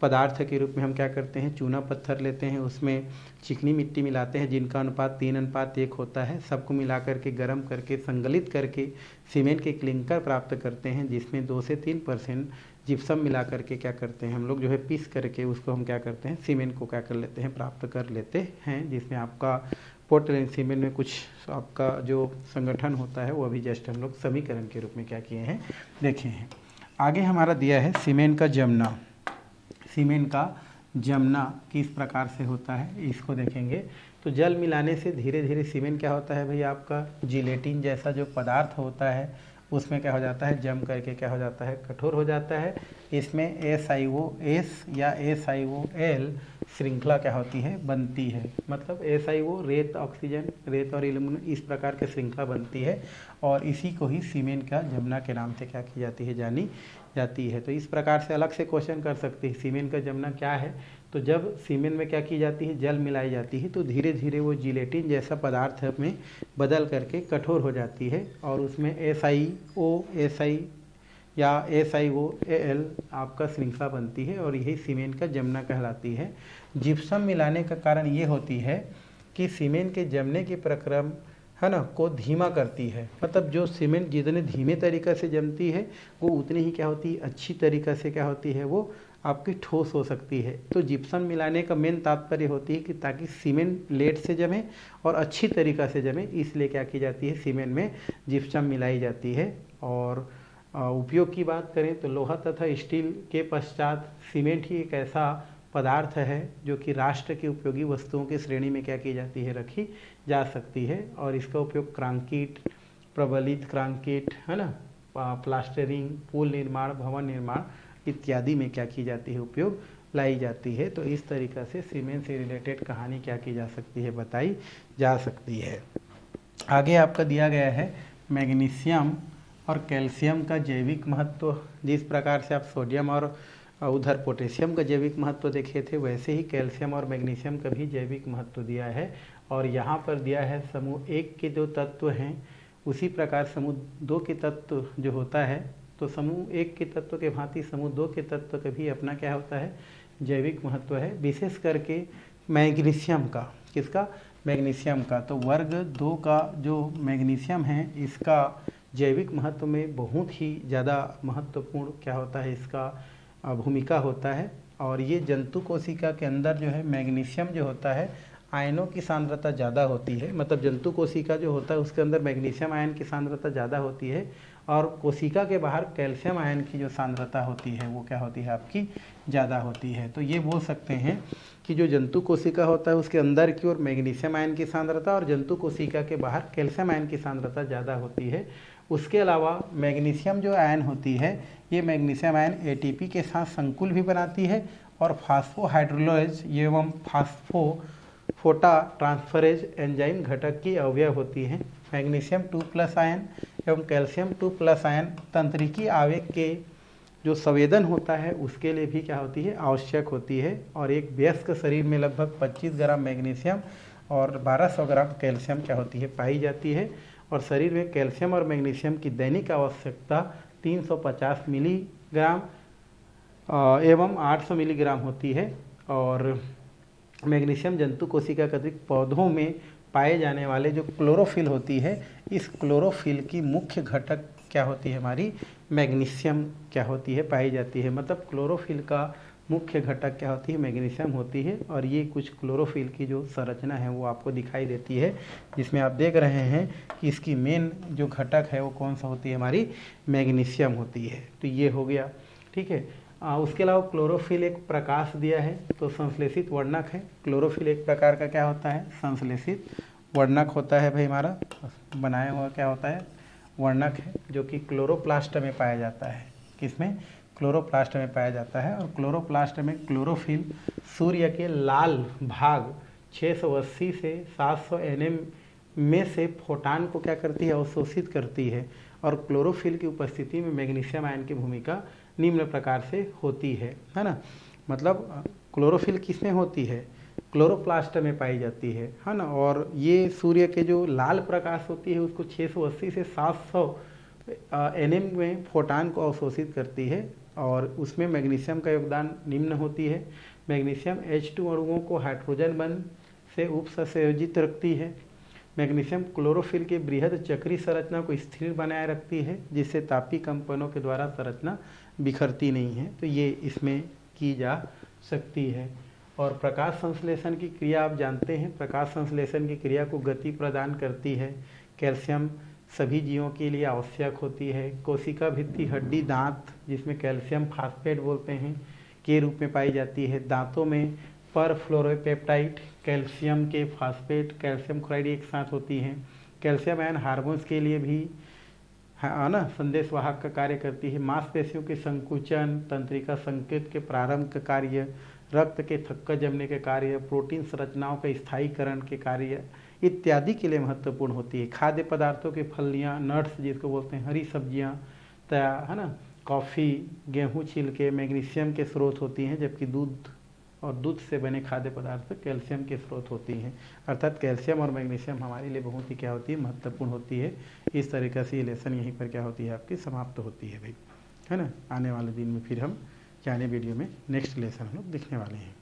पदार्थ के रूप में हम क्या करते हैं, चूना पत्थर लेते हैं, उसमें चिकनी मिट्टी मिलाते हैं जिनका अनुपात 3:1 होता है। सबको मिला करके गर्म करके संगलित करके सीमेंट के क्लिंकर प्राप्त करते हैं, जिसमें 2 से 3% जिप्सम मिला करके क्या करते हैं हम लोग जो है पीस करके उसको हम क्या करते हैं, सीमेंट को क्या कर लेते हैं, प्राप्त कर लेते हैं। जिसमें आपका पोर्टलैंड सीमेंट में कुछ आपका जो संगठन होता है वो अभी जस्ट हम लोग समीकरण के रूप में क्या किए हैं, देखे हैं। आगे हमारा दिया है सीमेंट का जमना। सीमेंट का जमना किस प्रकार से होता है इसको देखेंगे। तो जल मिलाने से धीरे धीरे सीमेंट क्या होता है भाई, आपका जिलेटिन जैसा जो पदार्थ होता है उसमें क्या हो जाता है, जम करके क्या हो जाता है, कठोर हो जाता है। इसमें SiO या SiOl श्रृंखला क्या होती है, बनती है। मतलब SiO रेत ऑक्सीजन, रेत और एल्यूमिनियम, इस प्रकार की श्रृंखला बनती है और इसी को ही सीमेंट का जमना के नाम से क्या की जाती है, जानी जाती है। तो इस प्रकार से अलग से क्वेश्चन कर सकते हैं सीमेंट का जमना क्या है। तो जब सीमेंट में क्या की जाती है, जल मिलाई जाती है तो धीरे धीरे वो जिलेटिन जैसा पदार्थ में बदल करके कठोर हो जाती है और उसमें SiO या SiOl आपका श्रृंखला बनती है और यही सीमेंट का जमना कहलाती है। जिप्सम मिलाने का कारण ये होती है कि सीमेंट के जमने की प्रक्रम है ना को धीमा करती है। मतलब जो सीमेंट जितने धीमे तरीक़े से जमती है वो उतनी ही क्या होती है, अच्छी तरीक़े से क्या होती है, वो आपकी ठोस हो सकती है। तो जिप्सम मिलाने का मेन तात्पर्य होती है कि ताकि सीमेंट लेट से जमे और अच्छी तरीक़ा से जमे, इसलिए क्या की जाती है, सीमेंट में जिप्सम मिलाई जाती है। और उपयोग की बात करें तो लोहा तथा स्टील के पश्चात सीमेंट ही एक ऐसा पदार्थ है जो कि राष्ट्र की उपयोगी वस्तुओं की श्रेणी में क्या की जाती है, रखी जा सकती है। और इसका उपयोग क्रांकीट, प्रबलित क्रांकीट है ना, प्लास्टरिंग, पुल निर्माण, भवन निर्माण इत्यादि में क्या की जाती है, उपयोग लाई जाती है। तो इस तरीक़ा से सीमेंट से रिलेटेड कहानी क्या की जा सकती है, बताई जा सकती है। आगे आपका दिया गया है मैग्नीशियम और कैल्शियम का जैविक महत्व। जिस प्रकार से आप सोडियम और उधर पोटेशियम का जैविक महत्व देखे थे, वैसे ही कैल्शियम और मैग्नीशियम का भी जैविक महत्व दिया है। और यहाँ पर दिया है समूह 1 के जो तत्व हैं, उसी प्रकार समूह 2 के तत्व जो होता है, तो समूह 1 के तत्व के भांति समूह 2 के तत्व का भी अपना क्या होता है, जैविक महत्व है। विशेष करके मैग्नीशियम का, किसका, मैग्नीशियम का। तो वर्ग 2 का जो मैग्नीशियम है इसका जैविक महत्व में बहुत ही ज़्यादा महत्वपूर्ण क्या होता है, इसका भूमिका होता है। और ये जंतु कोशिका के अंदर जो है मैग्नीशियम जो होता है, आयनों की सांद्रता ज़्यादा होती है। मतलब जंतु कोशिका जो होता है उसके अंदर मैग्नीशियम आयन की सांद्रता ज़्यादा होती है और कोशिका के बाहर कैल्शियम आयन की जो सांद्रता होती है वो क्या होती है, आपकी ज़्यादा होती है। तो ये बोल सकते हैं कि जो जंतु कोशिका होता है उसके अंदर की ओर मैग्नीशियम आयन की सांद्रता और जंतु कोशिका के बाहर कैल्शियम आयन की सांद्रता ज़्यादा होती है। उसके अलावा मैग्नीशियम जो आयन होती है, ये मैग्नीशियम आयन ATP के साथ संकुल भी बनाती है और फास्फोहाइड्रोलाइज एवं फास्फोफोटा ट्रांसफरेज एंजाइम घटक की अवयव होती हैं। मैग्नीशियम 2+ आयन एवं कैल्शियम 2+ आयन तंत्रिकी आवेग के जो संवेदन होता है उसके लिए भी क्या होती है, आवश्यक होती है। और एक वयस्क शरीर में लगभग 25 ग्राम मैग्नीशियम और 1200 ग्राम कैल्शियम क्या होती है, पाई जाती है। और शरीर में कैल्शियम और मैग्नीशियम की दैनिक आवश्यकता 350 मिलीग्राम एवं 800 मिलीग्राम होती है। और मैग्नीशियम जंतु कोशिका के अतिरिक्त पौधों में पाए जाने वाले जो क्लोरोफिल होती है, इस क्लोरोफिल की मुख्य घटक क्या होती है, हमारी मैग्नीशियम क्या होती है, पाई जाती है। मतलब क्लोरोफिल का मुख्य घटक क्या होती है, मैग्नीशियम होती है। और ये कुछ क्लोरोफिल की जो संरचना है वो आपको दिखाई देती है, जिसमें आप देख रहे हैं कि इसकी मेन जो घटक है वो कौन सा होती है, हमारी मैग्नीशियम होती है। तो ये हो गया, ठीक है। उसके अलावा क्लोरोफिल एक प्रकाश दिया है, तो संश्लेषित वर्णक है। क्लोरोफिल एक प्रकार का क्या होता है, संश्लेषित वर्णक होता है भाई, हमारा बनाया हुआ क्या होता है, वर्णक है, जो कि क्लोरोप्लास्ट में पाया जाता है। किसमें, क्लोरोप्लास्ट में पाया जाता है। और क्लोरोप्लास्ट में क्लोरोफिल सूर्य के लाल भाग 680 से 700 nm में से फोटान को क्या करती है, अवशोषित करती है। और क्लोरोफिल की उपस्थिति में मैग्नीशियम आयन की भूमिका निम्न प्रकार से होती है ना। मतलब क्लोरोफिल किसमें होती है, क्लोरोप्लास्ट में पाई जाती है ना। और ये सूर्य के जो लाल प्रकाश होती है उसको 680 से 700 nm में फोटान को अवशोषित करती है। और उसमें मैग्नीशियम का योगदान निम्न होती है। मैग्नीशियम H2 अणुओं को हाइड्रोजन बंध से उपसंयोजित रखती है। मैग्नीशियम क्लोरोफिल के बृहद चक्री संरचना को स्थिर बनाए रखती है, जिससे तापीय कंपनों के द्वारा संरचना बिखरती नहीं है। तो ये इसमें की जा सकती है। और प्रकाश संश्लेषण की क्रिया आप जानते हैं, प्रकाश संश्लेषण की क्रिया को गति प्रदान करती है। कैल्शियम सभी जीवों के लिए आवश्यक होती है। कोशिका भित्ति हड्डी दांत, जिसमें कैल्शियम फास्फेट बोलते हैं, के रूप में पाई जाती है। दांतों में परफ्लोरोपेप्टाइड, कैल्शियम के फास्फेट, कैल्शियम क्लोराइड एक साथ होती हैं। कैल्शियम आयन हार्मोन्स के लिए भी है ना, संदेशवाहक का कार्य करती है। मांसपेशियों के संकुचन, तंत्रिका संकेत के प्रारंभ का कार्य, रक्त के थक्का जमने के कार्य, प्रोटीन संरचनाओं के स्थायीकरण के कार्य इत्यादि के लिए महत्वपूर्ण होती है। खाद्य पदार्थों के फलियां, नट्स जिसको बोलते हैं, हरी सब्जियां, है ना, कॉफ़ी, गेहूँ छिलके मैग्नीशियम के स्रोत होती हैं, जबकि दूध और दूध से बने खाद्य पदार्थ कैल्शियम के स्रोत होती हैं। अर्थात कैल्शियम और मैग्नीशियम हमारे लिए बहुत ही क्या होती है, महत्वपूर्ण होती है। इस तरीके से ये लेसन यहीं पर क्या होती है, आपकी समाप्त होती है भाई, है ना। आने वाले दिन में फिर हम आने वीडियो में नेक्स्ट लेसन हम लोग देखने वाले हैं।